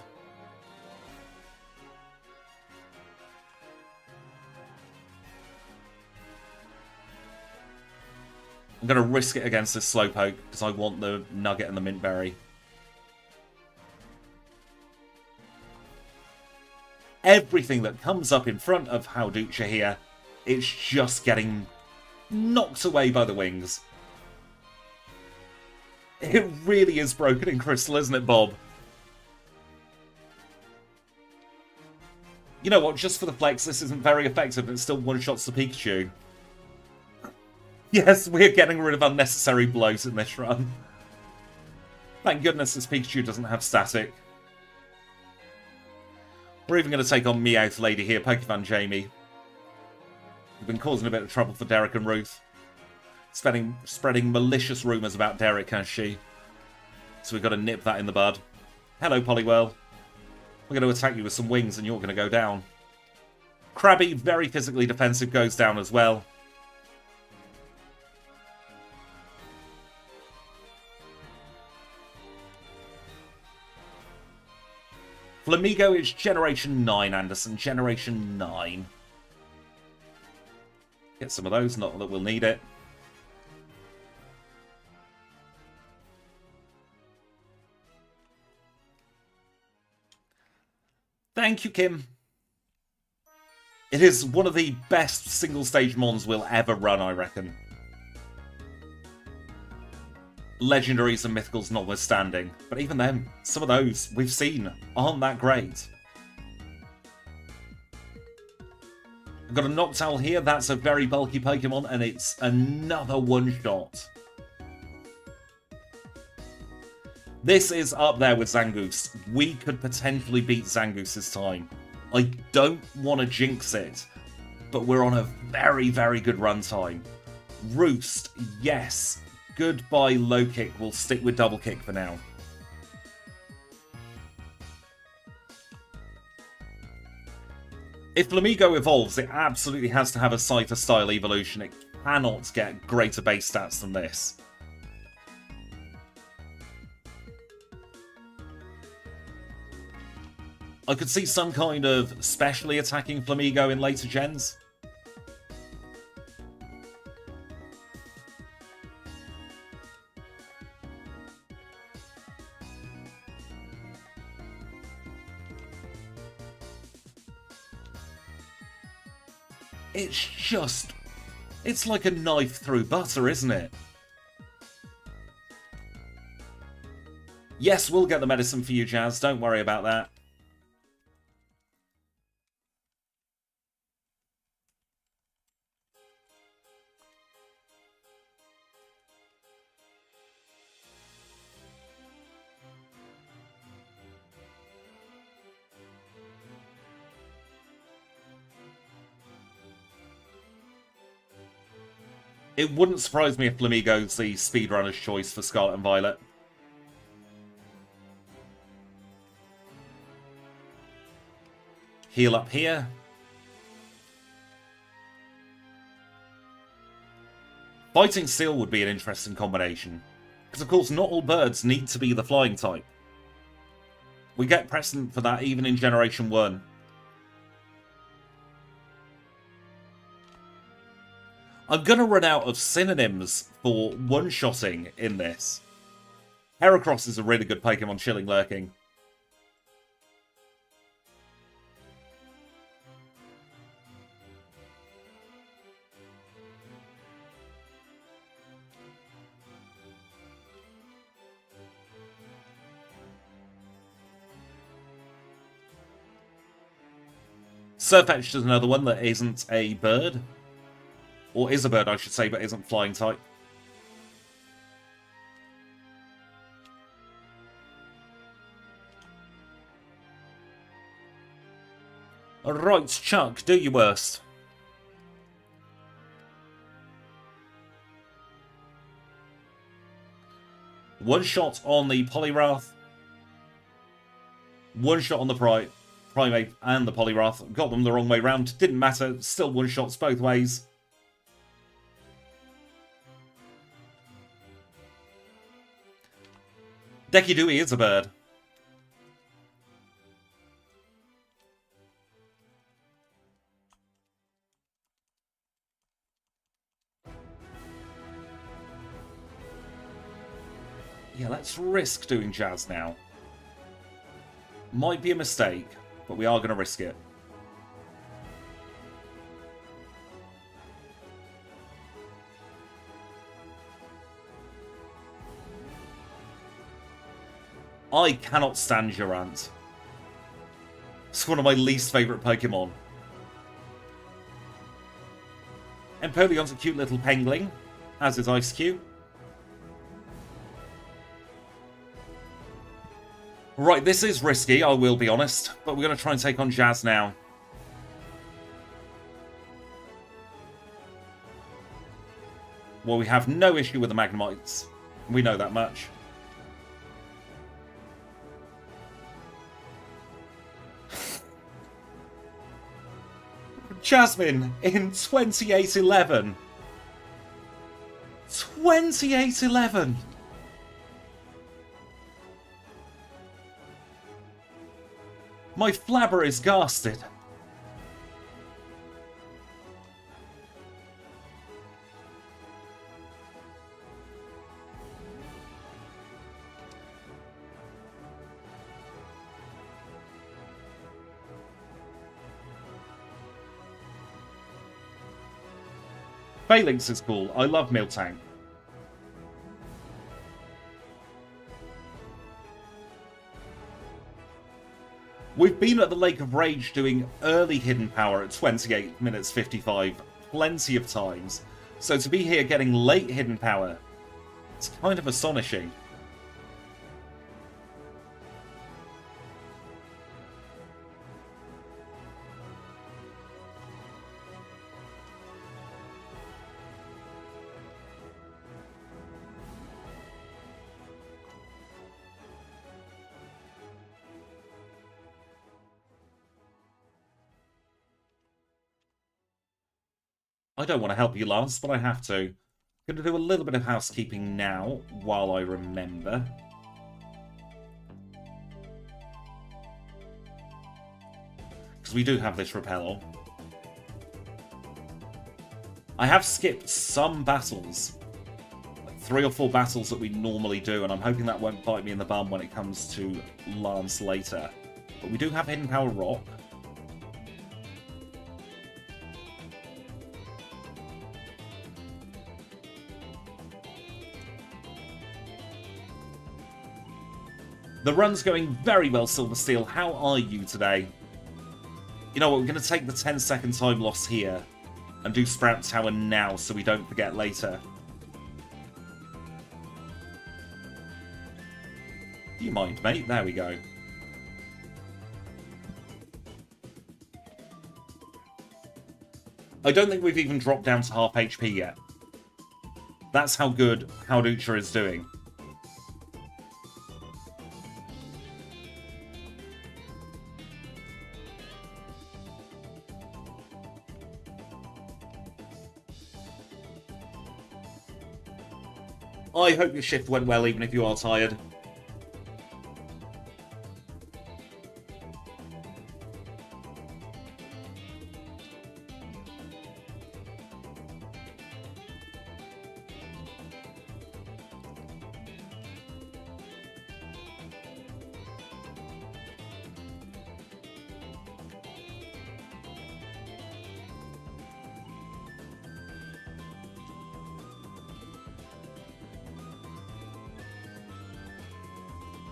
I'm going to risk it against this Slowpoke because I want the Nugget and the Mint Berry. Everything that comes up in front of Hawlucha here, it's just getting knocked away by the wings. It really is broken in Crystal, isn't it, Bob? You know what, just for the flex, this isn't very effective and it still one-shots the Pikachu. Yes, we're getting rid of unnecessary blows in this run. Thank goodness this Pikachu doesn't have static. We're even going to take on Meowth Lady here, Pokefan Jamie. We've been causing a bit of trouble for Derek and Ruth. Spreading malicious rumours about Derek, has she? So we've got to nip that in the bud. Hello, Poliwhirl. We're going to attack you with some wings and you're going to go down. Krabby, very physically defensive, goes down as well. Flamigo is Generation 9, Anderson. Generation 9. Get some of those, not that we'll need it. Thank you, Kim. It is one of the best single-stage mons we'll ever run, I reckon. Legendaries and mythicals notwithstanding. But even then, some of those we've seen aren't that great. I've got a Noctowl here. That's a very bulky Pokemon, and it's another one-shot. This is up there with Zangoose. We could potentially beat Zangoose this time. I don't want to jinx it, but we're on a very, very good run time. Roost, yes. Goodbye low kick. We'll stick with double kick for now. If Flamigo evolves, it absolutely has to have a Scyther style evolution. It cannot get greater base stats than this. I could see some kind of specially attacking Flamigo in later gens. It's like a knife through butter, isn't it? Yes, we'll get the medicine for you, Jazz. Don't worry about that. It wouldn't surprise me if Flamigo's the speedrunner's choice for Scarlet and Violet. Heal up here. Fighting Steel would be an interesting combination. Because of course not all birds need to be the flying type. We get precedent for that even in Generation 1. I'm going to run out of synonyms for one-shotting in this. Heracross is a really good Pokemon Chilling Lurking. Surfetched is another one that isn't a bird. Or is a bird, I should say, but isn't flying type. Alright, Chuck, do your worst. One shot on the Poliwrath. One shot on the Primate and the Poliwrath. Got them the wrong way round. Didn't matter. Still one shots both ways. Dekidui is a bird. Yeah, let's risk doing Jazz now. Might be a mistake, but we are going to risk it. I cannot stand Durant. It's one of my least favourite Pokemon. Empoleon's a cute little pengling, as is Ice-Q. Right, this is risky, I will be honest, but we're going to try and take on Jazz now. Well, we have no issue with the Magnemites. We know that much. Jasmine in 2811. 2811. My flabber is gasted. Phalanx is cool. I love Miltank. We've been at the Lake of Rage doing early Hidden Power at 28 minutes 55 plenty of times. So to be here getting late Hidden Power, it's kind of astonishing. I don't want to help you, Lance, but I have to. I'm going to do a little bit of housekeeping now, while I remember. Because we do have this Repel. I have skipped some battles. Like 3 or 4 battles that we normally do, and I'm hoping that won't bite me in the bum when it comes to Lance later. But we do have Hidden Power Rock. The run's going very well, Silversteel. How are you today? You know what, we're going to take the 10-second time loss here and do Sprout Tower now so we don't forget later. Do you mind, mate? There we go. I don't think we've even dropped down to half HP yet. That's how good Hawlucha is doing. I hope your shift went well, even if you are tired.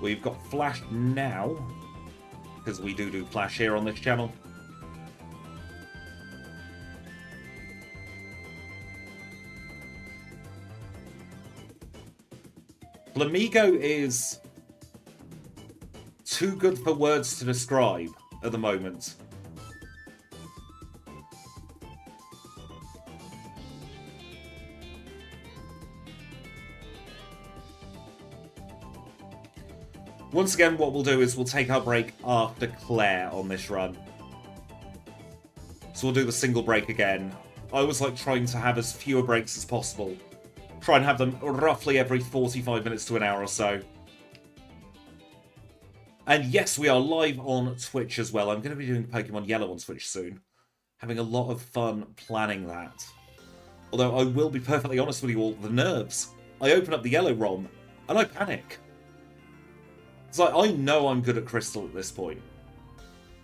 We've got Flash now, because we do Flash here on this channel. Flamigo is too good for words to describe at the moment. Once again, what we'll do is we'll take our break after Claire on this run. So we'll do the single break again. I always like trying to have as fewer breaks as possible. Try and have them roughly every 45 minutes to an hour or so. And yes, we are live on Twitch as well. I'm going to be doing Pokemon Yellow on Twitch soon. Having a lot of fun planning that. Although I will be perfectly honest with you all, the nerves. I open up the Yellow ROM and I panic. It's like, I know I'm good at Crystal at this point.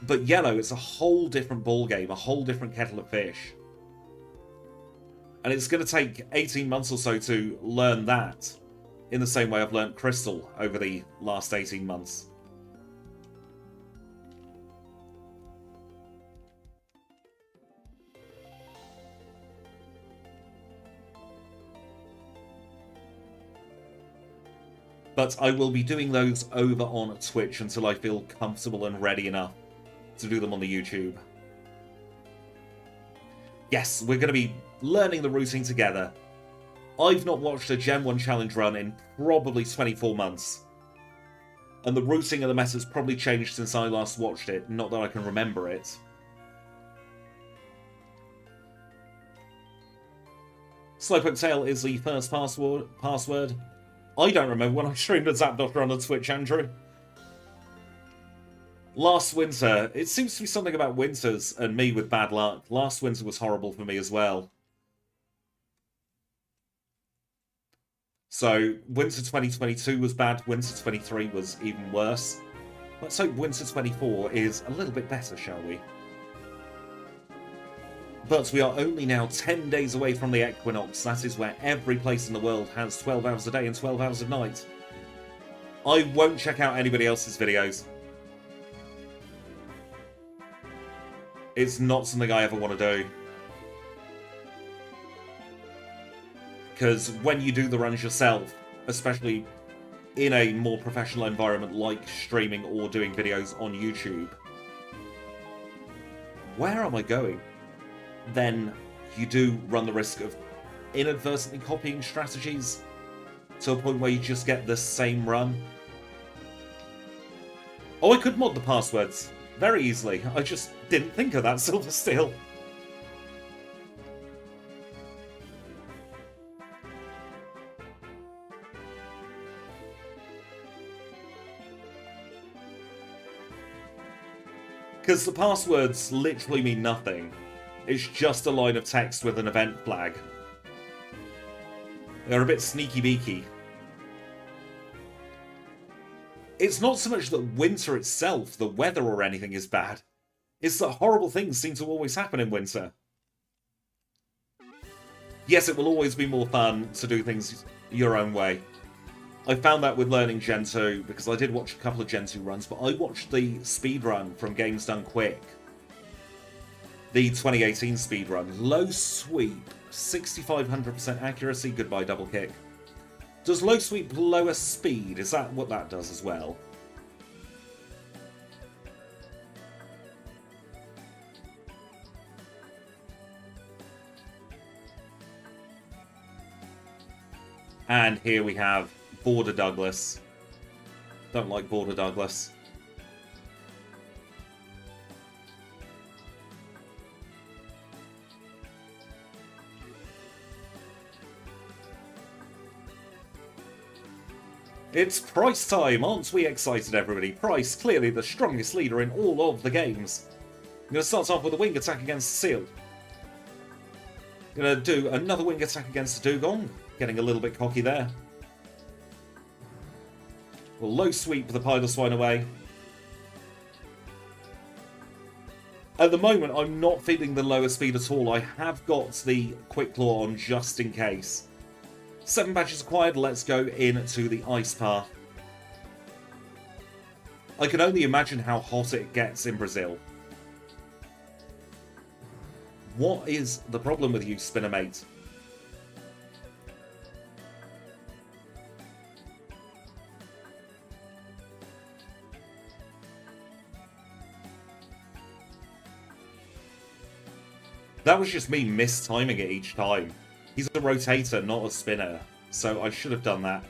But Yellow, it's a whole different ballgame, a whole different kettle of fish. And it's going to take 18 months or so to learn that, in the same way I've learned Crystal over the last 18 months. But I will be doing those over on Twitch until I feel comfortable and ready enough to do them on the YouTube. Yes, we're going to be learning the routing together. I've not watched a Gen 1 challenge run in probably 24 months. And the routing of the meta's probably changed since I last watched it, not that I can remember it. Slowpoke Tail is the first password. I don't remember when I streamed a Zap Doctor on the Twitch, Andrew. Last winter, it seems to be something about winters and me with bad luck. Last winter was horrible for me as well. So, winter 2022 was bad, winter 23 was even worse. Let's hope winter 24 is a little bit better, shall we? But we are only now 10 days away from the equinox. That is where every place in the world has 12 hours a day and 12 hours a night. I won't check out anybody else's videos. It's not something I ever want to do. Because when you do the runs yourself, especially in a more professional environment like streaming or doing videos on YouTube, where am I going? Then you do run the risk of inadvertently copying strategies to a point where you just get the same run. Oh, I could mod the passwords very easily. I just didn't think of that, Silver Steel. Because the passwords literally mean nothing. It's just a line of text with an event flag. They're a bit sneaky-beaky. It's not so much that winter itself, the weather or anything, is bad. It's that horrible things seem to always happen in winter. Yes, it will always be more fun to do things your own way. I found that with learning Gen 2, because I did watch a couple of Gen 2 runs, but I watched the speedrun from Games Done Quick. The 2018 speedrun. Low sweep, 6500% accuracy, goodbye double kick. Does low sweep lower speed? Is that what that does as well? And here we have Border Douglas. Don't like Border Douglas. It's Price time! Aren't we excited, everybody? Price, clearly the strongest leader in all of the games. I'm going to start off with a wing attack against the Seal. Going to do another wing attack against the Dugong. Getting a little bit cocky there. We'll low sweep the Piloswine away. At the moment, I'm not feeling the lower speed at all. I have got the Quick Claw on just in case. 7 badges acquired, let's go into the ice path. I can only imagine how hot it gets in Brazil. What is the problem with you, Spinnermate? That was just me mistiming it each time. He's a rotator, not a spinner, so I should have done that.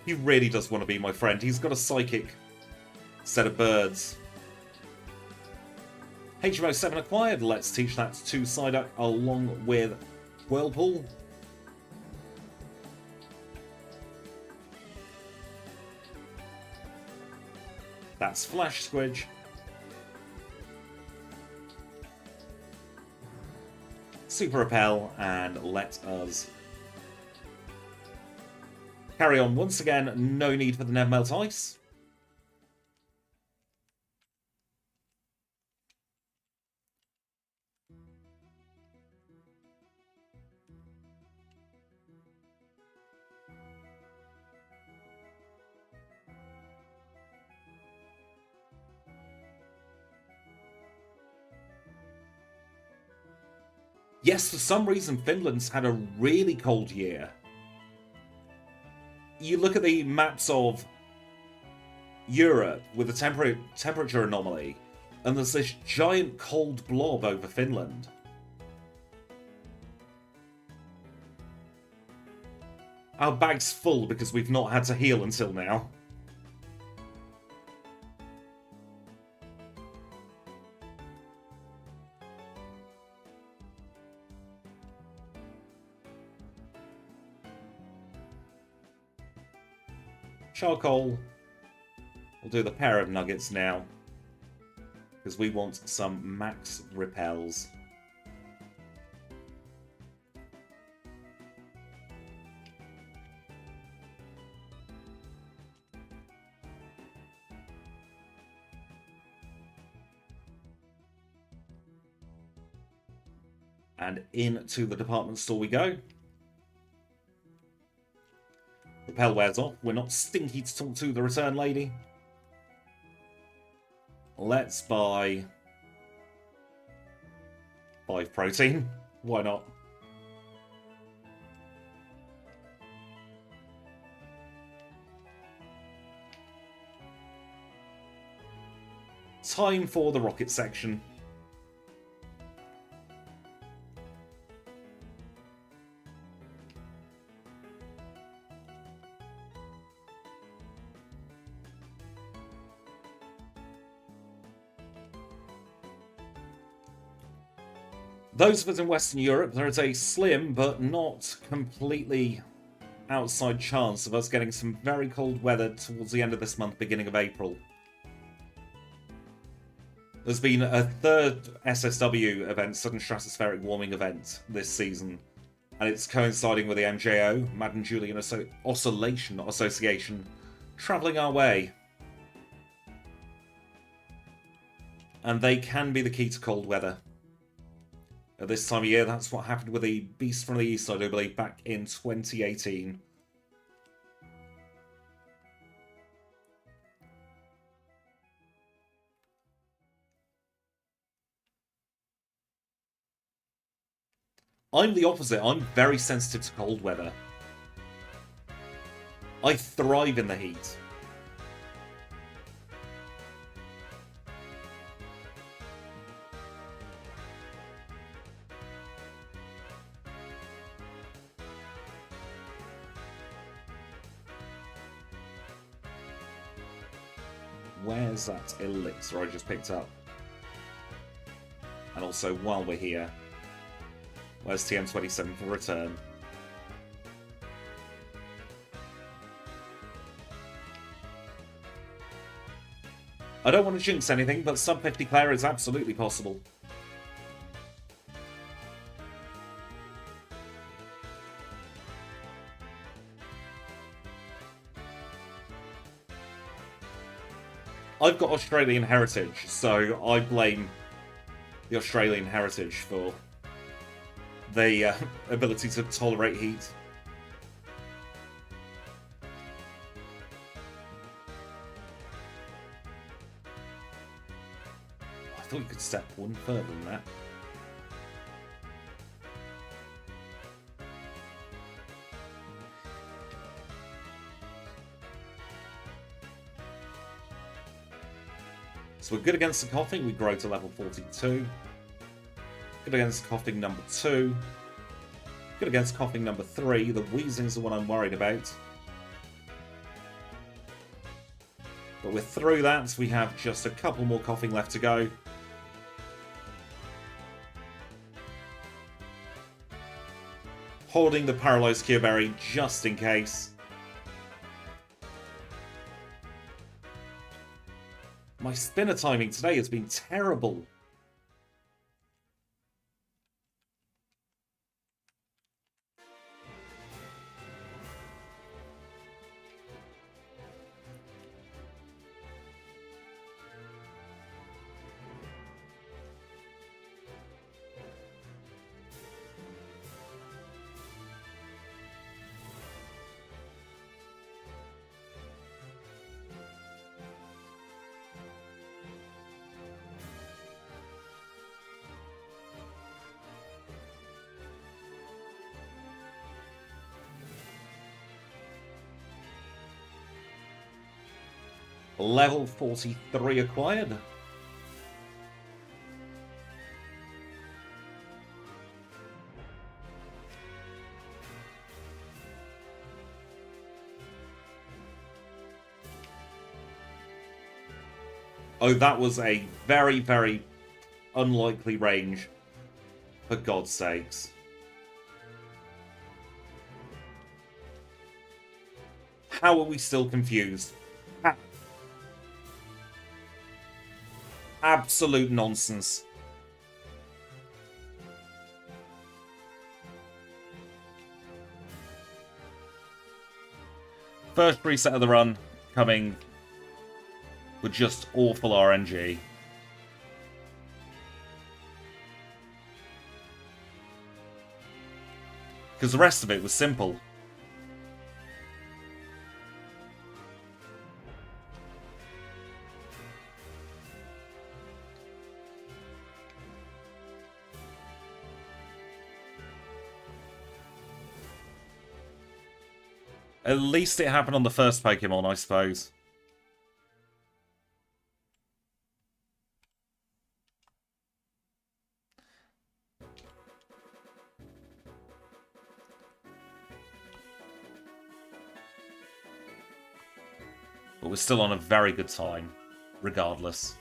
He really does want to be my friend. He's got a psychic set of birds. HMO 7 acquired. Let's teach that to Psyduck along with Whirlpool. That's Flash Squidge. Super Repel, and let us carry on. Once again, no need for the Nev Melt Ice. Yes, for some reason, Finland's had a really cold year. You look at the maps of Europe with the temperature anomaly, and there's this giant cold blob over Finland. Our bag's full because we've not had to heal until now. Charcoal. We'll do the pair of nuggets now, because we want some max repels. And into the department store we go. Repel wears off. We're not stinky to talk to the return lady. Let's buy 5 protein. Why not? Time for the rocket section. Those of us in Western Europe, there is a slim but not completely outside chance of us getting some very cold weather towards the end of this month, beginning of April. There's been a third SSW event, Sudden Stratospheric Warming event, this season, and it's coinciding with the MJO, Madden-Julian Oscillation Association, travelling our way. And they can be the key to cold weather. At this time of year, that's what happened with the Beast from the East, I do believe, back in 2018. I'm the opposite. I'm very sensitive to cold weather. I thrive in the heat. Where's that elixir I just picked up? And also, while we're here, where's TM27 for return? I don't want to jinx anything, but sub 50 Claire is absolutely possible. I've got Australian heritage, so I blame the Australian heritage for the ability to tolerate heat. I thought you could step one further than that. So we're good against the coughing, we grow to level 42. Good against coughing number 2. Good against coughing number 3. The wheezing's the one I'm worried about. But we're through that, we have just a couple more coughing left to go. Holding the Paralyzed Cure Berry just in case. My spinner timing today has been terrible. Level 43 acquired. Oh, that was a very, very unlikely range. For God's sakes. How are we still confused? Absolute nonsense. First reset of the run coming with just awful RNG. Because the rest of it was simple. At least it happened on the first Pokemon, I suppose. But we're still on a very good time, regardless.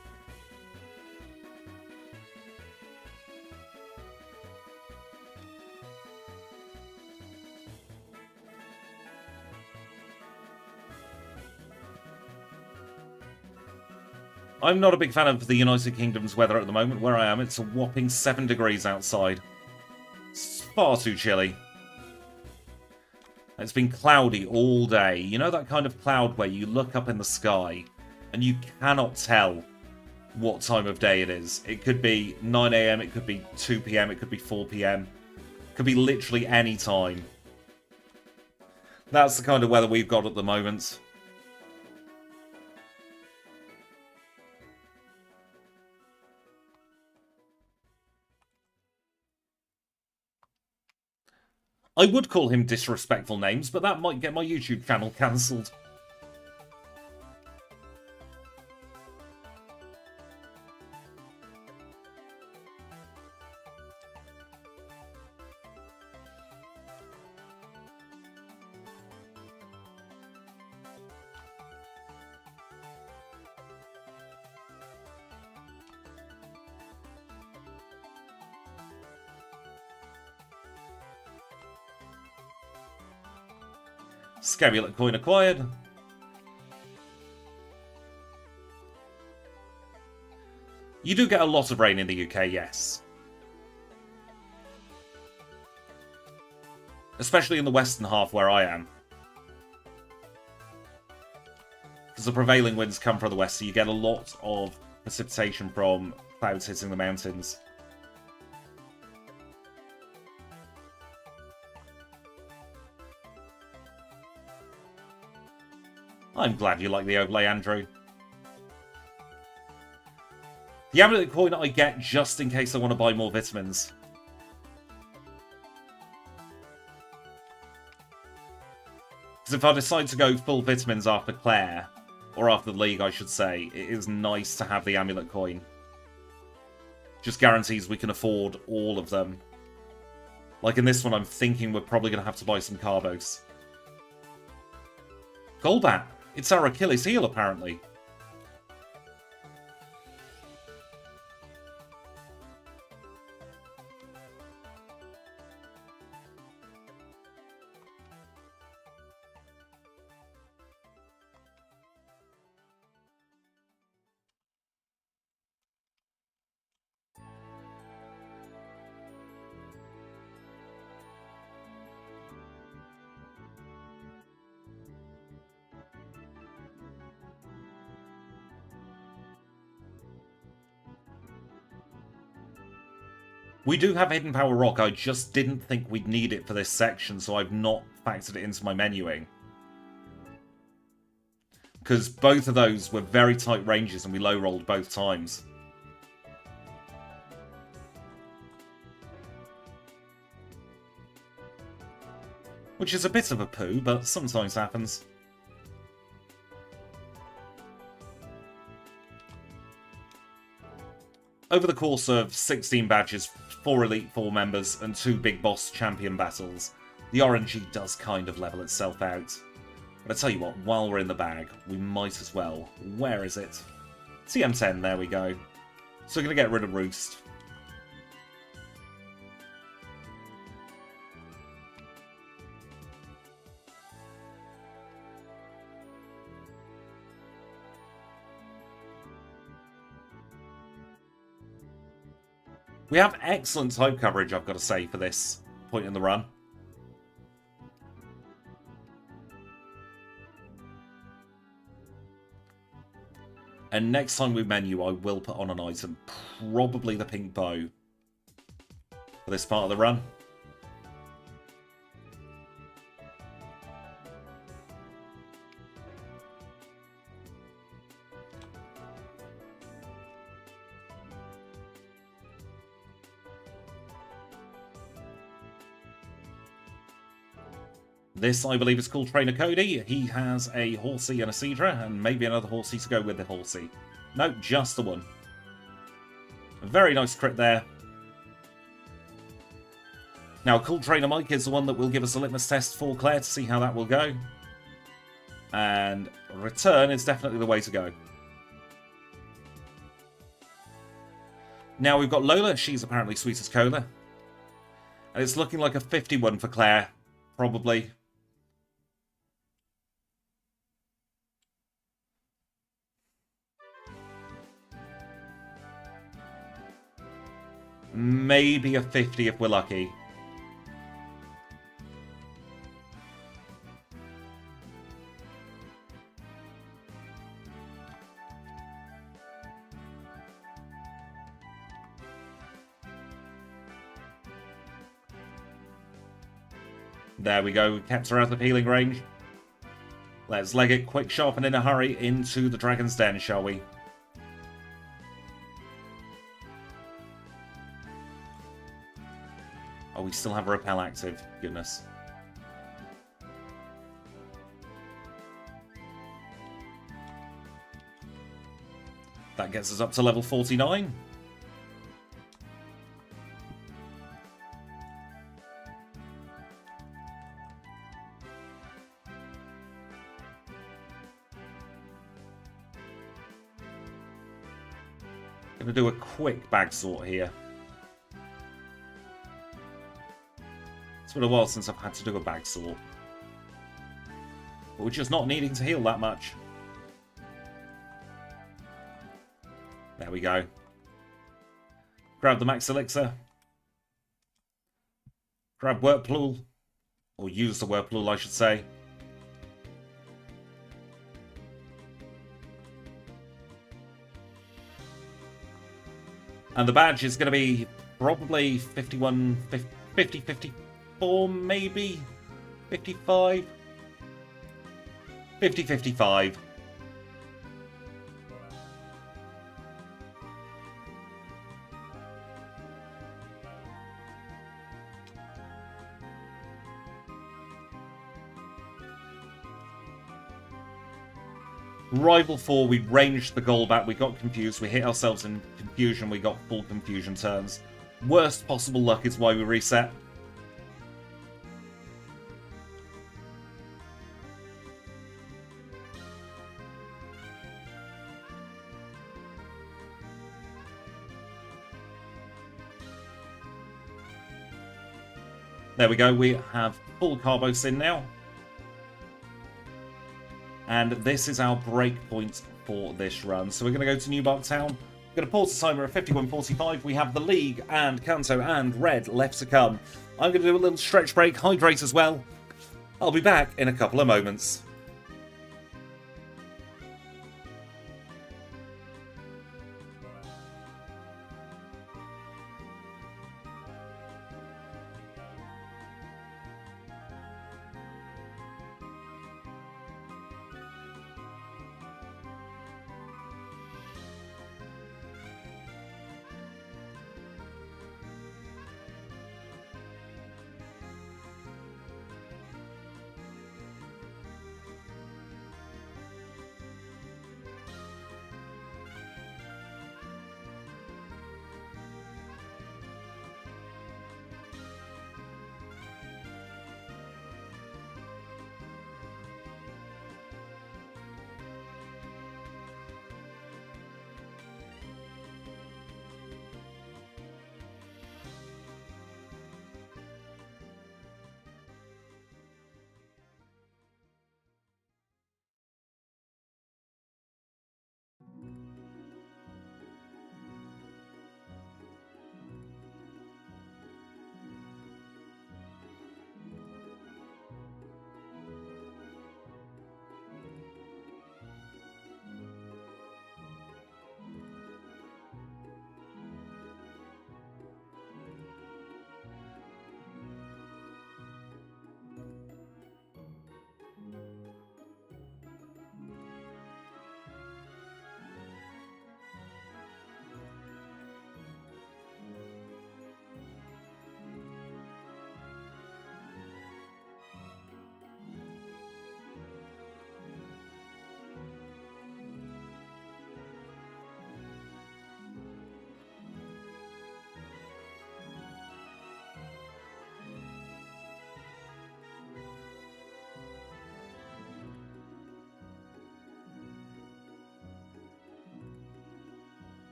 I'm not a big fan of the United Kingdom's weather at the moment. Where I am, it's a whopping 7 degrees outside. It's far too chilly. It's been cloudy all day. You know that kind of cloud where you look up in the sky and you cannot tell what time of day it is. It could be 9 AM, it could be 2 PM, it could be 4 PM. It could be literally any time. That's the kind of weather we've got at the moment. I would call him disrespectful names, but that might get my YouTube channel cancelled. Scabulet coin acquired. You do get a lot of rain in the UK, yes. Especially in the western half where I am. Because the prevailing winds come from the west, so you get a lot of precipitation from clouds hitting the mountains. I'm glad you like the overlay, Andrew. The amulet coin I get just in case I want to buy more vitamins. Because if I decide to go full vitamins after Claire, or after the League I should say, it is nice to have the amulet coin. Just guarantees we can afford all of them. Like in this one, I'm thinking we're probably going to have to buy some carbos. Golbat! It's our Achilles heel, apparently. We do have Hidden Power Rock, I just didn't think we'd need it for this section, so I've not factored it into my menuing. Because both of those were very tight ranges and we low rolled both times. Which is a bit of a poo, but sometimes happens. Over the course of 16 badges, 4 Elite Four members, and 2 Big Boss Champion battles, the RNG does kind of level itself out. But I tell you what, while we're in the bag, we might as well. Where is it? TM10, there we go. So we're going to get rid of Roost. We have excellent type coverage, I've got to say, for this point in the run. And next time we menu, I will put on an item, probably the pink bow, for this part of the run. This, I believe, is called Trainer Cody. He has a Horsey and a Seadra, and maybe another Horsey to go with the Horsey. No, just the one. A very nice crit there. Now, Cool Trainer Mike is the one that will give us a litmus test for Claire to see how that will go. And Return is definitely the way to go. Now we've got Lola. She's apparently sweet as cola. And it's looking like a 51 for Claire, probably. Maybe a 50 if we're lucky. There we go, kept her out of healing range. Let's leg it quick, sharp, and in a hurry into the Dragon's Den, shall we? Oh, we still have a repel active. Goodness. That gets us up to level 49. Gonna do a quick bag sort here. It's been a while since I've had to do a bag sort. but we're just not needing to heal that much. There we go. Grab the max elixir. Grab Whirlpool. Or use the Whirlpool, I should say. And the badge is going to be probably 51, 50, 54, maybe? 55? 50, 55. Rival 4, we ranged the goal back, we got confused, we hit ourselves in confusion, we got full confusion turns. Worst possible luck is why we reset. There we go, we have full Carbos in now. And this is our break point for this run. So we're going to go to New Bark Town. We're going to pause the timer at 51:45. We have the League and Kanto and Red left to come. I'm going to do a little stretch break, hydrate as well. I'll be back in a couple of moments.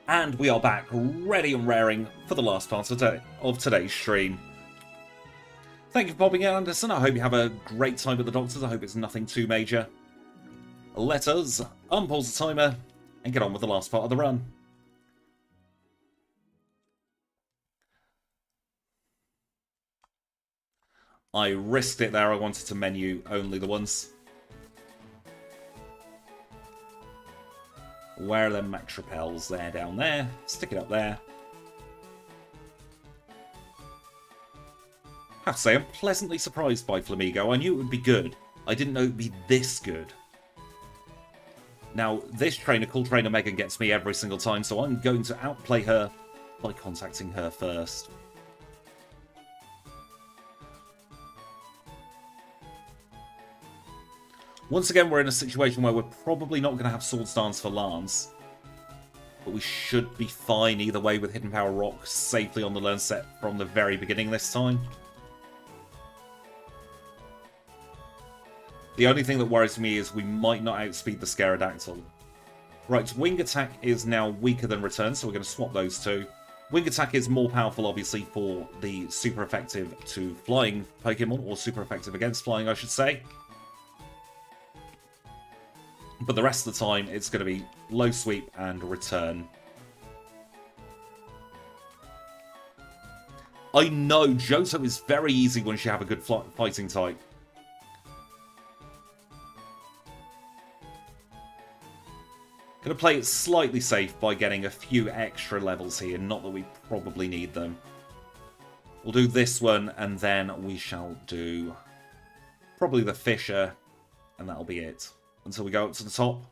And we are back, ready and raring for the last part of today's stream. Thank you for popping in, Anderson. I hope you have a great time at the doctors. I hope it's nothing too major. Let us unpause the timer and get on with the last part of the run. I risked it there. I wanted to menu only the ones. Where are them max repels? There, down there. Stick it up there. I have to say, I'm pleasantly surprised by Flamigo. I knew it would be good. I didn't know it would be this good. Now, this trainer, Cool Trainer Megan, gets me every single time, so I'm going to outplay her by contacting her first. Once again, we're in a situation where we're probably not going to have Sword Stance for Lance. But we should be fine either way with Hidden Power Rock safely on the learn set from the very beginning this time. The only thing that worries me is we might not outspeed the Scarodactyl. Right, Wing Attack is now weaker than Return, so we're going to swap those two. Wing Attack is more powerful, obviously, for the super effective to flying Pokemon, or super effective against flying, I should say. But the rest of the time, it's going to be Low Sweep and Return. I know, Johto is very easy once you have a good fighting type. Going to play it slightly safe by getting a few extra levels here, not that we probably need them. We'll do this one, and then we shall do probably the Fisher, and that'll be it. Until we go up to the top.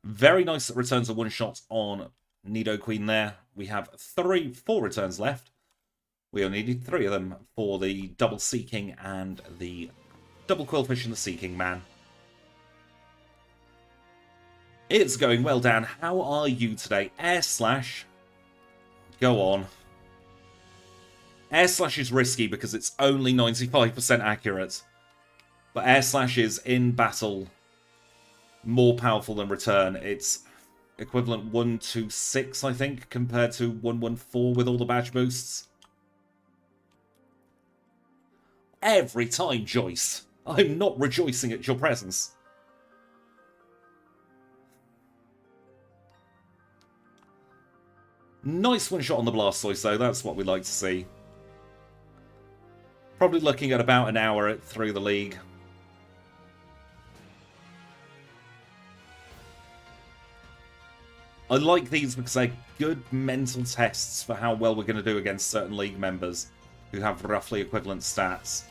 Very nice that returns a one-shot on Nidoqueen there. We have 4 returns left. We only need 3 of them for the double Seeking and the double Quillfish and the Seeking Man. It's going well, Dan. How are you today? Air Slash. Go on. Air Slash is risky because it's only 95% accurate. But Air Slash is, in battle, more powerful than Return. It's equivalent 126, I think, compared to 114 with all the badge boosts. Every time, Joyce. I'm not rejoicing at your presence. Nice one shot on the Blastoise, though. That's what we'd like to see. Probably looking at about an hour through the league. I like these because they're good mental tests for how well we're going to do against certain league members who have roughly equivalent stats.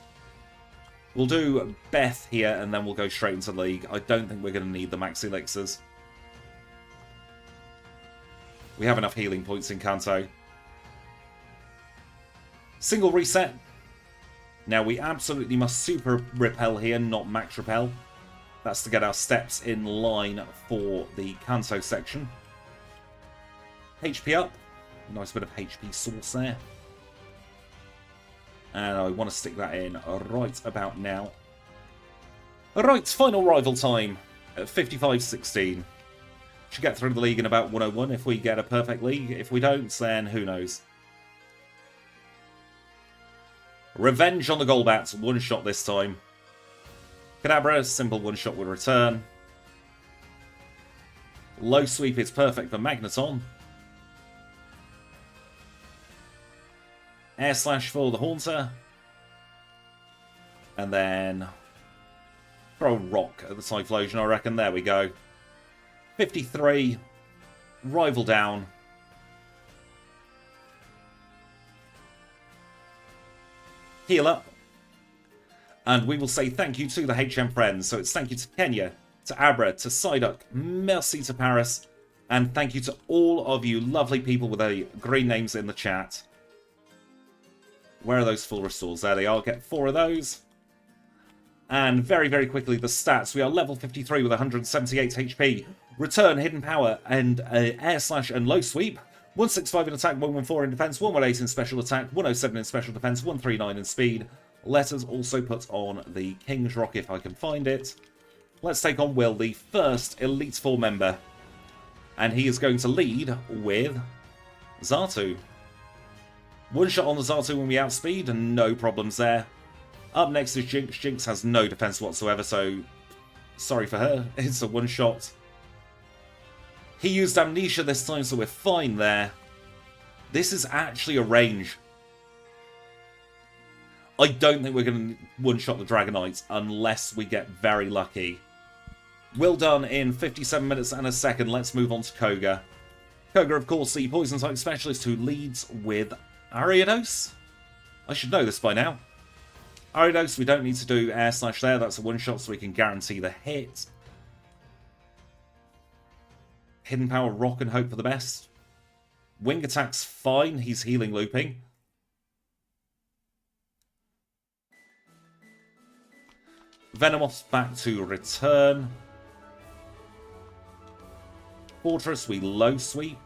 We'll do Beth here and then we'll go straight into league. I don't think we're going to need the max elixirs. We have enough healing points in Kanto. Single reset. Now we absolutely must super repel here, not max repel. That's to get our steps in line for the Kanto section. HP up. Nice bit of HP source there. And I want to stick that in right about now. Alright, final rival time at 55-16. Should get through the league in about 101 if we get a perfect league. If we don't, then who knows. Revenge on the Golbats. One shot this time. Kadabra, simple one shot with Return. Low Sweep is perfect for Magneton. Air Slash for the Haunter. And then throw a rock at the Typhlosion, I reckon. There we go. 53. Rival down. Heal up. And we will say thank you to the HM friends. So it's thank you to Kenya, to Abra, to Psyduck, merci to Paris, and thank you to all of you lovely people with the green names in the chat. Where are those full restores? There they are. Get 4 of those. And very, very quickly, the stats. We are level 53 with 178 HP. Return, Hidden Power, and Air Slash and Low Sweep. 165 in attack, 114 in defense, 118 in special attack, 107 in special defense, 139 in speed. Let us also put on the King's Rock if I can find it. Let's take on Will, the first Elite Four member. And he is going to lead with Xatu. One shot on the Xatu when we outspeed, and no problems there. Up next is Jinx. Jinx has no defense whatsoever, so sorry for her. It's a one shot. He used Amnesia this time, so we're fine there. This is actually a range. I don't think we're going to one-shot the Dragonite unless we get very lucky. Well done in 57 minutes and a second. Let's move on to Koga. Koga, of course, the Poison-type specialist who leads with Ariados. I should know this by now. Aridos, we don't need to do Air Slash there. That's a one-shot, so we can guarantee the hit. Hidden Power, Rock, and hope for the best. Wing Attack's fine. He's healing looping. Venomoth's back to return. Fortress, we low sweep.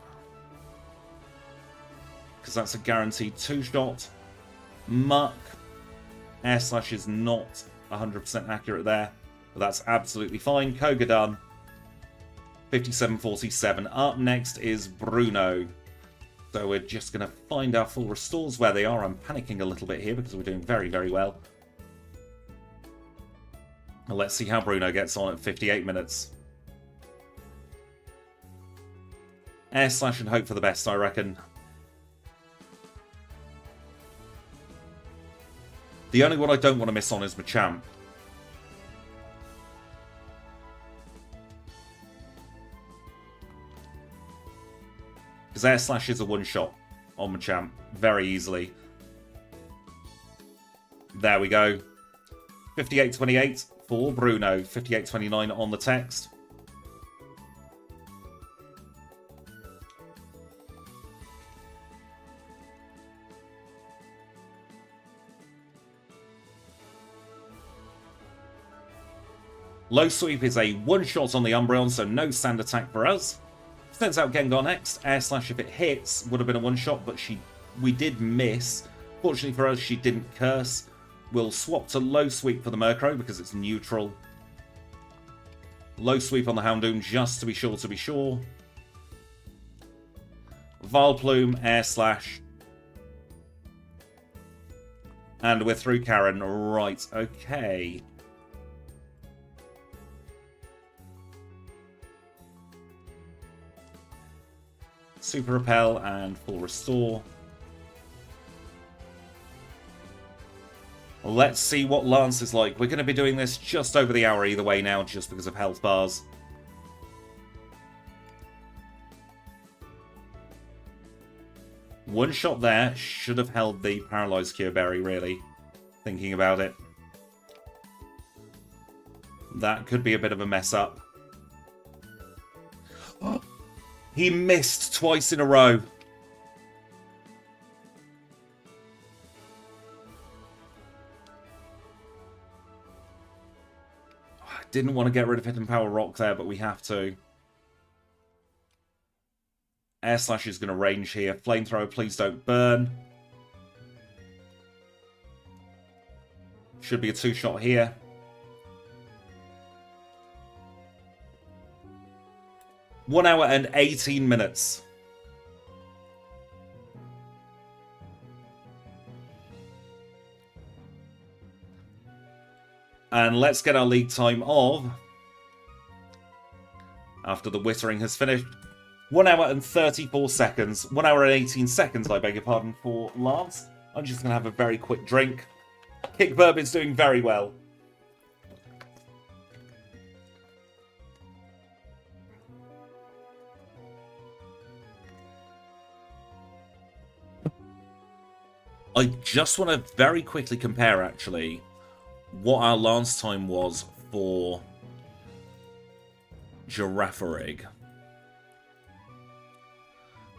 Because that's a guaranteed two-shot. Muck. Air Slash is not 100% accurate there. But that's absolutely fine. Koga done. 57-47. Up next is Bruno. So we're just going to find our full restores where they are. I'm panicking a little bit here because we're doing very, very well. Let's see how Bruno gets on at 58 minutes. Air Slash and hope for the best, I reckon. The only one I don't want to miss on is Machamp. Because Air Slash is a one-shot on Machamp very easily. There we go. 58-28 for Bruno. 58-29 on the text. Low Sweep is a one-shot on the Umbreon, so no sand attack for us. Sends out Gengar next. Air Slash, if it hits, would have been a one-shot, but we did miss. Fortunately for us, she didn't curse. We'll swap to Low Sweep for the Murkrow because it's neutral. Low Sweep on the Houndoom just to be sure. Vileplume, Air Slash. And we're through Karen. Right, okay. Super Repel and Full Restore. Let's see what Lance is like. We're going to be doing this just over the hour either way now, just because of health bars. One shot there should have held the Paralyzed Cure Berry, really. Thinking about it. That could be a bit of a mess up. He missed twice in a row. I didn't want to get rid of Hidden Power Rock there, but we have to. Air Slash is going to range here. Flamethrower, please don't burn. Should be a two-shot here. One hour and 18 minutes. And let's get our lead time of, after the Wittering has finished, 1 hour and 34 seconds. 1 hour and 18 seconds, I beg your pardon, for Lance. I'm just going to have a very quick drink. Kickburb is doing very well. I just want to very quickly compare, actually, what our last time was for Girafarig.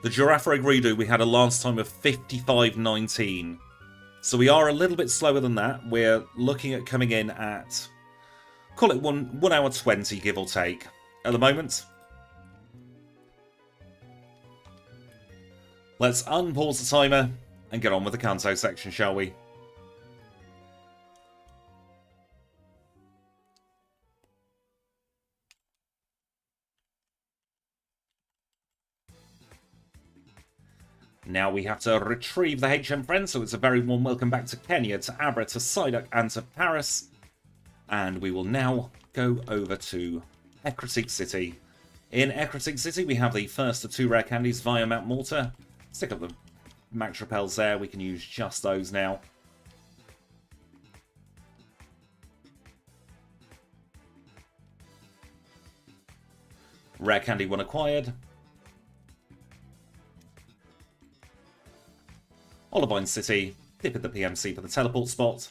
The Girafarig redo, we had a last time of 55.19. So we are a little bit slower than that. We're looking at coming in at, call it 1 hour 20, give or take, at the moment. Let's unpause the timer and get on with the Kanto section, shall we? Now we have to retrieve the HM friends, so it's a very warm welcome back to Kenya, to Abra, to Psyduck, and to Paris. And we will now go over to Ecruteak City. In Ecruteak City, we have the first of 2 rare candies via Mount Malta. Stick up the Max Repels there, we can use just those now. Rare candy 1 acquired. Olivine City, dip at the PMC for the teleport spot.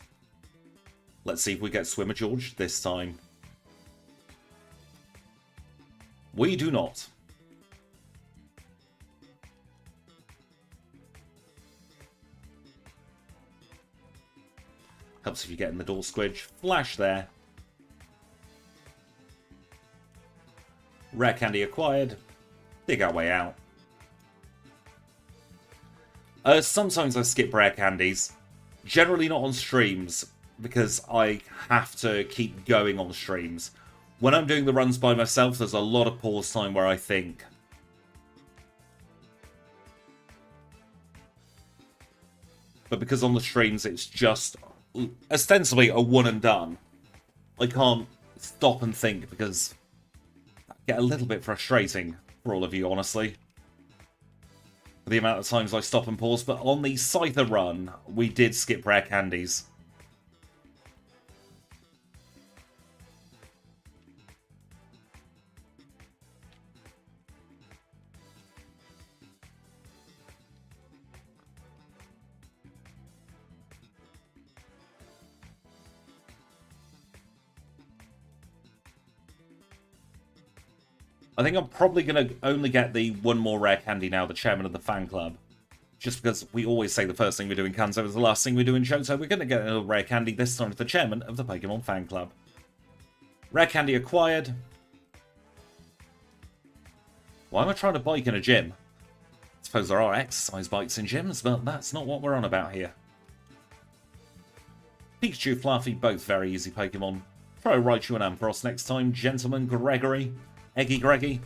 Let's see if we get Swimmer George this time. We do not. Helps if you get in the door squidge. Flash there. Rare candy acquired. Dig our way out. Sometimes I skip rare candies. Generally not on streams, because I have to keep going on streams. When I'm doing the runs by myself, there's a lot of pause time where I think. But because on the streams it's just ostensibly a one and done, I can't stop and think because I get a little bit frustrating for all of you, honestly. The amount of times I stop and pause, but on the Scyther run, we did skip rare candies. I think I'm probably going to only get the one more rare candy now, the chairman of the fan club. Just because we always say the first thing we do in Kanto is the last thing we do in Johto, we're going to get a rare candy this time with the chairman of the Pokemon fan club. Rare candy acquired. Why am I trying to bike in a gym? I suppose there are exercise bikes in gyms, but that's not what we're on about here. Pikachu, Fluffy, both very easy Pokemon. Try Raichu and Ampharos next time. Gentleman Gregory. Eggy Greggy.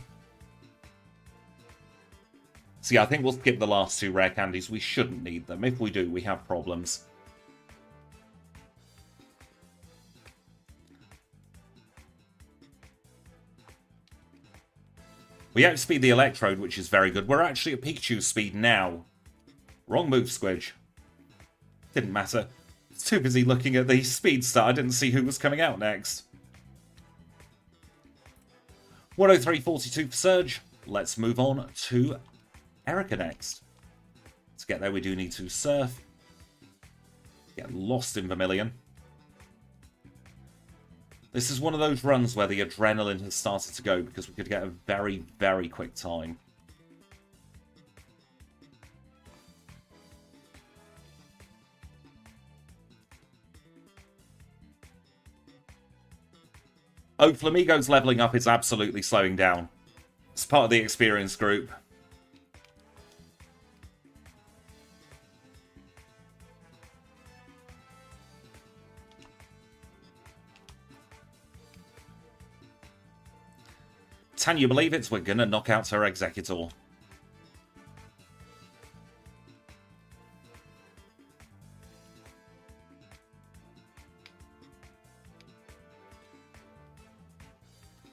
So yeah, I think we'll skip the last two rare candies. We shouldn't need them. If we do, we have problems. We outspeed the Electrode, which is very good. We're actually at Pikachu speed now. Wrong move, Squidge. Didn't matter. I was too busy looking at the speed stat. I didn't see who was coming out next. 103.42 for Surge. Let's move on to Erica next. To get there, we do need to surf. Get lost in Vermilion. This is one of those runs where the adrenaline has started to go because we could get a very, very quick time. Oh, Flamigo's leveling up is absolutely slowing down. It's part of the experience group. Can you believe it? We're gonna knock out her Executor.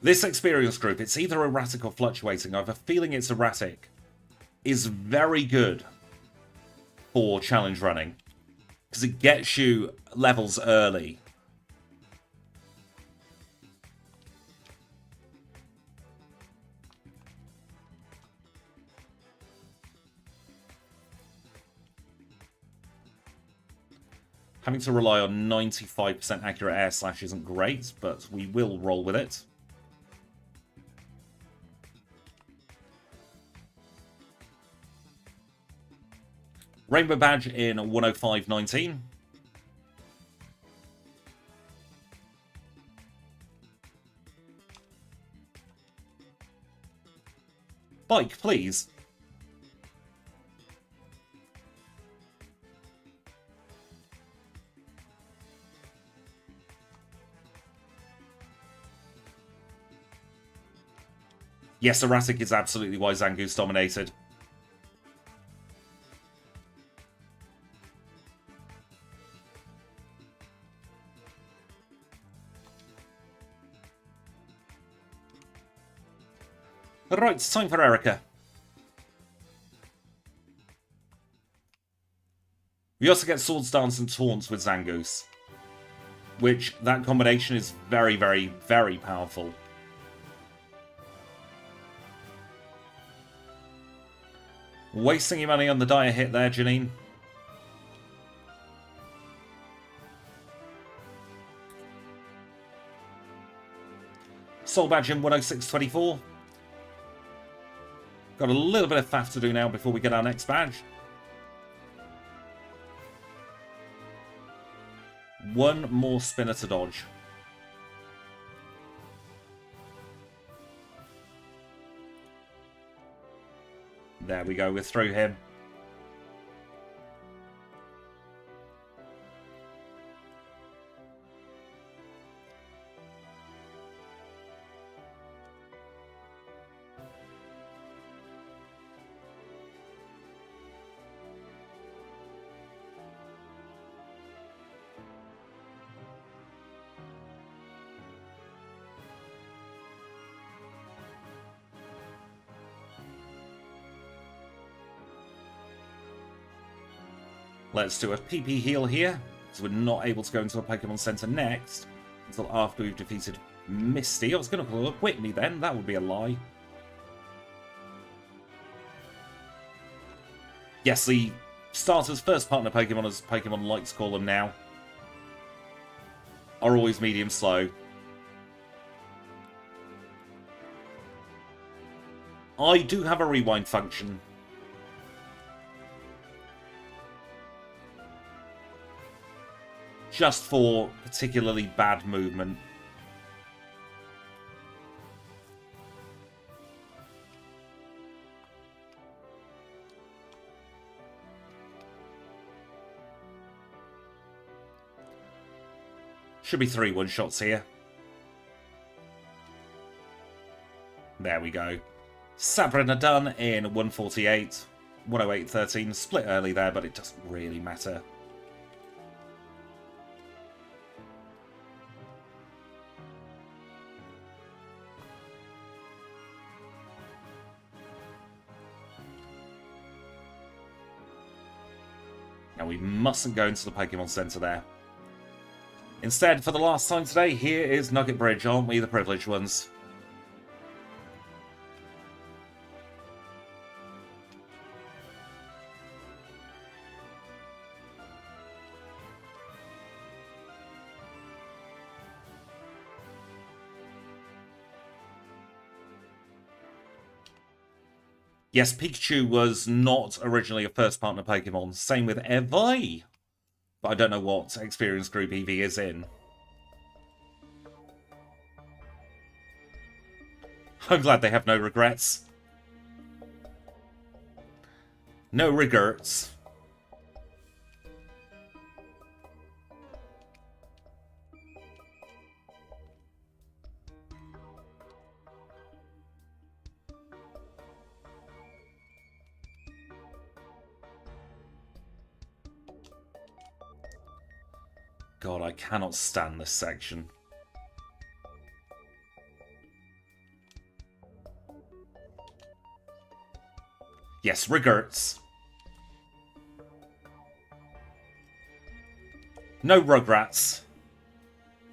This experience group, it's either erratic or fluctuating. I have a feeling it's erratic. Is very good for challenge running. Because it gets you levels early. Having to rely on 95% accurate air slash isn't great, but we will roll with it. Rainbow Badge in 105.19. Bike, please. Yes, erratic is absolutely why Zangoose dominated. Right, it's time for Erica. We also get Swords Dance and Taunts with Zangoose. Which, that combination is very, very, very powerful. Wasting your money on the dire hit there, Janine. Soul Badge in 106.24. Got a little bit of faff to do now before we get our next badge. One more spinner to dodge. There we go, we're through him. Let's do a PP heal here, because we're not able to go into a Pokemon Center next until after we've defeated Misty. I was going to call it Whitney then, that would be a lie. Yes, the starters, first partner Pokemon, as Pokemon like to call them now, are always medium slow. I do have a rewind function. Just for particularly bad movement. Should be 3 one-shots here. There we go. Sabrina done in 148. 108.13. Split early there, but it doesn't really matter. Now we mustn't go into the Pokemon Center there. Instead, for the last time today, here is Nugget Bridge, aren't we the privileged ones? Yes, Pikachu was not originally a first partner Pokemon. Same with Eevee. But I don't know what experience group Eevee is in. I'm glad they have no regrets. No regrets. God, I cannot stand this section. Yes, regrets. No Rugrats.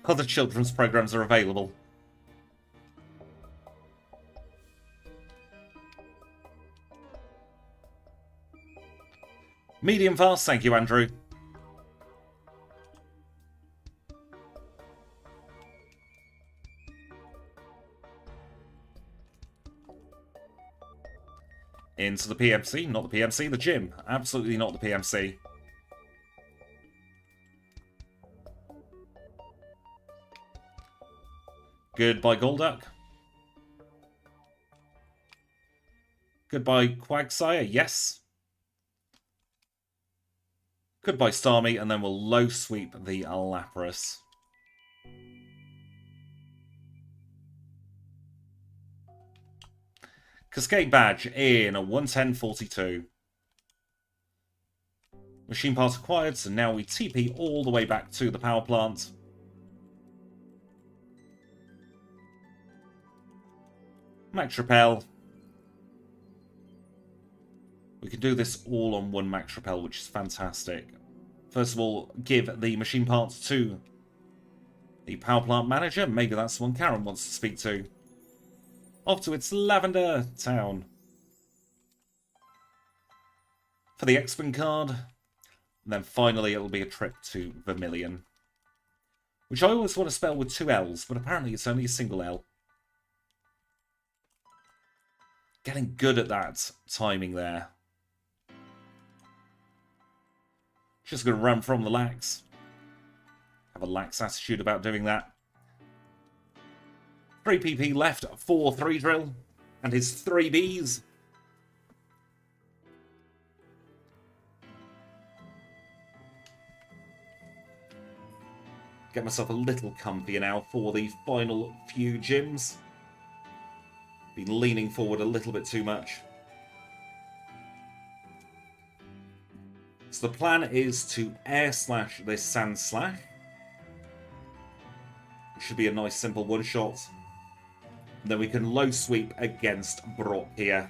Other children's programs are available. Medium fast, thank you, Andrew. Into the PMC, not the PMC, the gym. Absolutely not the PMC. Goodbye, Golduck. Goodbye, Quagsire, yes. Goodbye, Starmie, and then we'll low sweep the Lapras. Cascade Badge in a 110.42. Machine part acquired, so now we TP all the way back to the power plant. Max Repel. We can do this all on one Max Repel, which is fantastic. First of all, give the machine parts to the power plant manager. Maybe that's the one Karen wants to speak to. Off to its Lavender Town. For the X-Men card. And then finally it'll be a trip to Vermilion. Which I always want to spell with 2 L's, but apparently it's only a single L. Getting good at that timing there. Just going to run from the lax. Have a lax attitude about doing that. 3 PP left for 3 drill. And his 3 Bs. Get myself a little comfier now for the final few gyms. Been leaning forward a little bit too much. So the plan is to air slash this sand slash. It should be a nice simple one shot. And then we can low sweep against Brock here.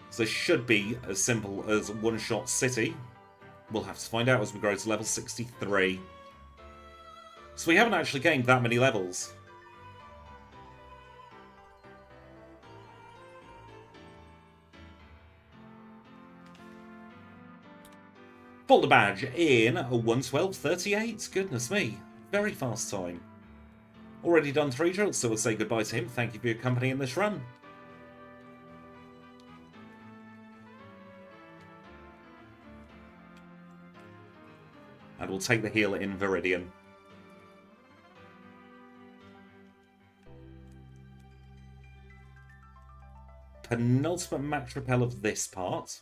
So this should be as simple as one shot city. We'll have to find out as we grow to level 63. So we haven't actually gained that many levels. Boulder badge in 1:12:38. Goodness me. Very fast time. Already done 3 drills, so we'll say goodbye to him. Thank you for your company in this run. And we'll take the heal in Viridian. Penultimate match repel of this part.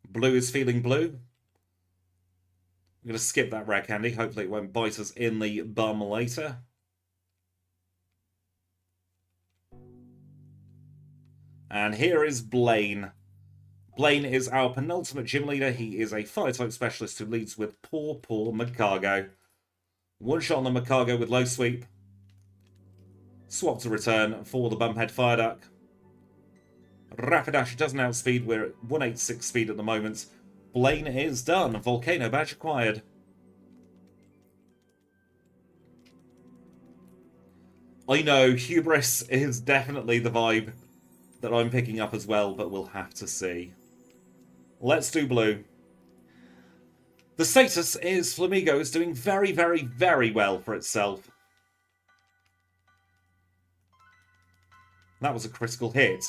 Blue is feeling blue. I'm going to skip that rare candy. Hopefully it won't bite us in the bum later. And here is Blaine. Blaine is our penultimate gym leader. He is a fire-type specialist who leads with poor Macargo. One shot on the Macargo with low sweep. Swap to return for the Bumphead Fire Duck. Rapidash doesn't outspeed. We're at 186 speed at the moment. Blaine is done. Volcano badge acquired. I know, hubris is definitely the vibe that I'm picking up as well, but we'll have to see. Let's do blue. The status is Flamigo is doing very, very, very well for itself. That was a critical hit.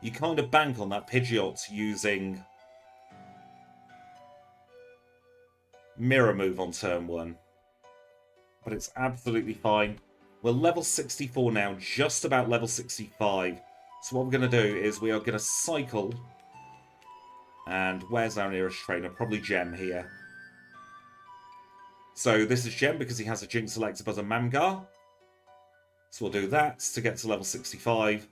You kind of bank on that Pidgeot using Mirror Move on turn 1. But it's absolutely fine. We're level 64 now, just about level 65. So what we're going to do is we are going to cycle. And where's our nearest trainer? Probably Gem here. So this is Gem because he has a Jinx Electabuzz and Mamgar. So we'll do that to get to level 65.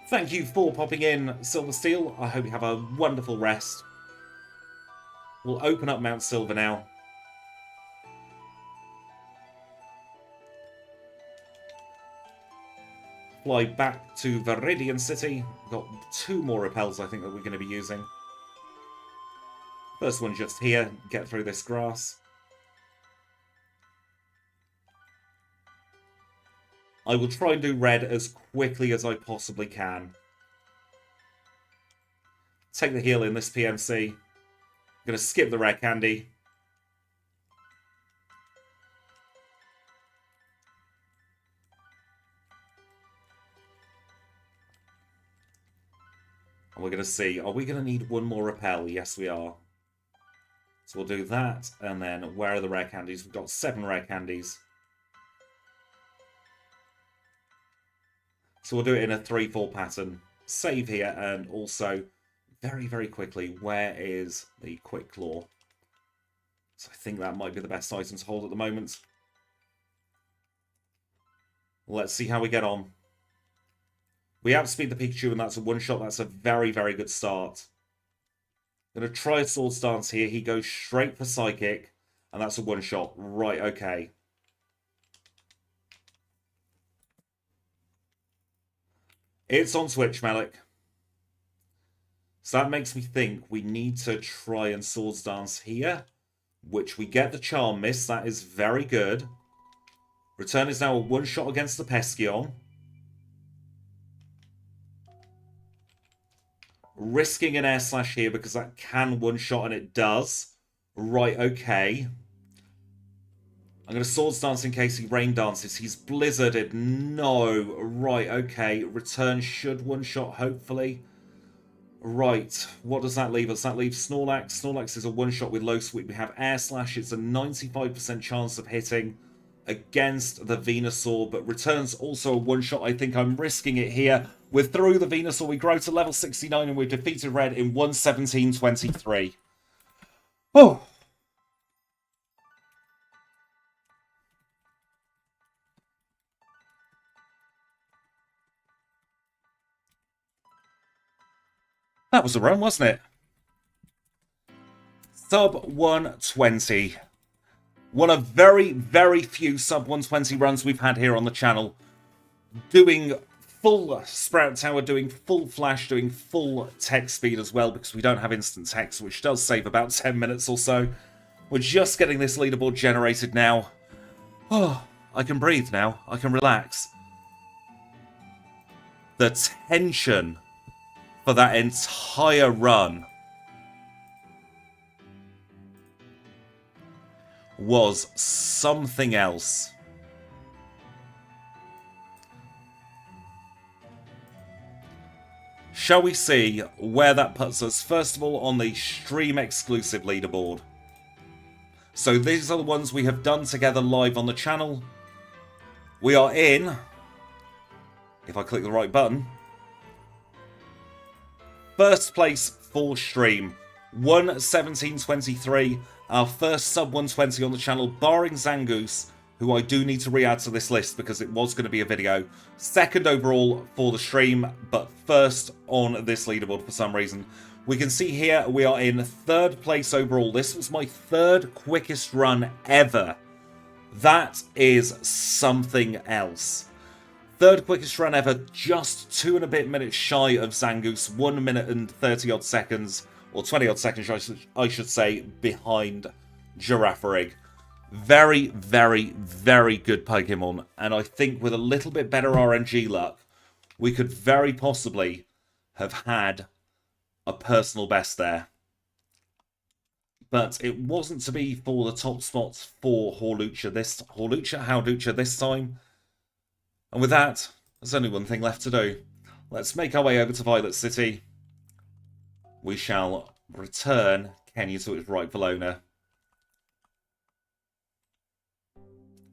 Thank you for popping in, Silver Steel. I hope you have a wonderful rest. We'll open up Mount Silver now. Fly back to Viridian City. We've got 2 more repels, I think, that we're going to be using. First one just here. Get through this grass. I will try and do red as quickly as I possibly can. Take the heal in this PMC. I'm going to skip the rare candy. And we're going to see, are we going to need 1 more repel? Yes, we are. So we'll do that, and then where are the rare candies? We've got 7 rare candies. So we'll do it in a 3-4 pattern. Save here, and also, very, very quickly, where is the Quick Claw? So I think that might be the best item to hold at the moment. Let's see how we get on. We outspeed the Pikachu, and that's a one-shot. That's a very, very good start. Going to try a Swords Dance here. He goes straight for Psychic, and that's a one-shot. Right, okay. It's on Switch, Malik. So that makes me think we need to try and Swords Dance here, which we get the Charm Miss. That is very good. Return is now a one-shot against the Peskeon. Risking an Air Slash here because that can one-shot, and it does. Right, okay. I'm going to Swords Dance in case he Rain Dances. He's Blizzarded. No. Right, okay. Return should one-shot, hopefully. Right, what does that leave us? That leaves Snorlax. Snorlax is a one-shot with low sweep. We have Air Slash. It's a 95% chance of hitting against the Venusaur, but returns also a one-shot. I think I'm risking it here. We're through the Venusaur. We grow to level 69, and we've defeated Red in 1:17:23. Oh! That was a run, wasn't it? Sub 120. One of very, very few sub 120 runs we've had here on the channel. Doing full Sprout Tower, doing full Flash, doing full tech speed as well, because we don't have instant text, which does save about 10 minutes or so. We're just getting this leaderboard generated now. Oh, I can breathe now. I can relax. The tension for that entire run was something else. Shall we see where that puts us? First of all, on the stream exclusive leaderboard. So these are the ones we have done together live on the channel. We are in, if I click the right button, first place for stream, 1:17:23, our first sub 120 on the channel, barring Zangoose, who I do need to re-add to this list because it was going to be a video. Second overall for the stream, but first on this leaderboard for some reason. We can see here we are in third place overall. This was my third quickest run ever. That is something else. Third quickest run ever, just 2 and a bit minutes shy of Zangoose, 1 minute and 30 odd seconds, or 20 odd seconds I should say, behind Girafarig. Very, very, very good Pokemon, and I think with a little bit better RNG luck, we could very possibly have had a personal best there. But it wasn't to be for the top spots for Hawlucha this time. And with that, there's only one thing left to do. Let's make our way over to Violet City. We shall return Kenya to its rightful owner.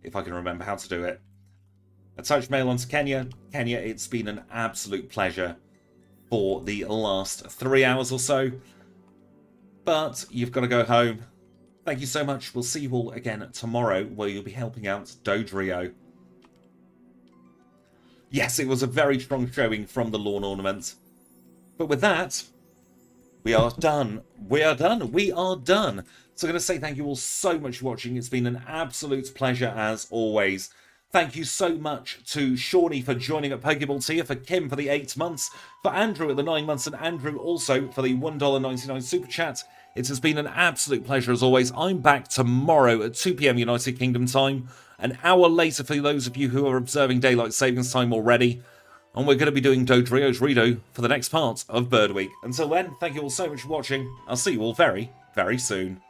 If I can remember how to do it. Attach mail onto Kenya. Kenya, it's been an absolute pleasure for the last 3 hours or so. But you've got to go home. Thank you so much. We'll see you all again tomorrow, where you'll be helping out Dodrio. Yes, it was a very strong showing from the lawn ornament. But with that, we are done. We are done. We are done. So I'm going to say thank you all so much for watching. It's been an absolute pleasure as always. Thank you so much to Shawnee for joining at Pokeball Tier, for Kim for the 8 months, for Andrew at the 9 months, and Andrew also for the $1.99 Super Chat. It has been an absolute pleasure as always. I'm back tomorrow at 2 PM United Kingdom time, an hour later for those of you who are observing Daylight Savings Time already. And we're going to be doing Dodrio's Redo for the next part of Bird Week. Until then, thank you all so much for watching. I'll see you all very, very soon.